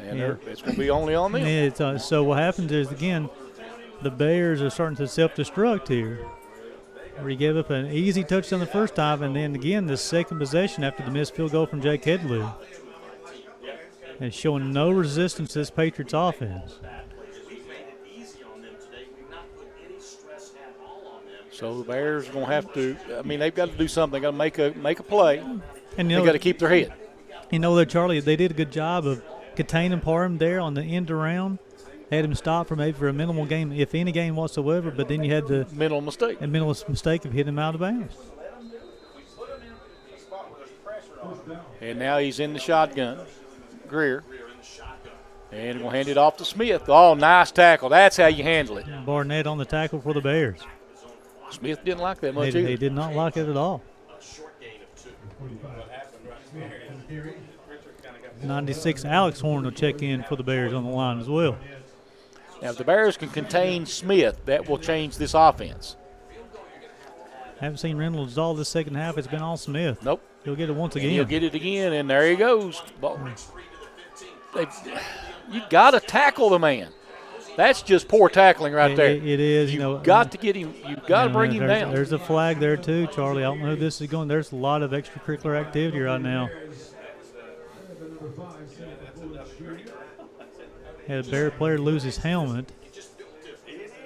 A: And it's going to be only on them.
B: So what happens is, again, the Bears are starting to self-destruct here. Where he gave up an easy touchdown the first time, and then again the second possession after the missed field goal from Jake Headley. And showing no resistance to this Patriots offense.
A: So the Bears are going to have to, I mean, they've got to do something. They've got to make a play.
B: And
A: they've got to keep their head.
B: You know, Charlie, they did a good job of containing Parham there on the end around. Had him stopped for maybe for a minimal game, if any game whatsoever, but then you had the
A: mental mistake
B: of hitting him out of bounds.
A: And now he's in the shotgun, Greer. And we'll hand it off to Smith. Oh, nice tackle. That's how you handle it.
B: Barnett on the tackle for the Bears.
A: Smith didn't like that much either.
B: He did not like it at all. 96 Alex Horn will check in for the Bears on the line as well.
A: Now, if the Bears can contain Smith, that will change this offense.
B: Haven't seen Reynolds all this second half. It's been all Smith.
A: Nope.
B: He'll get it once again.
A: He'll get it again, and there he goes. You got to tackle the man. That's just poor tackling right there.
B: It is.
A: You've got to get him. You've got to bring him down.
B: There's a flag there too, Charlie. I don't know who this is going. There's a lot of extracurricular activity right now. Had a Bear player lose his helmet,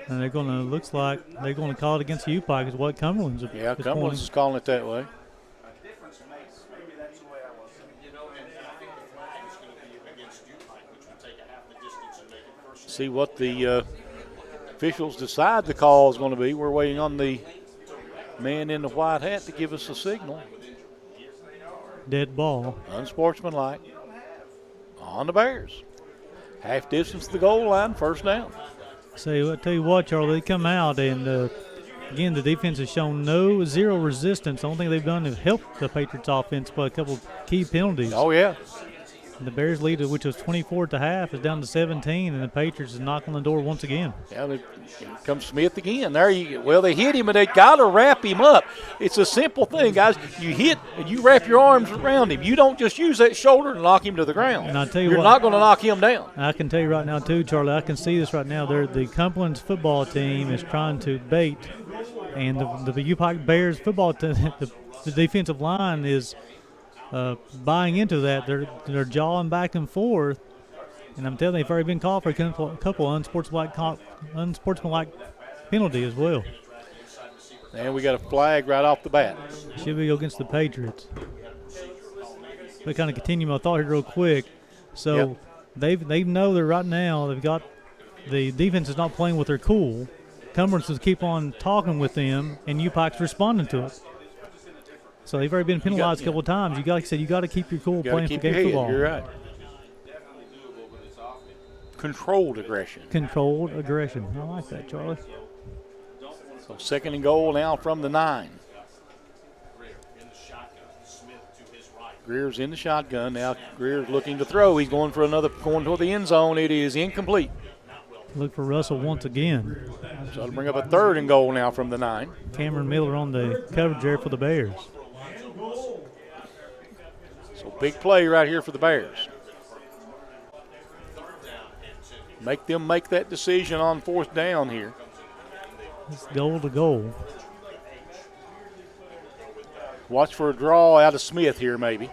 B: and they're going to, looks like they're going to call it against the UPIKE is what Cumberlands.
A: Yeah, Cumberlands is calling it that way. See what the officials decide the call is going to be. We're waiting on the man in the white hat to give us a signal.
B: Dead ball.
A: Unsportsmanlike on the Bears. Half distance to the goal line, first down.
B: I tell you what, Charlie, they come out and again the defense has shown zero resistance. The only thing they've done is help the Patriots offense by a couple of key penalties.
A: Oh yeah.
B: The Bears lead, which was 24 at the half, is down to 17, and the Patriots is knocking on the door once again.
A: Yeah, here comes Smith again. They hit him, and they got to wrap him up. It's a simple thing, guys. You hit, and you wrap your arms around him. You don't just use that shoulder and knock him to the ground.
B: And I'll tell you
A: You're
B: what,
A: not going to knock him down.
B: I can tell you right now, too, Charlie, I can see this right now. The Cumberlands football team is trying to bait, and the UPIKE Bears football team, the defensive line is buying into that. They're jawing back and forth, and I'm telling you, they've already been called for a couple unsportsmanlike penalty as well.
A: And we got a flag right off the bat.
B: Should be against the Patriots. But kind of continue my thought here real quick. So they know that right now they've got the defense is not playing with their cool. Cumberlands will keep on talking with them, and UPIKE's responding to it. So they've already been penalized a couple of times. Like I said, you got to keep your cool playing for game football.
A: You're right. Controlled aggression.
B: Controlled aggression. I like that, Charlie.
A: So 2nd and goal now from the 9. Greer's in the shotgun. Now Greer's looking to throw. He's going toward the end zone. It is incomplete.
B: Look for Russell once again.
A: So it'll bring up a 3rd and goal now from the 9.
B: Cameron Miller on the coverage there for the Bears.
A: So big play right here for the Bears. Make them make that decision on 4th down here.
B: It's goal to goal.
A: Watch for a draw out of Smith here maybe,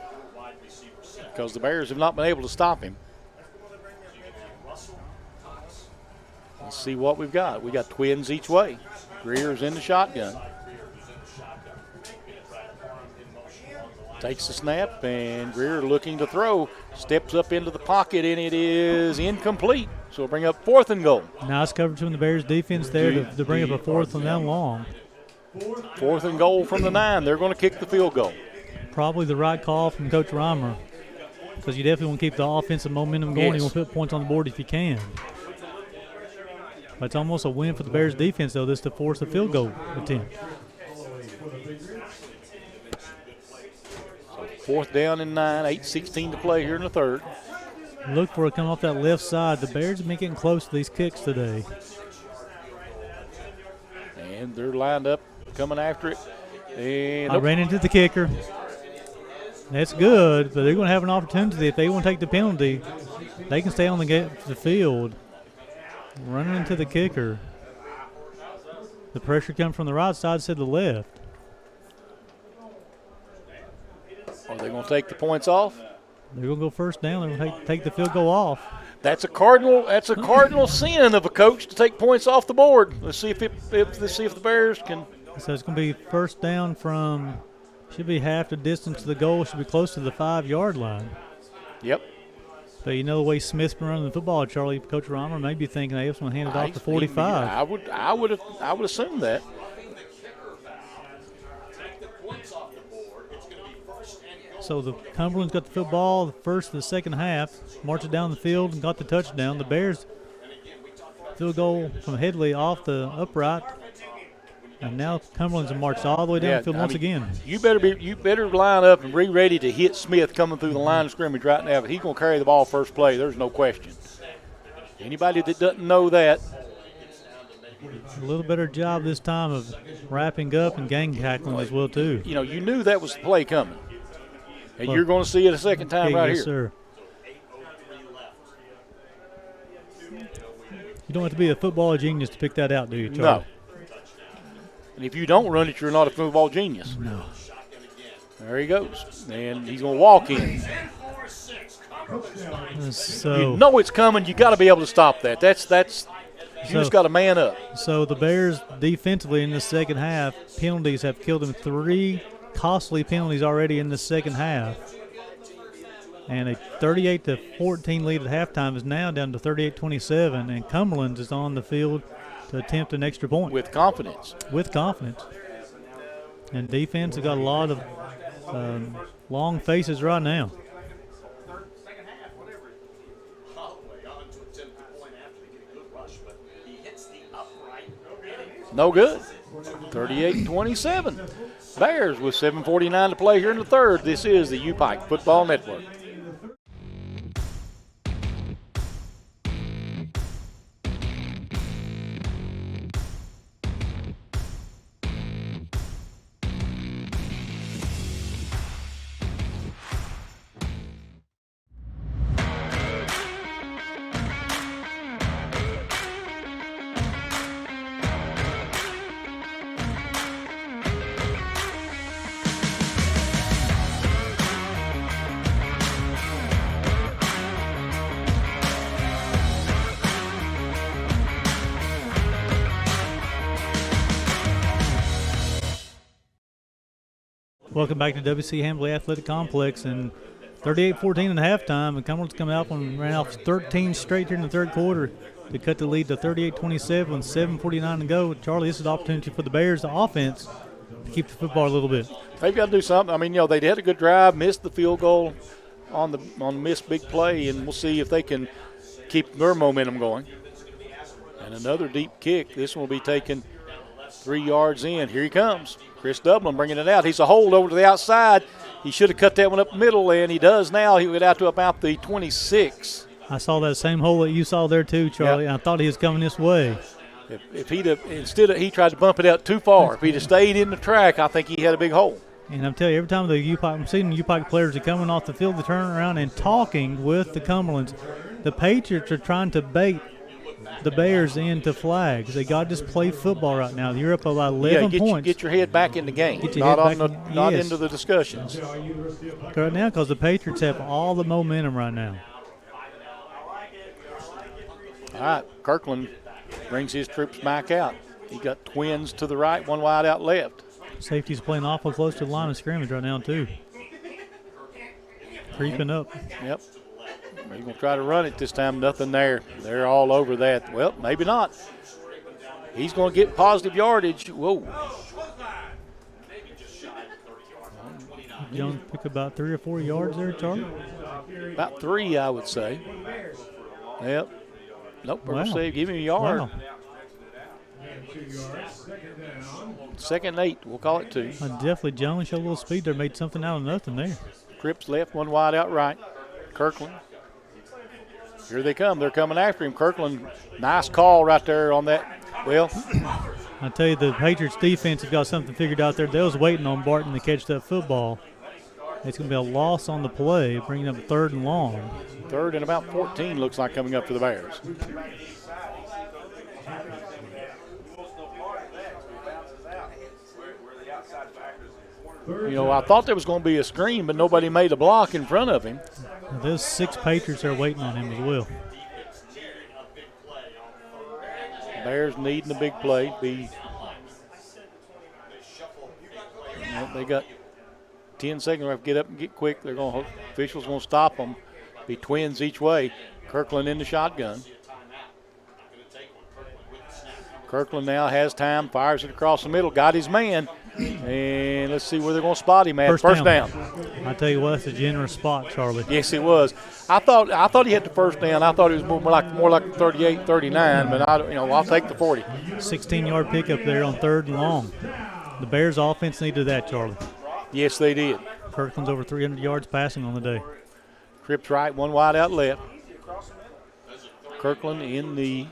A: because the Bears have not been able to stop him. Let's see what we've got. We got twins each way. Greer's in the shotgun. Takes the snap, and Greer looking to throw. Steps up into the pocket, and it is incomplete. So we'll bring up 4th and goal.
B: Nice coverage from the Bears defense there to bring up a 4th and down long.
A: 4th and goal from the 9. They're going to kick the field goal.
B: Probably the right call from Coach Reimer, because you definitely want to keep the offensive momentum going. You want to put points on the board if you can. But it's almost a win for the Bears defense, though, this to force a field goal attempt.
A: 4th down and 9, 8:16 to play here in the 3rd.
B: Look for it coming off that left side. The Bears have been getting close to these kicks today.
A: And they're lined up, coming after it. And
B: I ran into the kicker. That's good, but they're going to have an opportunity. If they want to take the penalty, they can stay on the field. Running into the kicker. The pressure comes from the right side instead of the left.
A: Are they going to take the points off?
B: They're going to go 1st down. They're going to take the field goal off.
A: That's a cardinal sin of a coach to take points off the board. Let's see if the Bears can.
B: So it's going to be 1st down from, should be half the distance to the goal. Should be close to the 5-yard line.
A: Yep.
B: But you know the way Smith's been running the football, Charlie, Coach Reimer may be thinking they just want to hand it off to 45.
A: I would assume that.
B: So the Cumberland's got the football the 1st to the 2nd half, marches down the field and got the touchdown. The Bears field goal from Headley off the upright, and now Cumberland's marched all the way down the field once again.
A: You better line up and be ready to hit Smith coming through the line of scrimmage right now. But he's going to carry the ball first play. There's no question. Anybody that doesn't know that.
B: A little better job this time of wrapping up and gang tackling as well too.
A: You know, you knew that was the play coming. And you're going to see it a second time right
B: here.
A: Yes,
B: sir. You don't have to be a football genius to pick that out, do you, Charlie?
A: No. And if you don't run it, you're not a football genius.
B: No.
A: There he goes. And he's going to walk in.
B: So,
A: you know it's coming. You got to be able to stop that. You just got to man up.
B: So the Bears defensively in the 2nd half, penalties have killed them. 3 costly penalties already in the 2nd half. And a 38-14 lead at halftime is now down to 38-27, and Cumberlands is on the field to attempt an extra point.
A: With confidence.
B: With confidence. And defense has got a lot of long faces right now.
A: No good. 38-27. Bears with 7:49 to play here in the 3rd. This is the UPIKE Football Network.
B: Welcome back to WC Hambley Athletic Complex. And 38-14 at halftime, and Cumberlands come out and ran off 13 straight here in the third quarter to cut the lead to 38-27 with 7:49 to go. Charlie, this is an opportunity for the Bears, the offense, to keep the football a little bit.
A: They've got to do something. I mean, they had a good drive, missed the field goal on the missed big play, and we'll see if they can keep their momentum going. And another deep kick. This one will be taken 3 yards in. Here he comes. Chris Dublin bringing it out. He's a hold over to the outside. He should have cut that one up the middle, and he does now. He will get out to about the 26.
B: I saw that same hole that you saw there too, Charlie. Yep. I thought he was coming this way.
A: If he'd have, he tried to bump it out too far. If he'd have stayed in the track, I think he had a big hole.
B: And I'm telling you, every time I'm seeing UPIKE players are coming off the field, they're turning around and talking with the Cumberlands. The Patriots are trying to bait the Bears into flags. They got to just play football right now. You're up about 11 points.
A: Get your head back in the game, not into the discussions.
B: Right now, because the Patriots have all the momentum right now.
A: All right, Kirkland brings his troops back out. He got twins to the right, one wide out left.
B: Safety's playing awful close to the line of scrimmage right now, too. Creeping up.
A: Yep. He's going to try to run it this time. Nothing there. They're all over that. Well, maybe not. He's going to get positive yardage. Whoa.
B: Jones pick about 3 or 4 yards there, Charlie?
A: About 3, I would say. Yep. Nope.
B: Wow.
A: Save. Give him a yard.
B: Wow.
C: 2 yards. Second down.
A: 2nd and 8. We'll call it 2.
B: Definitely Jones showed a little speed there, made something out of nothing there.
A: Cripps left, one wide out right. Kirkland. Here they come. They're coming after him. Kirkland, nice call right there on that. Well,
B: I tell you, the Patriots defense have got something figured out there. They was waiting on Barton to catch that football. It's going to be a loss on the play, bringing up 3rd and long.
A: 3rd and about 14 looks like coming up for the Bears. I thought there was going to be a screen, but nobody made a block in front of him.
B: There's 6 Patriots there waiting on him as well.
A: Bears needing a big play. They got 10 seconds. They have to get up and get quick. Officials going to stop them. Be twins each way. Kirkland in the shotgun. Kirkland now has time, fires it across the middle, got his man, and let's see where they're going to spot him at. First down.
B: I tell you what, that's a generous spot, Charlie.
A: Yes, it was. I thought he had the first down. I thought it was more like 38, 39, but I'll take the 40.
B: 16-yard pickup there on 3rd and long. The Bears' offense needed that, Charlie.
A: Yes, they did.
B: Kirkland's over 300 yards passing on the day.
A: Cripps right, one wide out left. Kirkland in the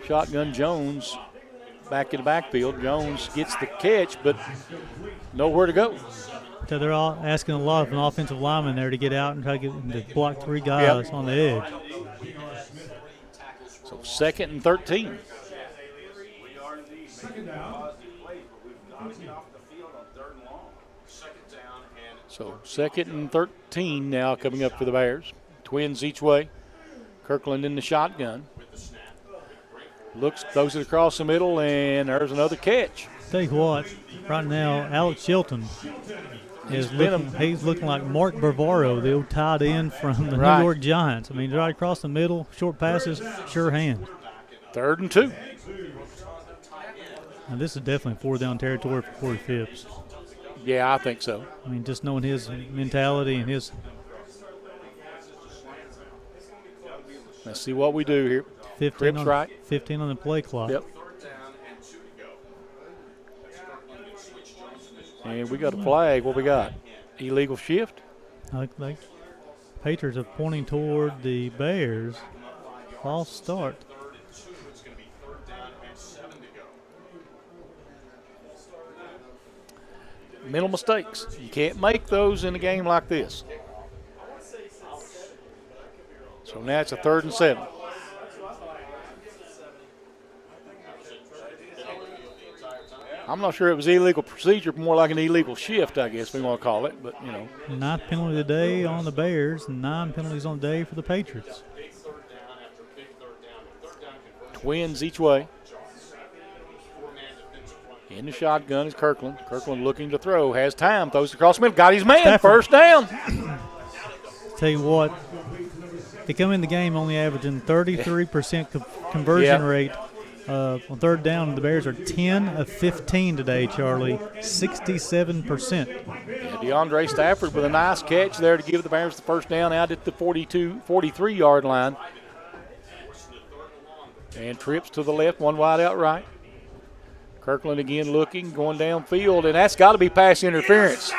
A: shotgun. Jones back in the backfield. Jones gets the catch, but nowhere to go.
B: So they're all asking a lot of an offensive lineman there to get out and try to block 3 guys on the edge.
A: So 2nd and 13. So 2nd and 13 now coming up for the Bears. Twins each way. Kirkland in the shotgun. Throws it across the middle, and there's another catch.
B: Tell you what, right now, Alex Shelton he's looking like Mark Bavaro, the old tight end from the New York Giants. I mean, right across the middle, short passes, sure hand.
A: 3rd and 2.
B: Now, this is definitely 4th down territory for Corey Phipps.
A: Yeah, I think so.
B: I mean, just knowing his mentality and his.
A: Let's see what we do here.
B: 15
A: on, right.
B: 15 on the play clock.
A: Yep. And we got a flag. What we got? Illegal shift?
B: I think Patriots are pointing toward the Bears. False start.
A: Mental mistakes. You can't make those in a game like this. So now it's a 3rd and 7. I'm not sure it was illegal procedure, more like an illegal shift, I guess we want to call it. But,
B: 9th penalty of the day on the Bears, 9 penalties on the day for the Patriots.
A: Twins each way. In the shotgun is Kirkland. Kirkland looking to throw. Has time. Throws across the middle. Got his man.
B: Stafford.
A: First down.
B: Tell you what, they come in the game only averaging 33% conversion rate. On third down, the Bears are 10 of 15 today, Charlie. 67%.
A: Yeah, DeAndre Stafford with a nice catch there to give the Bears the first down out at the 43-yard line. And trips to the left, one wide out right. Kirkland again looking, going downfield, and that's got to be pass interference.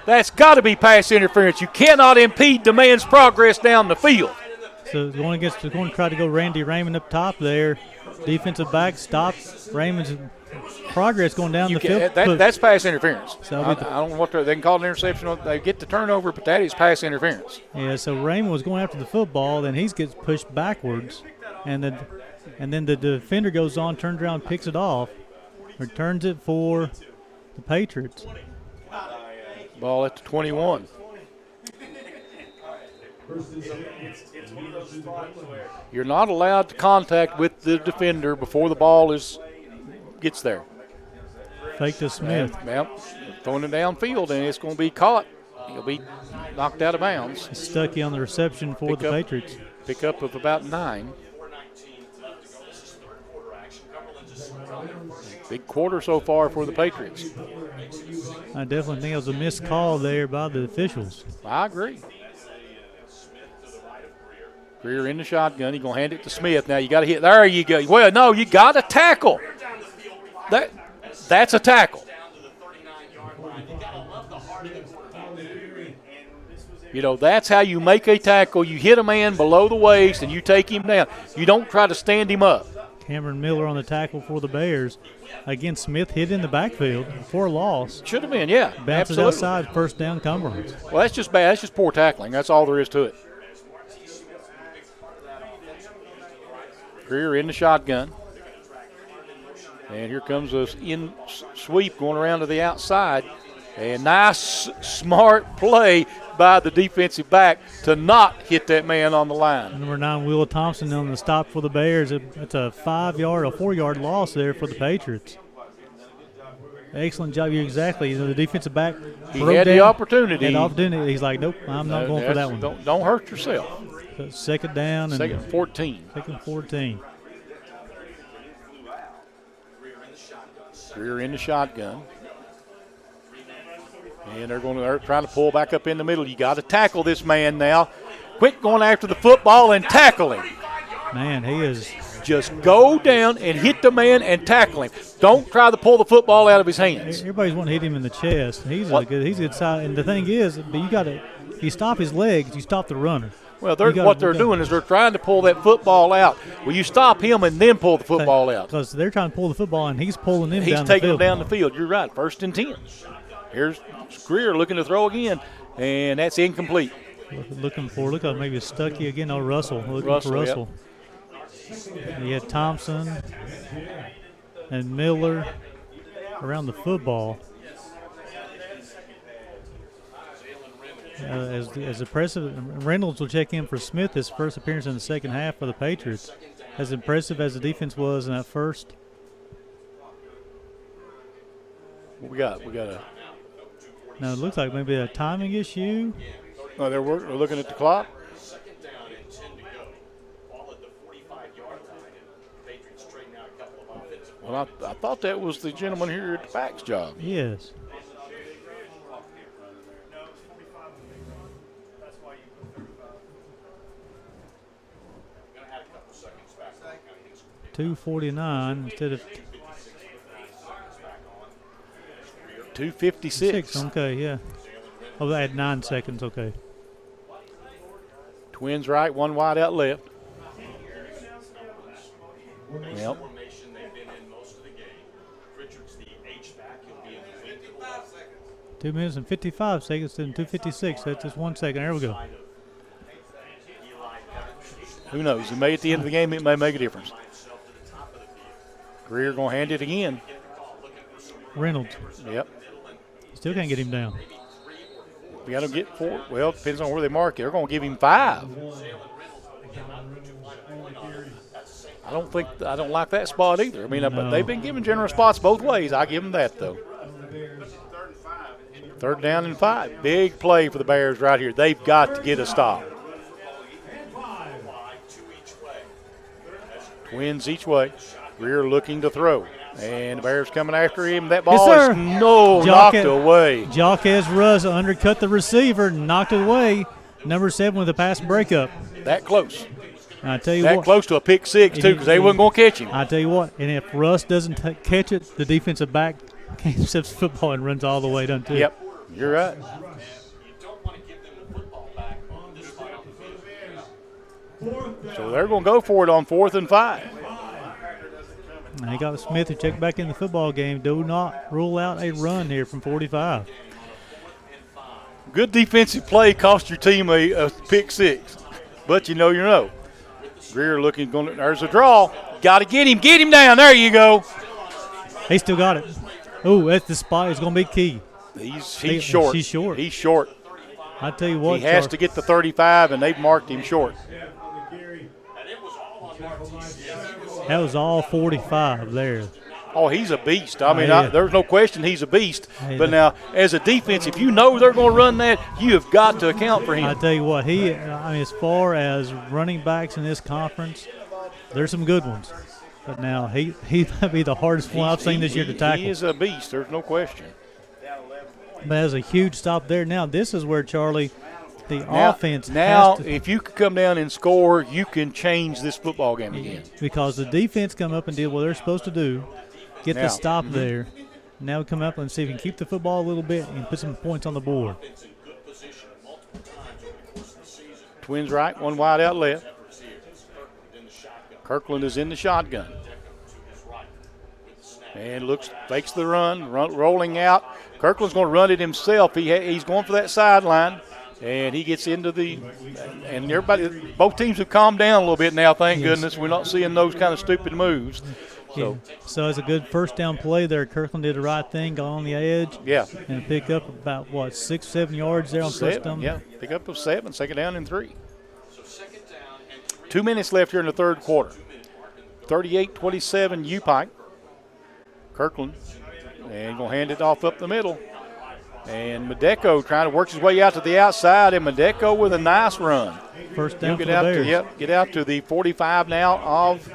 A: That's got to be pass interference. You cannot impede the man's progress down the field.
B: So going to try to go Randy Raymond up top there. Defensive back stops Raymond's progress going down the field.
A: That's pass interference.
B: So
A: I don't know what they can call it an interception. They get the turnover, but that is pass interference.
B: Yeah, so Raymond was going after the football, then he gets pushed backwards, and then the defender goes on, turns around, picks it off, returns it for the Patriots.
A: Ball at the 21. You're not allowed to contact with the defender before the ball gets there.
B: Fake to Smith.
A: Throwing it downfield, and it's going to be caught. He'll be knocked out of bounds.
B: Stuckey on the reception for the Patriots.
A: Pick up of about 9. Big quarter so far for the Patriots.
B: I definitely think it was a missed call there by the officials.
A: I agree. Greer in the shotgun. He's going to hand it to Smith. Now you got to hit. There you go. Well, no, you got to tackle. That's a tackle. You know, that's how you make a tackle. You hit a man below the waist and you take him down. You don't try to stand him up.
B: Cameron Miller on the tackle for the Bears. Again, Smith hit in the backfield for a loss.
A: Should have been, yeah.
B: Bounces outside, first down, Cumberlands.
A: Well, that's just bad. That's just poor tackling. That's all there is to it. Greer in the shotgun. And here comes a sweep going around to the outside. And nice, smart play by the defensive back to not hit that man on the line.
B: Number 9, Will Thompson on the stop for the Bears. It's a 4-yard loss there for the Patriots. Excellent job. You're exactly. The defensive back.
A: He had the opportunity.
B: He's like, nope, I'm not going for that one.
A: Don't hurt yourself.
B: So second down.
A: Second 14.
B: Second 14.
A: Greer in the shotgun. And they're trying to pull back up in the middle. You got to tackle this man now. Quit going after the football and tackle him.
B: Man, he is.
A: Just go down and hit the man and tackle him. Don't try to pull the football out of his hands.
B: Everybody's wanting to hit him in the chest. He's a good side. And the thing is, you stop his legs, you stop the runner.
A: Well, what they're doing is they're trying to pull that football out. Well, you stop him and then pull the football out.
B: Because they're trying to pull the football, and he's pulling him down the field.
A: He's taking them down the field. You're right. 1st and 10. Here's Greer looking to throw again, and that's incomplete.
B: Look at maybe a Stuckey again. Oh, Russell. Looking for Russell. Yep. You had Thompson and Miller around the football. As impressive, Reynolds will check in for Smith, his first appearance in the second half for the Patriots. As impressive as the defense was in that first.
A: What we got?
B: Now it looks like maybe a timing issue.
A: Oh, they're looking at the clock. Well, I thought that was the gentleman here at the back's job.
B: Yes. .249 instead of
A: 2:56.
B: Okay, yeah. Oh, they had 9 seconds. Okay.
A: Twins right, one wide out left. Yep.
B: 2 minutes and 55 seconds and 2:56. That's just 1 second. There we go.
A: Who knows? He may at the end of the game, it may make a difference. Greer going to hand it again.
B: Reynolds.
A: Yep.
B: Still can't get him down.
A: We got to get 4. Well, it depends on where they mark it. They're going to give him 5. I don't like that spot either. I mean,
B: No.
A: but they've been given generous spots both ways. I give them that, though. 3rd down and 5. Big play for the Bears right here. They've got to get a stop. Twins each way. Greer looking to throw. And the Bears coming after him. That ball
B: sir.
A: is knocked away.
B: Jaquez Russ undercut the receiver, knocked it away. Number 7 with a pass breakup.
A: That close.
B: And I tell you
A: That
B: what,
A: close to a pick 6, too, because they wasn't going to catch him.
B: I tell you what, and if Russ doesn't catch it, the defensive back intercepts the football and runs all the way down to it.
A: Yep, you're right. So they're going to go for it on 4th and 5.
B: They got Smith who checked back in the football game. Do not rule out a run here from 45.
A: Good defensive play cost your team a pick 6, but you know. Greer looking, there's a draw. Got to get him down. There you go.
B: He still got it. Oh, that's the spot. It's going to be key.
A: He's short.
B: He's short.
A: He's short.
B: I tell you what,
A: He has to get the 35, and they've marked him short.
B: that was all 45 there.
A: Oh, he's a beast. I mean,
B: Yeah.
A: there's no question he's a beast.
B: Yeah.
A: But now, as a defense, if you know they're going to run that, you have got to account for
B: I
A: him.
B: tell you what, as far as running backs in this conference, there's some good ones. But now he might be the hardest one I've seen this year to tackle.
A: He is a beast. There's no question.
B: But there's a huge stop there. Now this is where, Charlie, the offense
A: Now,
B: has to,
A: if you could come down and score, you can change this football game again.
B: because the defense come up and did what they're supposed to do, get
A: Now,
B: the stop there. Now we come up and see if we can keep the football a little bit and put some points on the board.
A: Twins right, one wide out left. Kirkland is in the shotgun. And fakes the run, rolling out. Kirkland's going to run it himself. He's going for that sideline, and he gets into and everybody, both teams have calmed down a little bit now, thank goodness. We're not seeing those kind of stupid moves.
B: So it's a good first down play there. Kirkland did the right thing, got on the edge.
A: Yeah.
B: And pick up about, 6, 7 yards there on first down?
A: Yeah, pick up of 7, 2nd down and 3. 2 minutes left here in the 3rd quarter. 38-27 UPIKE. Kirkland, and going to hand it off up the middle. And Medeco trying to work his way out to the outside, and Medeco with a nice run.
B: First down for the
A: Bears.
B: Bears.
A: Get out to the 45 now of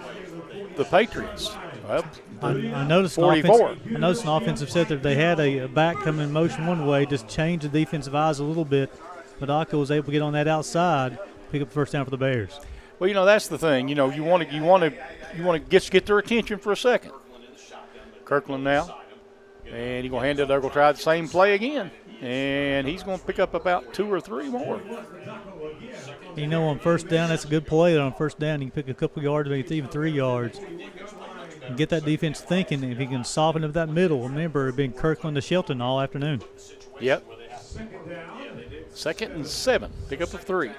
A: the Patriots. Well,
B: I noticed
A: 44.
B: an offensive set that they had a back coming in motion one way, just changed the defensive eyes a little bit. Medeco was able to get on that outside, pick up the first down for the Bears.
A: Well, that's the thing. You want to get their attention for a second. Kirkland now, and he's going to hand it. They're going to try the same play again, and he's going to pick up about 2 or 3 more.
B: On first down, that's a good play. On first down, you can pick a couple yards, maybe even 3 yards, and get that defense thinking. If he can soften up that middle, remember, it's been Kirkland to Shelton all afternoon.
A: Yep. 2nd and 7, pick up of 3.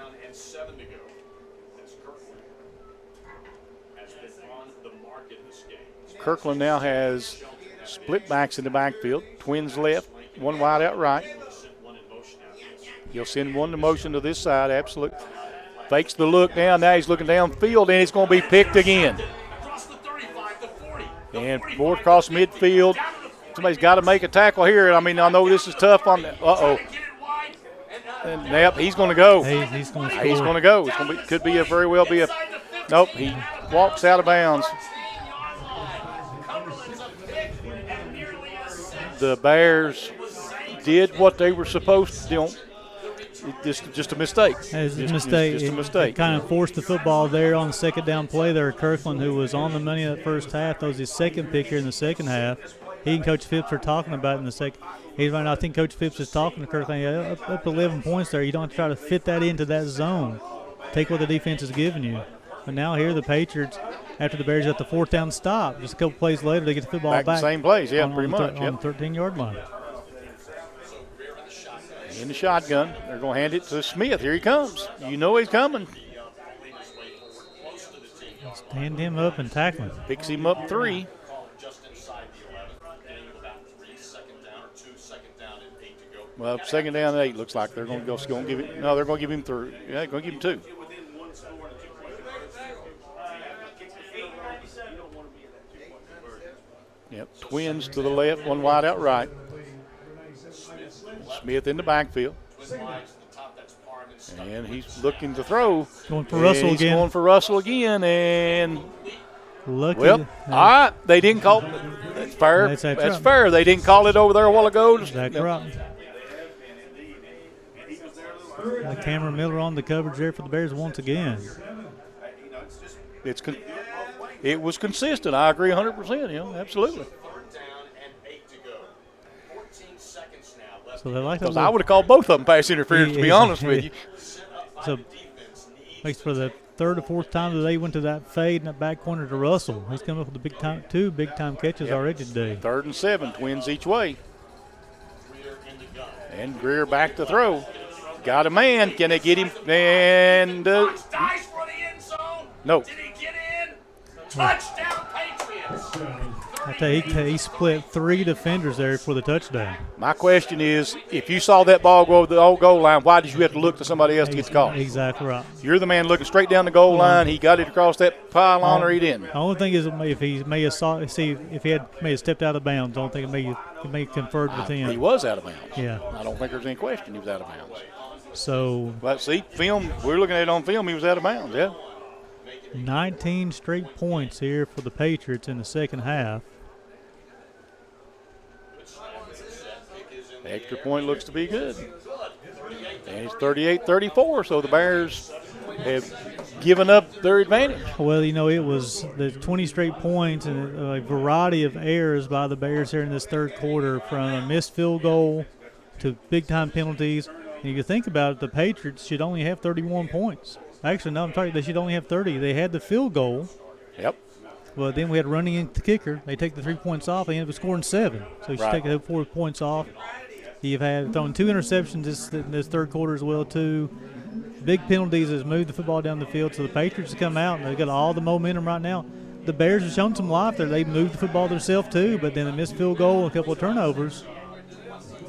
A: Kirkland now has split backs in the backfield. Twins left, one wide out right. He'll send one to motion to this side, absolutely. Fakes the look down. Now he's looking downfield, and it's going to be picked again. And more across midfield. Somebody's got to make a tackle here. I know this is tough on the – uh-oh. And yep, he's going to go.
B: He's going to score.
A: He's going to go. Could be very well be a – nope, he walks out of bounds. The Bears did what they were supposed to do. Just a mistake.
B: It's a mistake.
A: Just a mistake.
B: It kind of forced the football there on the second down play there. Kirkland, who was on the money in that first half, that was his second pick here in the second half. He and Coach Phipps are talking about it in the second. I think Coach Phipps is talking to Kirkland. Up 11 points there. You don't have to try to fit that into that zone. Take what the defense is giving you. But now here the Patriots, after the Bears got the 4th down stop, just a couple plays later, they get the football back.
A: Same plays, yeah,
B: on,
A: pretty much.
B: On the 13-yard line.
A: In the shotgun, they're going to hand it to Smith. Here he comes. You know he's coming.
B: Stand him up and tackle him.
A: Picks him up 3. Well, 2nd down and 8 looks like they're going to give it. No, they're going to give him 3. Yeah, they're going to give him 2. Yep, Twins to the left, one wide out right. Smith in the backfield. And he's looking to throw.
B: Going for Russell
A: he's
B: again.
A: Going for Russell again, and
B: Lucky.
A: well, all right, they didn't call. That's fair.
B: That's
A: That's fair. They didn't call it over there a while ago.
B: Exactly right. Cameron Miller on the coverage there for the Bears once again.
A: It was consistent. I agree 100%. Absolutely.
B: So they like that.
A: Because I would have called both of them pass interference, to be honest with you.
B: So makes for the third or fourth time that they went to that fade in that back corner to Russell. He's coming up with two big time catches already today.
A: 3rd and 7, Twins each way. And Greer back to throw. Got a man. Can they get him? And
D: Dice for the end zone.
A: no.
D: Did he get in? Touchdown, Patriots.
B: I tell you, he split 3 defenders there for the touchdown.
A: My question is, if you saw that ball go over the old goal line, why did you have to look to somebody else to get the call?
B: Exactly right.
A: You're the man looking straight down the goal line. He got it across that pylon, or he didn't.
B: The only thing is, if he may have may have stepped out of bounds, I don't think it may have conferred with him.
A: He was out of bounds.
B: Yeah.
A: I don't think there's any question he was out of bounds.
B: So,
A: But see, film, we're looking at it on film, he was out of bounds, yeah.
B: 19 straight points here for the Patriots in the second half.
A: The extra point looks to be good. And it's 38-34, so the Bears have given up their advantage.
B: Well, it was the 20 straight points and a variety of errors by the Bears here in this third quarter, from a missed field goal to big-time penalties. And you think about it, the Patriots should only have 31 points. Actually, no, I'm sorry, they should only have 30. They had the field goal.
A: Yep.
B: But then we had running into the kicker. They take the 3 points off. They end up scoring 7. So you should take the 4 points off. You've had thrown 2 interceptions in this third quarter as well, too. Big penalties has moved the football down the field. So the Patriots have come out, and they've got all the momentum right now. The Bears have shown some life there. They've moved the football themselves, too, but then a missed field goal and a couple of turnovers.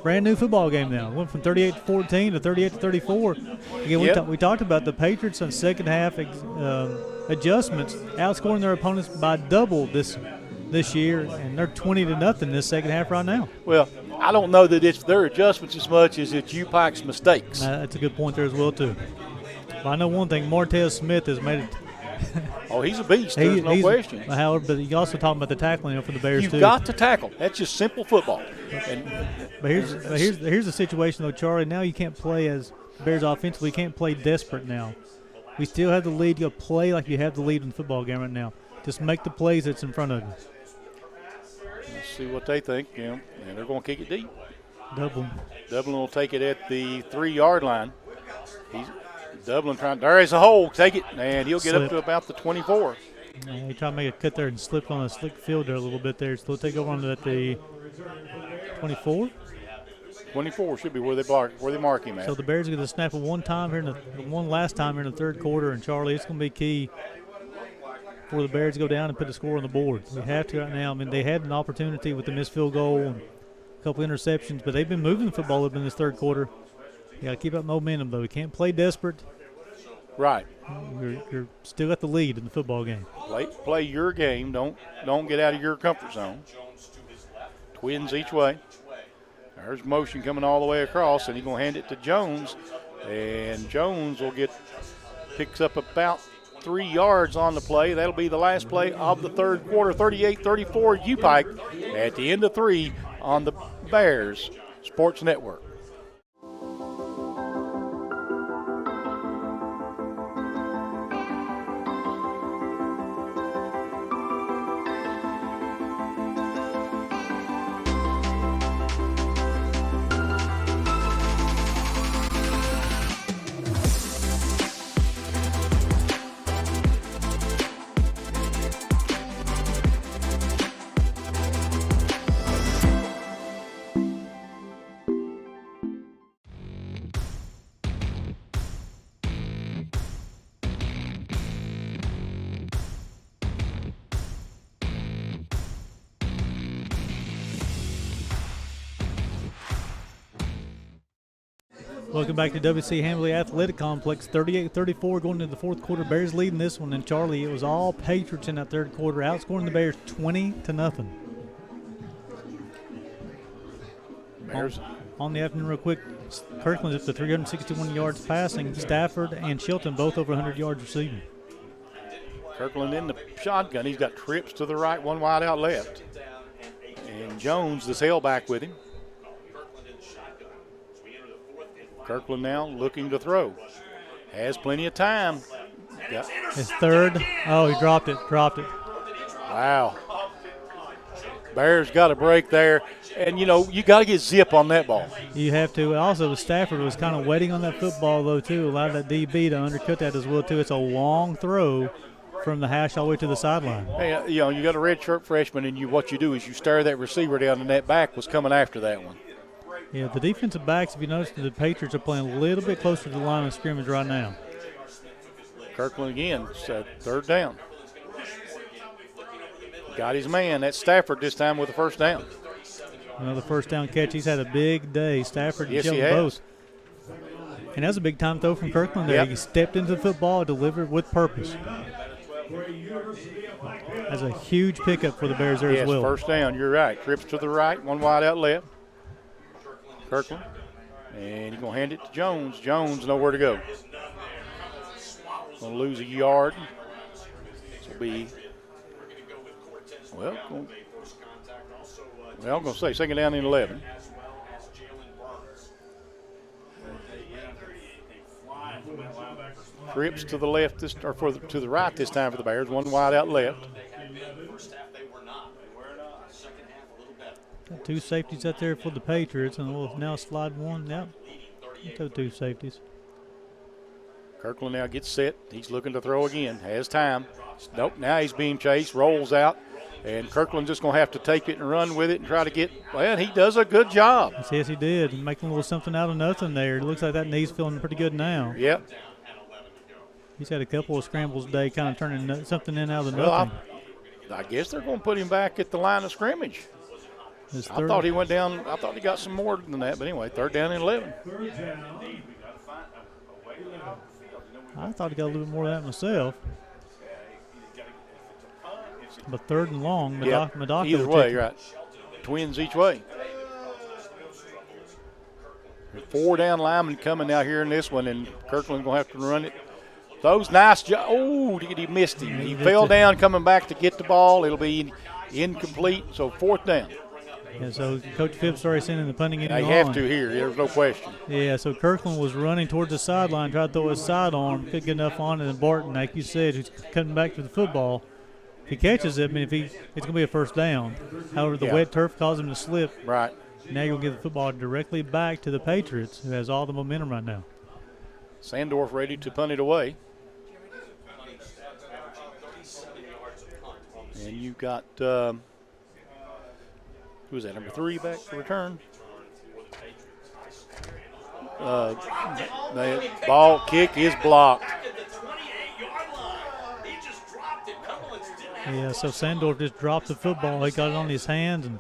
B: Brand new football game now. Went from 38-14 to 38-34. Again, we talked about the Patriots on second half adjustments, outscoring their opponents by double this year, and they're 20-0 this second half right now.
A: Well, I don't know that it's their adjustments as much as it's UPIKE's mistakes.
B: That's a good point there as well, too. But I know one thing, Martez Smith has made it.
A: Oh, he's a beast. There's no question.
B: However, but you also talking about the tackling for the Bears,
A: You've
B: too.
A: got to tackle. That's just simple football.
B: But here's the situation, though, Charlie. Now you can't play as Bears offensively. You can't play desperate now. We still have the lead. You got to play like you have the lead in the football game right now. Just make the plays that's in front of you.
A: Let's see what they think. And they're going to kick it deep.
B: Dublin
A: will take it at the 3-yard line. Dublin trying. There is a hole. Take it, and he'll get up to about the 24.
B: He tried to make a cut there and slipped on a slick field there a little bit there. So they'll take over on at the 24.
A: 24 should be where they mark him at.
B: So the Bears are going to snap it one last time here in the third quarter, and Charlie, it's going to be key for the Bears to go down and put a score on the board. They have to right now. I mean, they had an opportunity with the missed field goal and a couple interceptions, but they've been moving the football up in this third quarter. You got to keep up momentum, though. You can't play desperate.
A: Right.
B: You're still at the lead in the football game.
A: Play your game. Don't get out of your comfort zone. Twins each way. There's motion coming all the way across, and he's going to hand it to Jones. And Jones picks up about 3 yards on the play. That'll be the last play of the third quarter. 38-34 UPIKE at the end of 3 on the Bears Sports Network.
B: Welcome back to WC Hamley Athletic Complex. 38-34 going into the fourth quarter. Bears leading this one. And Charlie, it was all Patriots in that third quarter, outscoring the Bears 20-0.
A: Bears.
B: On the afternoon, real quick, Kirkland's up to 361 yards passing. Stafford and Chilton both over 100 yards receiving.
A: Kirkland in the shotgun. He's got trips to the right, one wide out left. And Jones, the tailback, with him. Kirkland now looking to throw. Has plenty of time.
B: His third. Oh, he dropped it.
A: Wow. Bears got a break there. And, you got to get zip on that ball.
B: You have to. Also, Stafford was kind of waiting on that football, though, too. Allowed that DB to undercut that as well, too. It's a long throw from the hash all the way to the sideline.
A: Hey, you got a redshirt freshman, and what you do is you stare that receiver down, and that back was coming after that one.
B: Yeah, the defensive backs, if you notice, the Patriots are playing a little bit closer to the line of scrimmage right now.
A: Kirkland again, third down. Got his man. That's Stafford this time with a first down.
B: Another first down catch. He's had a big day. Stafford and Shelton both. And that was a big time throw from Kirkland there.
A: Yep.
B: He stepped into the football, delivered with purpose. That's a huge pickup for the Bears there as well.
A: First down. You're right. Trips to the right, one wide out left. Kirkland. And he's going to hand it to Jones. Jones nowhere to go. Going to lose a yard. This will be, I'm going to say second down and 11. Trips to the left, to the right this time for the Bears. One wide out left.
B: Got two safeties out there for the Patriots, and we'll now slide one. Yep, those two safeties.
A: Kirkland now gets set. He's looking to throw again. Has time. Nope, now he's being chased. Rolls out. And Kirkland's just going to have to take it and run with it and try to get – well, he does a good job.
B: Yes, he did. Making a little something out of nothing there. It looks like that knee's feeling pretty good now.
A: Yep.
B: He's had a couple of scrambles today, kind of turning something in out of nothing.
A: I guess they're going to put him back at the line of scrimmage. I thought he went down – I thought he got some more than that. But anyway, third down and 11.
B: I thought he got a little bit more of that myself. But third and long, Madaka.
A: Either way, right. Twins each way. 4 down linemen coming out here in this one, and Kirkland's going to have to run it. Those nice job. Oh, he missed him. He fell down coming back to get the ball. It'll be incomplete, so fourth down.
B: Yeah, so Coach Phipps already sending the punting in.
A: They have to here. There's no question.
B: Yeah, so Kirkland was running towards the sideline, tried to throw his sidearm, couldn't get enough on it, and Barton, like you said, who's cutting back to the football. If he catches it, it's going to be a first down. However, the wet turf caused him to slip.
A: Right.
B: Now you'll give the football directly back to the Patriots, who has all the momentum right now.
A: Sandorf ready to punt it away. And you got, who was that, number 3 back to return? The ball kick is blocked.
B: Yeah, so Sandorf just dropped the football. He got it on his hands and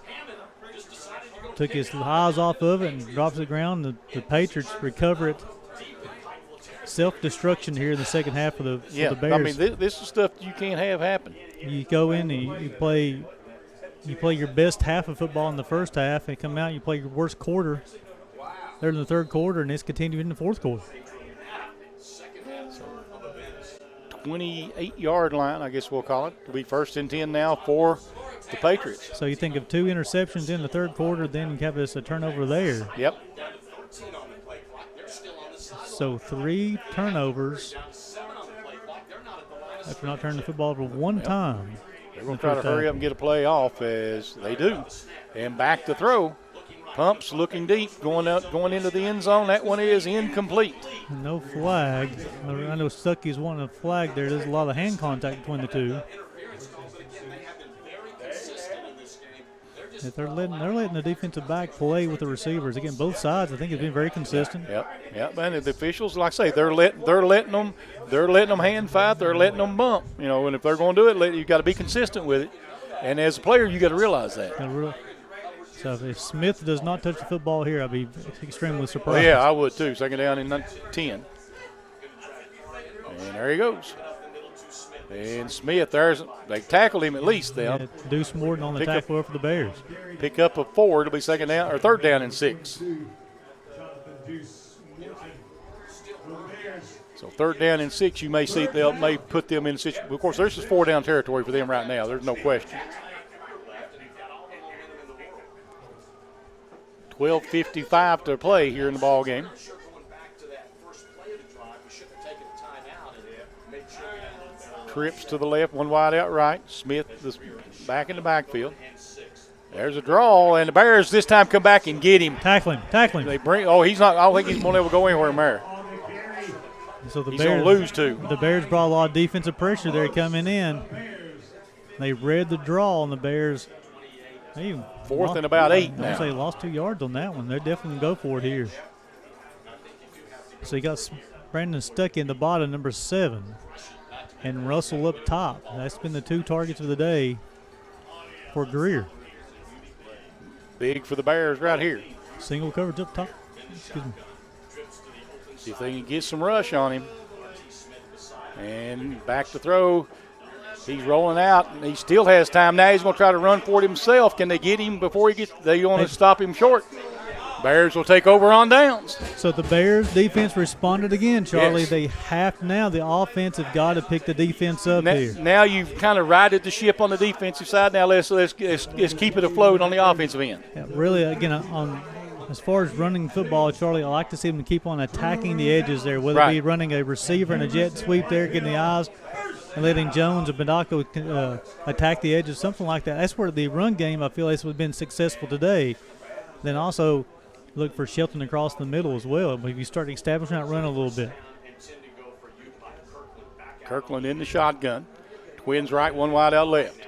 B: took his eyes off of it and dropped it to the ground. The Patriots recover it. Self-destruction here in the second half for the Bears.
A: I mean, this is stuff you can't have happen.
B: You go in and you play your best half of football in the first half, and come out and you play your worst quarter there in the third quarter, and it's continued in the fourth quarter.
A: 28-yard line, I guess we'll call it. It'll be first and 10 now for the Patriots.
B: So you think of 2 interceptions in the third quarter, then you have this a turnover there.
A: Yep.
B: So 3 turnovers after not turning the football over one time.
A: They're going to try to hurry up and get a play off, as they do. And back to throw. Pumps looking deep, going into the end zone. That one is incomplete.
B: No flag. I know Stuckey's wanting a flag there. There's a lot of hand contact between the two. They're letting the defensive back play with the receivers. Again, both sides, I think, have been very consistent.
A: Yep. And the officials, like I say, they're letting them hand fight. They're letting them bump. And if they're going to do it, you've got to be consistent with it. And as a player, you got to realize that.
B: So if Smith does not touch the football here, I'd be extremely surprised.
A: Well, yeah, I would too. Second down and 10. And there he goes. And Smith, they tackled him at least then.
B: Yeah, Deuce Morton on the
A: Pick up-
B: tackle for the Bears.
A: Pick up a 4. It'll be second down or third down and 6. So third down and 6, you may see they may put them in a situation. Of course, this is 4-down territory for them right now. There's no question. 12:55 to play here in the ball game. Trips to the left, one wide out right. Smith is back in the backfield. There's a draw, and the Bears this time come back and get him.
B: Tackle him.
A: They bring. Oh, he's not. I don't think he's going to ever go anywhere, Mayor.
B: So the
A: He's
B: Bears
A: going to lose two.
B: The Bears brought a lot of defensive pressure there coming in. They read the draw, and the Bears.
A: Fourth and about 8
B: I'd
A: now.
B: say lost 2 yards on that one. They're definitely going to go for it here. So you got Brandon Stuckey in the bottom, number 7, and Russell up top. That's been the 2 targets of the day for Greer.
A: Big for the Bears right here.
B: Single coverage up top. Excuse me.
A: See if they can get some rush on him. And back to throw. He's rolling out, and he still has time. Now he's going to try to run for it himself. Can they get him before he gets – they want to stop him short. Bears will take over on downs.
B: So the Bears defense responded again, Charlie.
A: Yes.
B: They have now. The offense have got to pick the defense up here.
A: Now you've kind of righted the ship on the defensive side. Now let's keep it afloat on the offensive end.
B: Yeah, really, again, as far as running football, Charlie, I like to see them keep on attacking the edges there, whether it be running a receiver and a jet sweep there, getting the eyes, and letting Jones or Badako attack the edges, something like that. That's where the run game, I feel, has been successful today. Then also look for Shelton across the middle as well. But if you start establishing that run a little bit.
A: Kirkland in the shotgun. Twins right, one wide out left.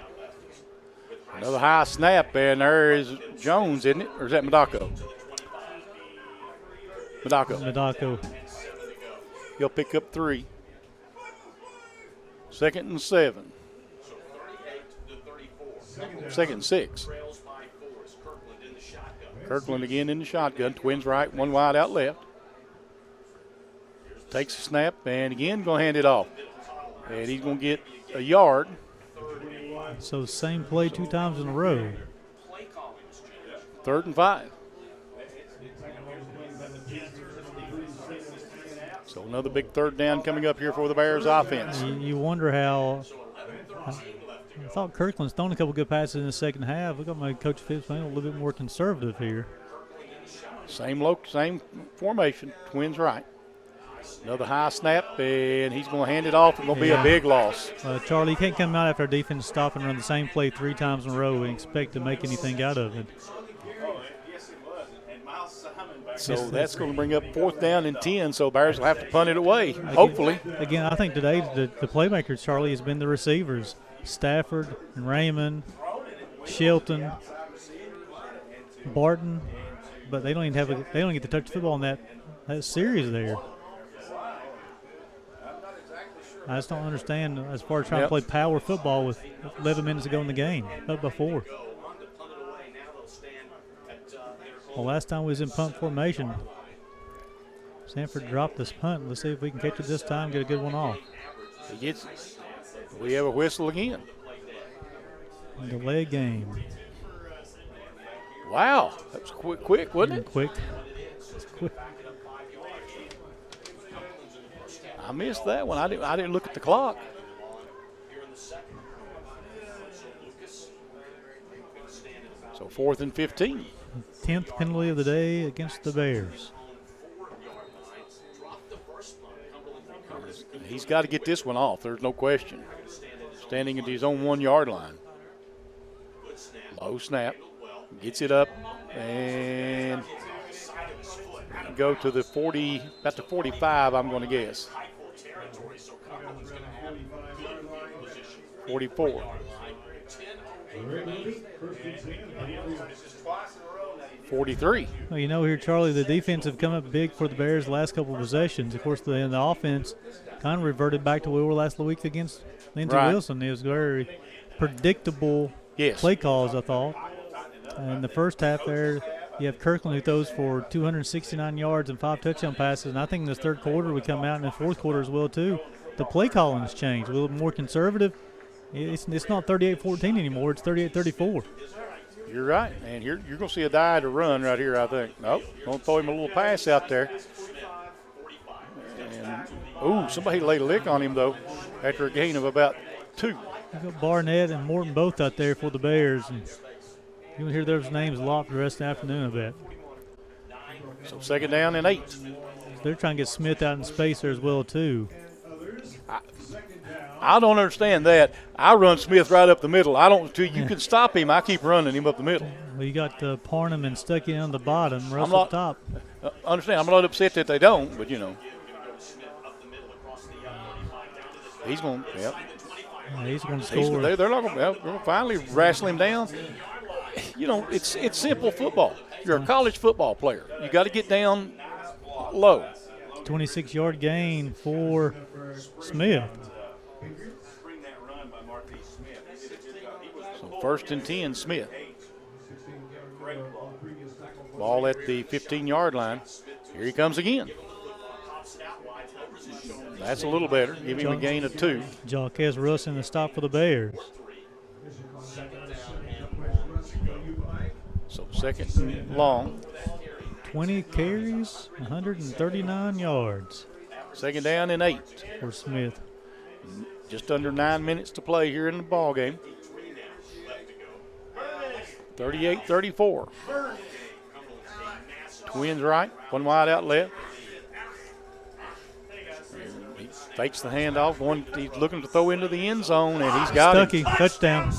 A: Another high snap, and there is Jones, isn't it? Or is that Madako?
B: Madako.
A: He'll pick up 3. 2nd and 7. 2nd and 6. Kirkland again in the shotgun. Twins right, one wide out left. Takes a snap, and again going to hand it off. And he's going to get a yard.
B: So same play 2 times in a row.
A: 3rd and 5. So another big 3rd down coming up here for the Bears offense.
B: You wonder how. I thought Kirkland's thrown a couple good passes in the second half. Look at my Coach Phipps being a little bit more conservative here.
A: Same formation. Twins right. Another high snap, and he's going to hand it off. It's going to be a big loss.
B: Charlie, you can't come out after our defense stop and run the same play 3 times in a row and expect to make anything out of it.
A: So that's going to bring up 4th down and 10, so Bears will have to punt it away, hopefully.
B: Again, I think today the playmakers, Charlie, has been the receivers. Stafford and Raymond, Shelton, Barton, but they don't even they don't get to touch the football in that series there. I just don't understand as far as trying to play power football with 11 minutes to go in the game, up before. Well, last time we was in punt formation, Sanford dropped this punt. Let's see if we can catch it this time, get a good one off.
A: We have a whistle again.
B: Delay game.
A: Wow, that was quick, wasn't it?
B: Quick.
A: I missed that one. I didn't look at the clock. So 4th and 15.
B: 10th penalty of the day against the Bears.
A: He's got to get this one off. There's no question. Standing at his own 1 yard line. Low snap. Gets it up and go to the 40, about the 45, I'm going to guess. 44. 43.
B: Well, you know here, Charlie, the defense have come up big for the Bears the last couple of possessions. Of course, the offense kind of reverted back to where we were last week against Lindsey Wilson. It was very predictable play calls, I thought. In the first half there, you have Kirkland who throws for 269 yards and 5 touchdown passes. And I think in this third quarter we come out in the fourth quarter as well, too. the play calling has changed. A little more conservative. It's not 38-14 anymore. It's 38-34.
A: You're right. And you're going to see a die to run right here, I think. Nope. Going to throw him a little pass out there. And, somebody laid a lick on him, though, after a gain of about 2.
B: We've got Barnett and Morton both out there for the Bears. And you'll hear those names a lot for the rest of the afternoon, I bet.
A: So 2nd down and 8.
B: They're trying to get Smith out in space there as well, too.
A: I don't understand that. I run Smith right up the middle. Until you can stop him, I keep running him up the middle.
B: Well, you got Parnham and Stuckey on the bottom, Russell up top.
A: Understand, I'm not upset that they don't, but, he's going to,
B: Yeah, he's going to score.
A: They're not going to finally wrestle him down. It's simple football. You're a college football player. You got to get down low.
B: 26-yard gain for Smith.
A: So 1st and 10, Smith. Ball at the 15-yard line. Here he comes again. That's a little better. Give him a gain of 2.
B: Jaquez Russ in the stop for the Bears.
A: So 2nd and long.
B: 20 carries, 139 yards.
A: 2nd down and 8
B: for Smith.
A: Just under 9 minutes to play here in the ball game. 38-34. Twins right, one wide out left. He fakes the handoff. He's looking to throw into the end zone, and he's got
B: Stuckey,
A: him.
B: touchdown.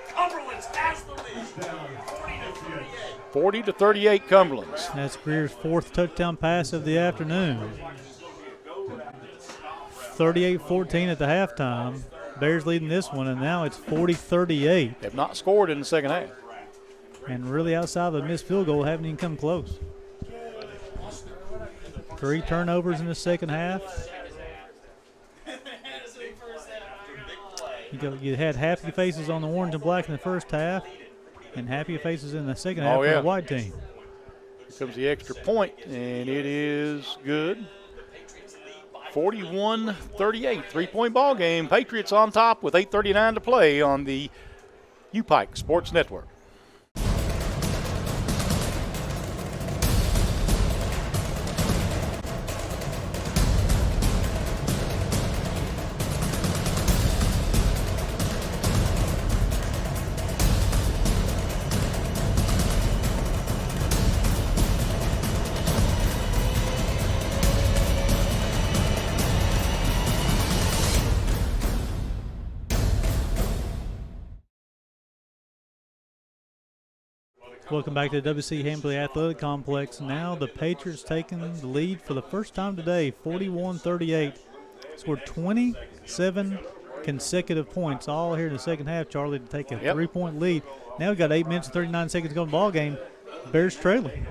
D: Cumberlands has the lead.
A: 40-38 Cumberlands.
B: That's Greer's 4th touchdown pass of the afternoon. 38-14 at the halftime. Bears leading this one, and now it's 40-38.
A: They've not scored in the second half.
B: And really outside of a missed field goal, haven't even come close. 3 turnovers in the second half. You had happy faces on the orange and black in the first half, and happy faces in the second half for the white team.
A: Here comes the extra point, and it is good. 41-38, 3-point ball game. Patriots on top with 8:39 to play on the UPIKE Sports Network.
B: Welcome back to the WC Hambley Athletic Complex. Now the Patriots taking the lead for the first time today, 41-38. Scored 27 consecutive points all here in the second half, Charlie, to take a 3-point lead. Now we've got 8 minutes and 39 seconds to go in the ball game. Bears trailing.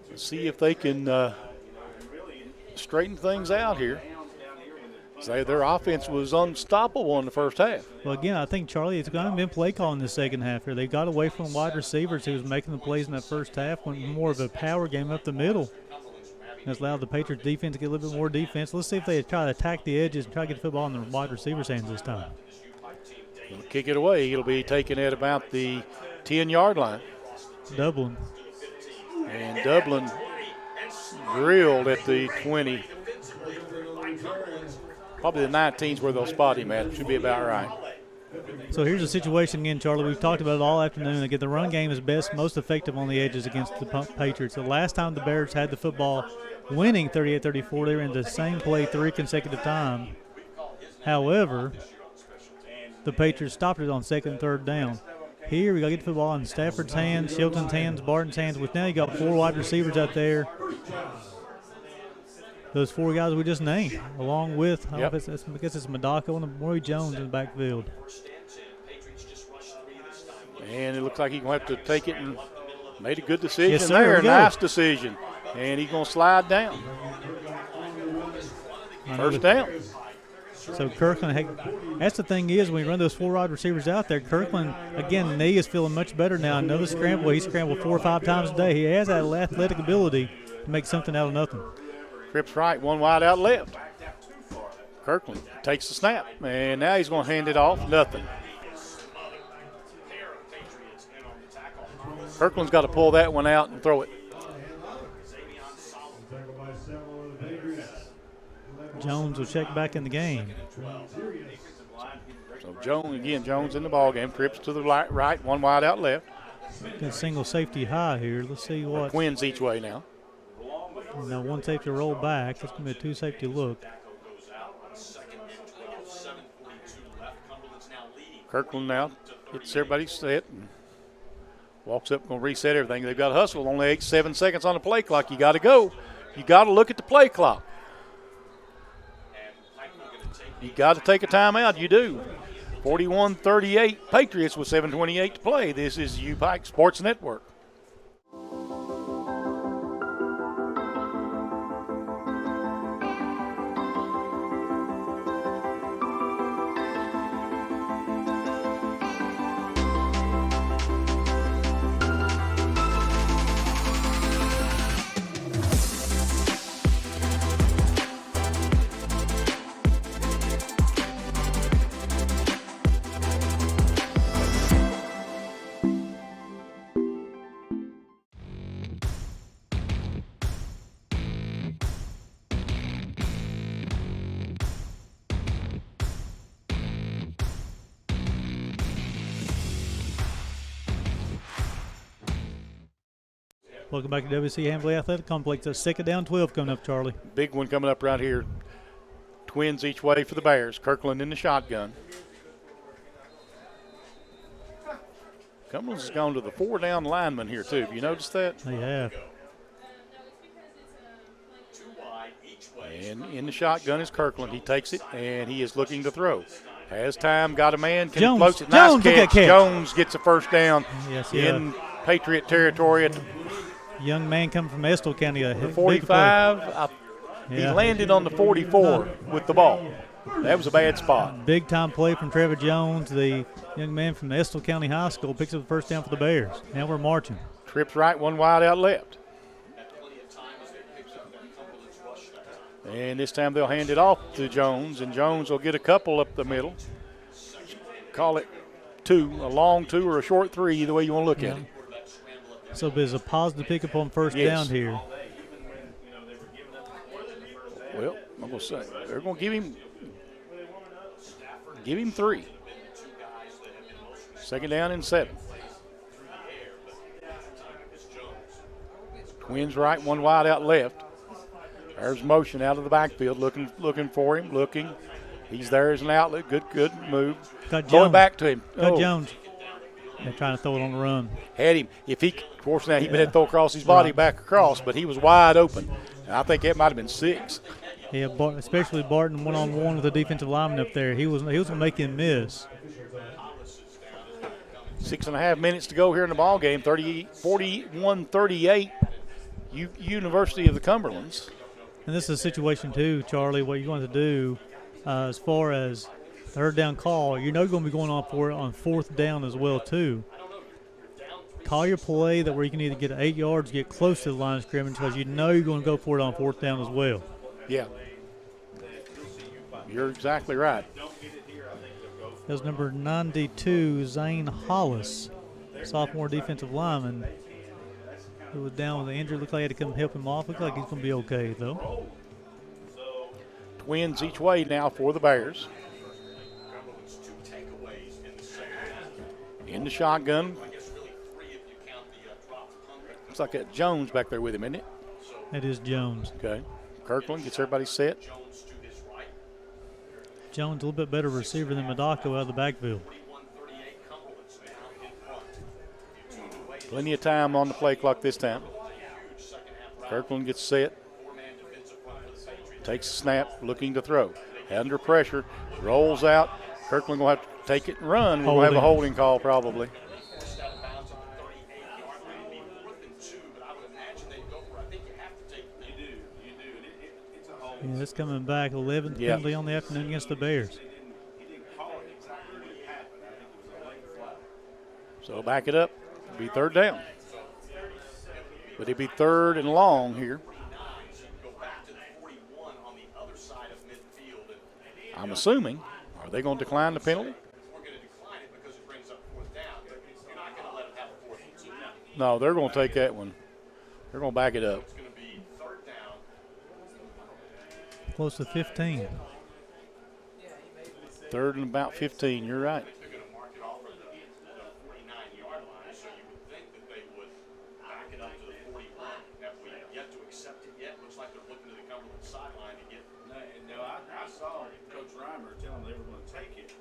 A: Let's see if they can straighten things out here. Say their offense was unstoppable in the first half.
B: Well, again, I think, Charlie, it's going to be play call in the second half here. They got away from wide receivers who was making the plays in that first half, went more of a power game up the middle. That's allowed the Patriots defense to get a little bit more defense. Let's see if they try to attack the edges and try to get the football in the wide receivers' hands this time.
A: He'll kick it away. He'll be taken at about the 10-yard line.
B: Dublin.
A: And Dublin drilled at the 20. Probably the 19's where they'll spot him at. It should be about right.
B: So here's the situation again, Charlie. We've talked about it all afternoon. Again, the run game is best, most effective on the edges against the Patriots. The last time the Bears had the football winning 38-34, they were in the same play 3 consecutive times. However, the Patriots stopped it on 2nd and 3rd down. Here we got to get the football in Stafford's hands, Shelton's hands, Barton's hands, which now you got 4 wide receivers out there. Those 4 guys we just named, along with, I guess it's Madako and Roy Jones in the backfield.
A: And it looks like he's going to have to take it and made a good decision
B: yes, sir,
A: there. Nice decision. And he's going to slide down. First down.
B: So Kirkland, that's the thing is when you run those 4 wide receivers out there, Kirkland, again, knee is feeling much better now. Another scramble. He scrambled 4 or 5 times a day. He has that athletic ability to make something out of nothing.
A: Trips right, 1 wide out left. Kirkland takes the snap, and now he's going to hand it off. Nothing. Kirkland's got to pull that one out and throw it.
B: Jones will check back in the game.
A: So Jones in the ball game. Trips to the right, one wide out left.
B: Got single safety high here. Let's see what.
A: Twins each way now.
B: Now one safety roll back. That's going to be a 2 safety look.
A: Kirkland now gets everybody set and walks up, going to reset everything. They've got to hustle. Only 7 seconds on the play clock. You got to go. You got to look at the play clock. You got to take a timeout. You do. 41-38 Patriots with 7:28 to play. This is UPIKE Sports Network.
B: Welcome back to WC Hambley Athletic Complex. A 2nd down, 12 coming up, Charlie.
A: Big one coming up right here. Twins each way for the Bears. Kirkland in the shotgun. Cumberlands has gone to the 4-down lineman here, too. Have you noticed that?
B: They have.
A: And in the shotgun is Kirkland. He takes it, and he is looking to throw. Has time, got a man, can
B: Jones,
A: floats it.
B: Jones,
A: Nice catch.
B: catch.
A: Jones gets a first down
B: Yes,
A: in Patriot territory at
B: young man coming from Estill County.
A: the 45. He landed on the 44 with the ball. That was a bad spot.
B: Big time play from Trevor Jones, the young man from Estill County High School, picks up the first down for the Bears. Now we're marching.
A: Trips right, one wide out left. And this time they'll hand it off to Jones, and Jones will get a couple up the middle. Call it 2, a long 2 or a short 3, either way you want to look at it.
B: So there's a positive pickup on first
A: Yes.
B: down here.
A: Well, I'm going to say they're going to give him 3. 2nd down and 7. Twins right, one wide out left. There's motion out of the backfield, looking for him, looking. He's there as an outlet. Good move.
B: Got
A: Going
B: Jones.
A: back to him.
B: Got Jones. They're trying to throw it on the run.
A: Had him. If he, of course, now he had to throw across his body back across, but he was wide open. And I think that might have been 6.
B: Yeah, especially Barton one-on-one with the defensive lineman up there. He was going to make him miss.
A: 6.5 minutes to go here in the ball game. 41-38. University of the Cumberlands.
B: And this is a situation too, Charlie. What you want to do, as far as third down call, you know you're going to be going on for it on 4th down as well too. Call your play that where you can either get 8 yards, get close to the line of scrimmage, because you know you're going to go for it on 4th down as well.
A: Yeah, you're exactly right.
B: That's number 92, Zane Hollis, sophomore defensive lineman, who was down with an injury. Looked like he had to come help him off. Looked like he's going to be okay though.
A: Twins each way now for the Bears. In the shotgun. Looks like that Jones back there with him, isn't it?
B: That is Jones.
A: Okay. Kirkland gets everybody set.
B: Jones a little bit better receiver than Madako out of the backfield.
A: Plenty of time on the play clock this time. Kirkland gets set. Takes a snap, looking to throw. Under pressure, rolls out. Kirkland will have to take it and run. We'll have a holding call probably.
B: Yeah, it's coming back. 11th penalty on the afternoon against the Bears.
A: So back it up. It'll be 3rd down. But it'll be 3rd and long here. I'm assuming. Are they going to decline the penalty?
D: We're going to decline it because it brings up 4th down, but you're not going to let them have a 4th and 2 now.
A: No, they're going to take that one. They're going to back it up.
D: It's going to be 3rd down.
B: Close to 15.
A: 3rd and about 15. You're right.
D: They're going to mark it off at the 49-yard line, so you would think that they would back it up to the 41. Have we yet to accept it yet? Looks like they're looking to the Cumberlands sideline to get.
E: No, I saw Coach Reimer tell them they were going to take it.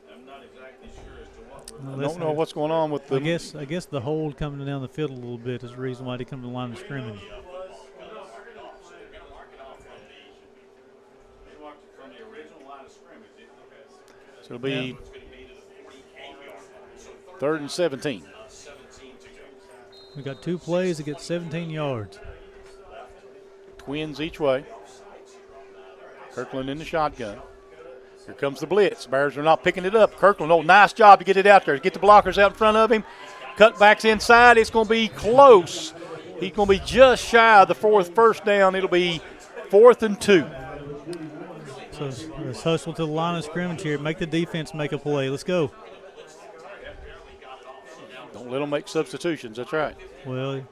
E: I'm not exactly sure as to what we're.
A: I don't know what's going on with the.
B: I guess the hold coming down the field a little bit is the reason why they come to the line of scrimmage.
D: They
E: marked it from the original line of scrimmage.
A: So it'll be 3rd and 17.
B: We got 2 plays to get 17 yards.
A: Twins each way. Kirkland in the shotgun. Here comes the blitz. Bears are not picking it up. Kirkland, oh, nice job to get it out there. Get the blockers out in front of him. Cutbacks inside. It's going to be close. He's going to be just shy of the 4th first down. It'll be 4th and 2.
B: So let's hustle to the line of scrimmage here. Make the defense make a play. Let's go.
A: Don't let them make substitutions. That's right.
B: Well,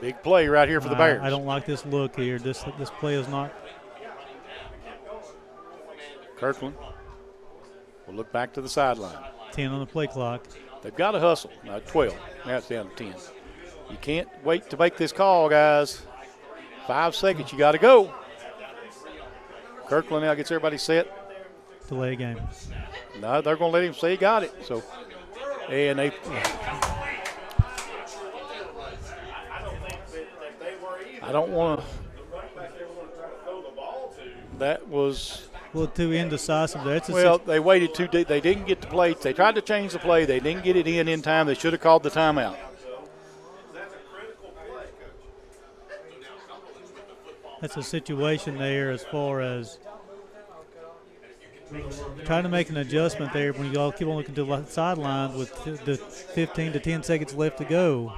A: big play right here for the Bears.
B: I don't like this look here. This play is not.
A: Kirkland will look back to the sideline.
B: 10 on the play clock.
A: They've got to hustle. Now 12. Now it's down to 10. You can't wait to make this call, guys. 5 seconds. You got to go. Kirkland now gets everybody set.
B: Delay game.
A: No, they're going to let him say he got it. So, and they. I don't want to. That was.
B: A little too indecisive there.
A: Well, they waited too deep. They didn't get the play. They tried to change the play. They didn't get it in time. They should have called the timeout.
B: That's a situation there as far as trying to make an adjustment there when you all keep on looking to the sidelines with the 15 to 10 seconds left to go.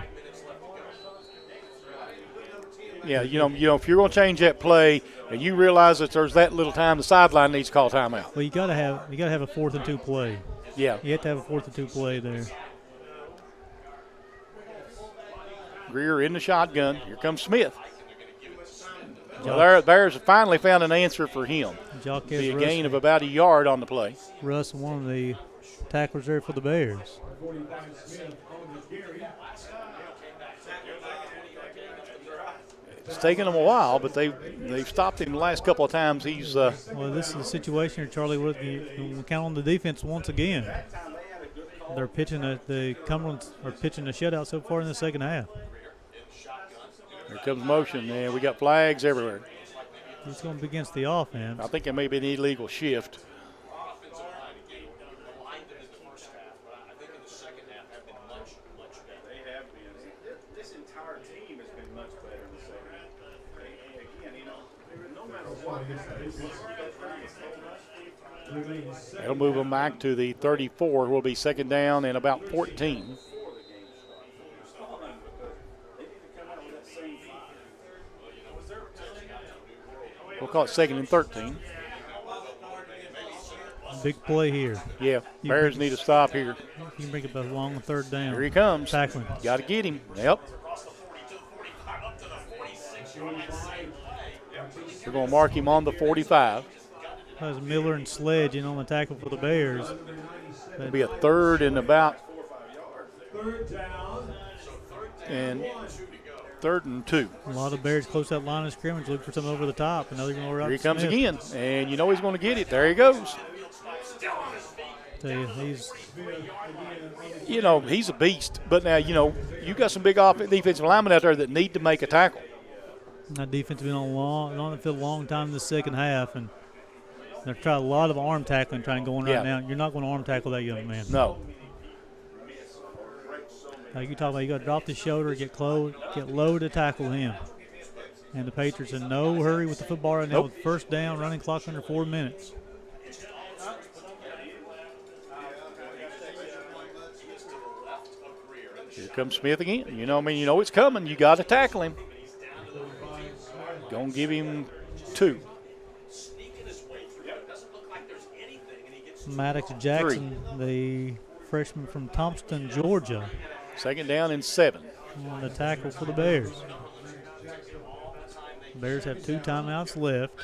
A: Yeah, you know, if you're going to change that play and you realize that there's that little time, the sideline needs to call timeout.
B: Well, you got to have a 4th and 2 play.
A: Yeah,
B: you have to have a 4th and 2 play there.
A: Greer in the shotgun. Here comes Smith. Well, the Bears have finally found an answer for him. Be a gain of about a yard on the play.
B: Russ, one of the tacklers there for the Bears.
A: It's taken them a while, but they've stopped him the last couple of times. He's
B: well, this is the situation here, Charlie. We count on the defense once again. They're pitching the Cumberlands are pitching a shutout so far in the second half.
A: Here comes motion, and we got flags everywhere.
B: It's going to be against the offense.
A: I think it may be an illegal shift.
E: This entire team has been much better in the second half. Again, no matter what.
A: That'll move them back to the 34. Will be 2nd down and about 14. We'll call it 2nd and 13.
B: Big play here.
A: Yeah, Bears need to stop here.
B: You can bring it back along the 3rd down.
A: Here he comes.
B: Tackling.
A: Got to get him. Yep. We're going to mark him on the 45.
B: That was Miller and Sledge in on the tackle for the Bears.
A: It'll be a 3rd and about. And 3rd and 2.
B: A lot of Bears close that line of scrimmage, look for something over the top. And now they're going to route
A: Here he comes
B: Smith.
A: again, and you know he's going to get it. There he goes.
B: Tell you,
A: he's a beast. But now, you got some big defensive linemen out there that need to make a tackle.
B: that defense has been on the field a long time in the second half, and they've tried a lot of arm tackling trying to go in right now. You're not going to arm tackle that young man.
A: No.
B: Like you talk about, you got to drop the shoulder, get low to tackle him. And the Patriots in no hurry with the football right now with first down, running clock under 4 minutes.
A: Here comes Smith again. You know it's coming. You got to tackle him. Gonna give him 2.
B: Maddox Jackson, the freshman from Thompson, Georgia,
A: 2nd down and 7.
B: on the tackle for the Bears. The Bears have 2 timeouts left.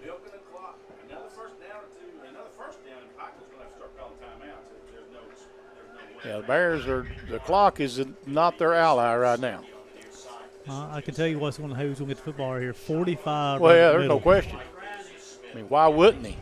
E: Milking the clock. Another first down or two, another first down, and Pike was going to have to start calling timeouts. There's no way.
A: Yeah, the Bears the clock is not their ally right now.
B: I can tell you who's going to get the football right here. 45.
A: Well,
B: right
A: yeah,
B: in the
A: there's no
B: middle.
A: question. I mean, why wouldn't he?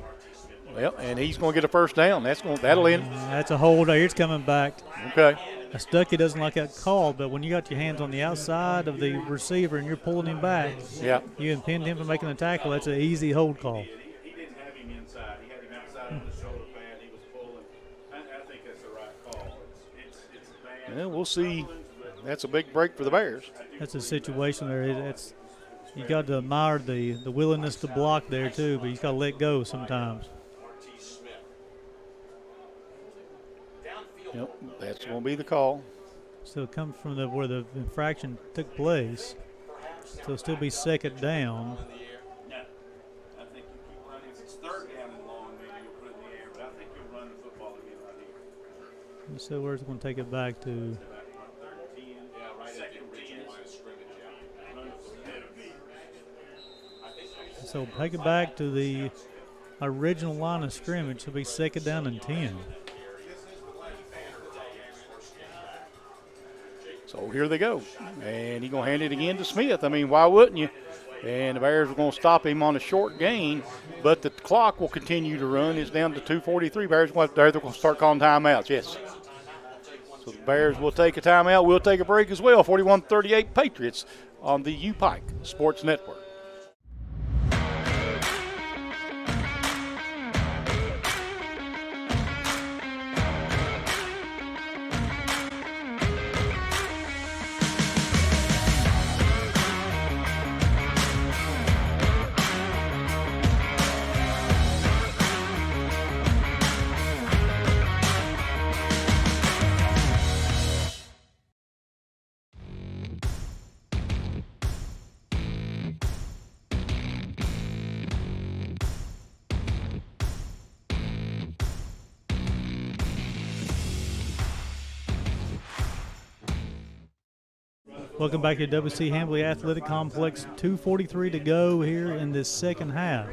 A: Well, and he's going to get a first down. That'll end.
B: That's a hold. It's coming back.
A: Okay.
B: Stuckey doesn't like that call, but when you got your hands on the outside of the receiver and you're pulling him back,
A: Yeah.
B: you impede him from making the tackle. That's an easy hold call.
E: He didn't have him inside. He had him outside on the shoulder pad. He was pulling. I think that's the right call. It's bad.
A: Well, we'll see. That's a big break for the Bears.
B: That's a situation there. You got to admire the willingness to block there too, but you got to let go sometimes.
A: Yep, that's going to be the call.
B: So it comes from where the infraction took place. So it'll still be 2nd down.
E: No. I think you keep running. If it's 3rd down and long, maybe you'll put it in the air. But I think you'll run the football again right here.
B: So where's it going to take it back to? So take it back to the original line of scrimmage. It'll be 2nd down and 10.
A: So here they go. And he's going to hand it again to Smith. I mean, why wouldn't you? And the Bears are going to stop him on a short gain, but the clock will continue to run. It's down to 2:43. Bears they're going to start calling timeouts, yes. So the Bears will take a timeout. We'll take a break as well. 41-38 Patriots on the UPIKE Sports Network.
B: Welcome back to WC Hambly Athletic Complex. 2:43 to go here in this 2nd half.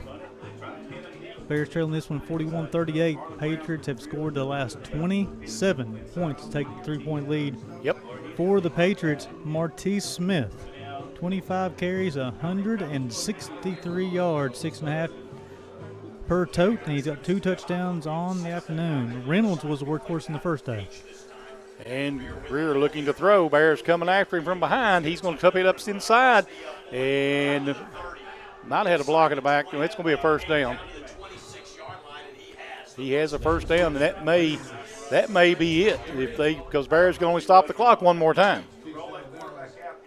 B: Bears trailing this one 41-38. Patriots have scored the last 27 points to take the 3-point lead.
A: Yep.
B: For the Patriots, Martise Smith, 25 carries, 163 yards, 6.5 per tote, and he's got 2 touchdowns on the afternoon. Reynolds was the workhorse in the first half.
A: And Greer looking to throw. Bears coming after him from behind. He's going to cup it up inside. And might have had a block in the back. It's going to be a first down. He has a first down, and that may be it because Bears can only stop the clock one more time.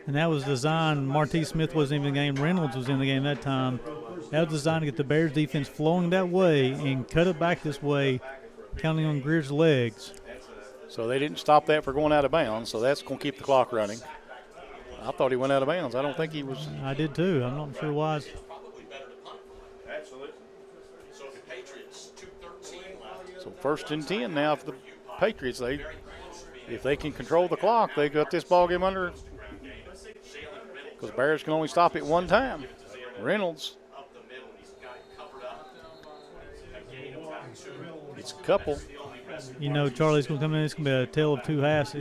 B: And that was designed. Martise Smith wasn't even in the game. Reynolds was in the game that time. That was designed to get the Bears defense flowing that way and cut it back this way, counting on Greer's legs.
A: So they didn't stop that for going out of bounds, so that's going to keep the clock running. I thought he went out of bounds. I don't think he was.
B: I did too. I'm not sure why.
E: Absolutely.
A: So 1st and 10 now for the Patriots. If they can control the clock, they got this ball game under. Because Bears can only stop it one time. Reynolds. It's a couple.
B: You know, Charlie's going to come in. It's going to be a tale of 2 halves,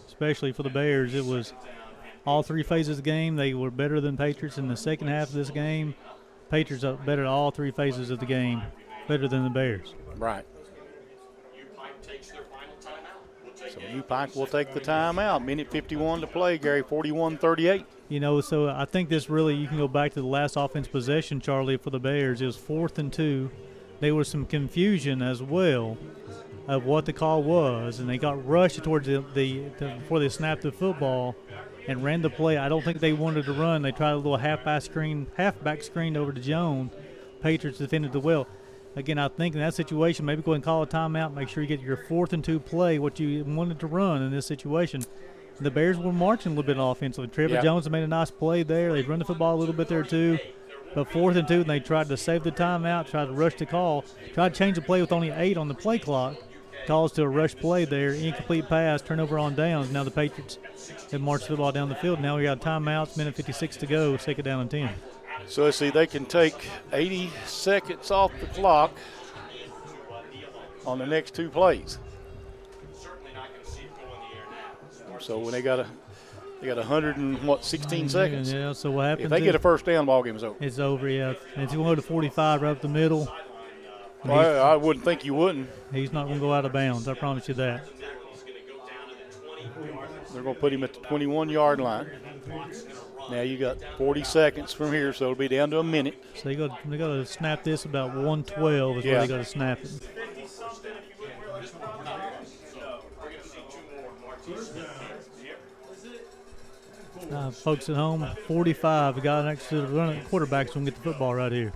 B: especially for the Bears. It was all 3 phases of the game. They were better than Patriots in the 2nd half of this game. Patriots are better at all 3 phases of the game, better than the Bears.
A: Right. So UPIKE will take the timeout. Minute 51 to play, Gary, 41-38.
B: You know, so I think this really, you can go back to the last offense possession, Charlie, for the Bears. It was 4th and 2. There was some confusion as well of what the call was, and they got rushed towards before they snapped the football and ran the play. I don't think they wanted to run. They tried a little halfback screen over to Jones. Patriots defended the well. Again, I think in that situation, maybe go ahead and call a timeout. Make sure you get your 4th and 2 play, what you wanted to run in this situation. the Bears were marching a little bit offensively. Trevor Jones made a nice play there. They'd run the football a little bit there too. But 4th and 2, and they tried to save the timeout, tried to rush the call, tried to change the play with only 8 on the play clock. Calls to a rush play there, incomplete pass, turnover on downs. Now the Patriots have marched the ball down the field. Now we got timeouts, minute 56 to go, 2nd down and 10.
A: So let's see, they can take 80 seconds off the clock on the next 2 plays. So when they got 116 seconds.
B: Yeah. So what happens?
A: If they get a first down, ball game's over.
B: It's over. Yeah. And it's going to go to 45 right up the middle.
A: Well, I wouldn't think you wouldn't.
B: He's not going to go out of bounds. I promise you that.
A: They're going to put him at the 21-yard line. Now you got 40 seconds from here, so it'll be down to a minute.
B: So they got to snap this about 112 is where they got to snap it. Folks at home, 45. The guy next to the running quarterback's going to get the football right here.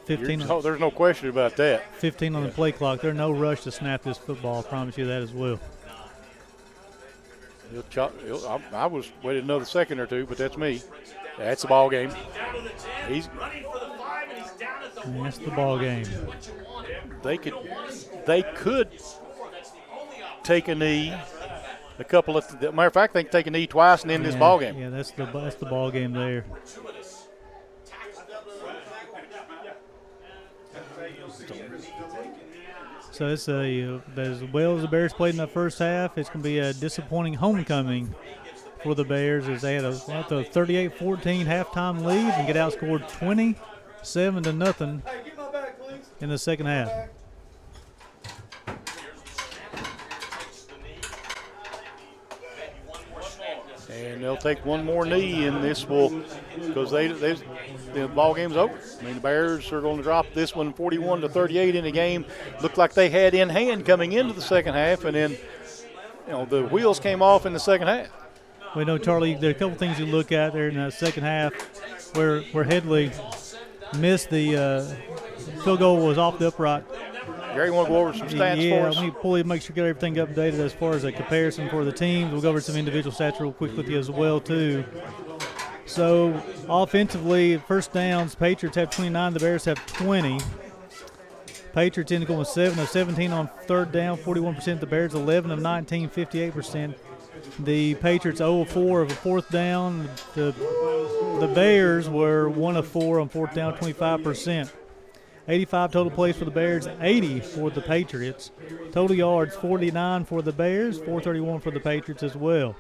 B: 15.
A: There's no question about that.
B: 15 on the play clock. There's no rush to snap this football. I promise you that as well.
A: I was waiting another second or 2, but that's me. That's the ball game.
B: That's the ball game.
A: They could take a knee. A couple of, matter of fact, they can take a knee twice and end this ball game.
B: Yeah, that's the ball game there. So it's as well as the Bears played in the first half, it's going to be a disappointing homecoming for the Bears as they had a 38-14 halftime lead and get outscored 27-0 in the second half.
A: And they'll take one more knee, and this will, because the ball game's over. I mean, the Bears are going to drop this one 41-38 in the game. Looked like they had in hand coming into the second half, and then, the wheels came off in the second half.
B: We know, Charlie, there are a couple things you look at there in the second half where Headley missed the field goal was off the upright.
A: Gary, you want to go over some stats for us?
B: Yeah, let me make sure get everything updated as far as a comparison for the teams. We'll go over some individual stats real quick with you as well, too. So, offensively, first downs, Patriots have 29, the Bears have 20. Patriots end up going 7 of 17 on third down, 41%. The Bears 11 of 19, 58%. The Patriots 0 of 4 of a fourth down. The Bears were 1 of 4 on fourth down, 25%. 85 total plays for the Bears, 80 for the Patriots. Total yards, 49 for the Bears, 431 for the Patriots as well.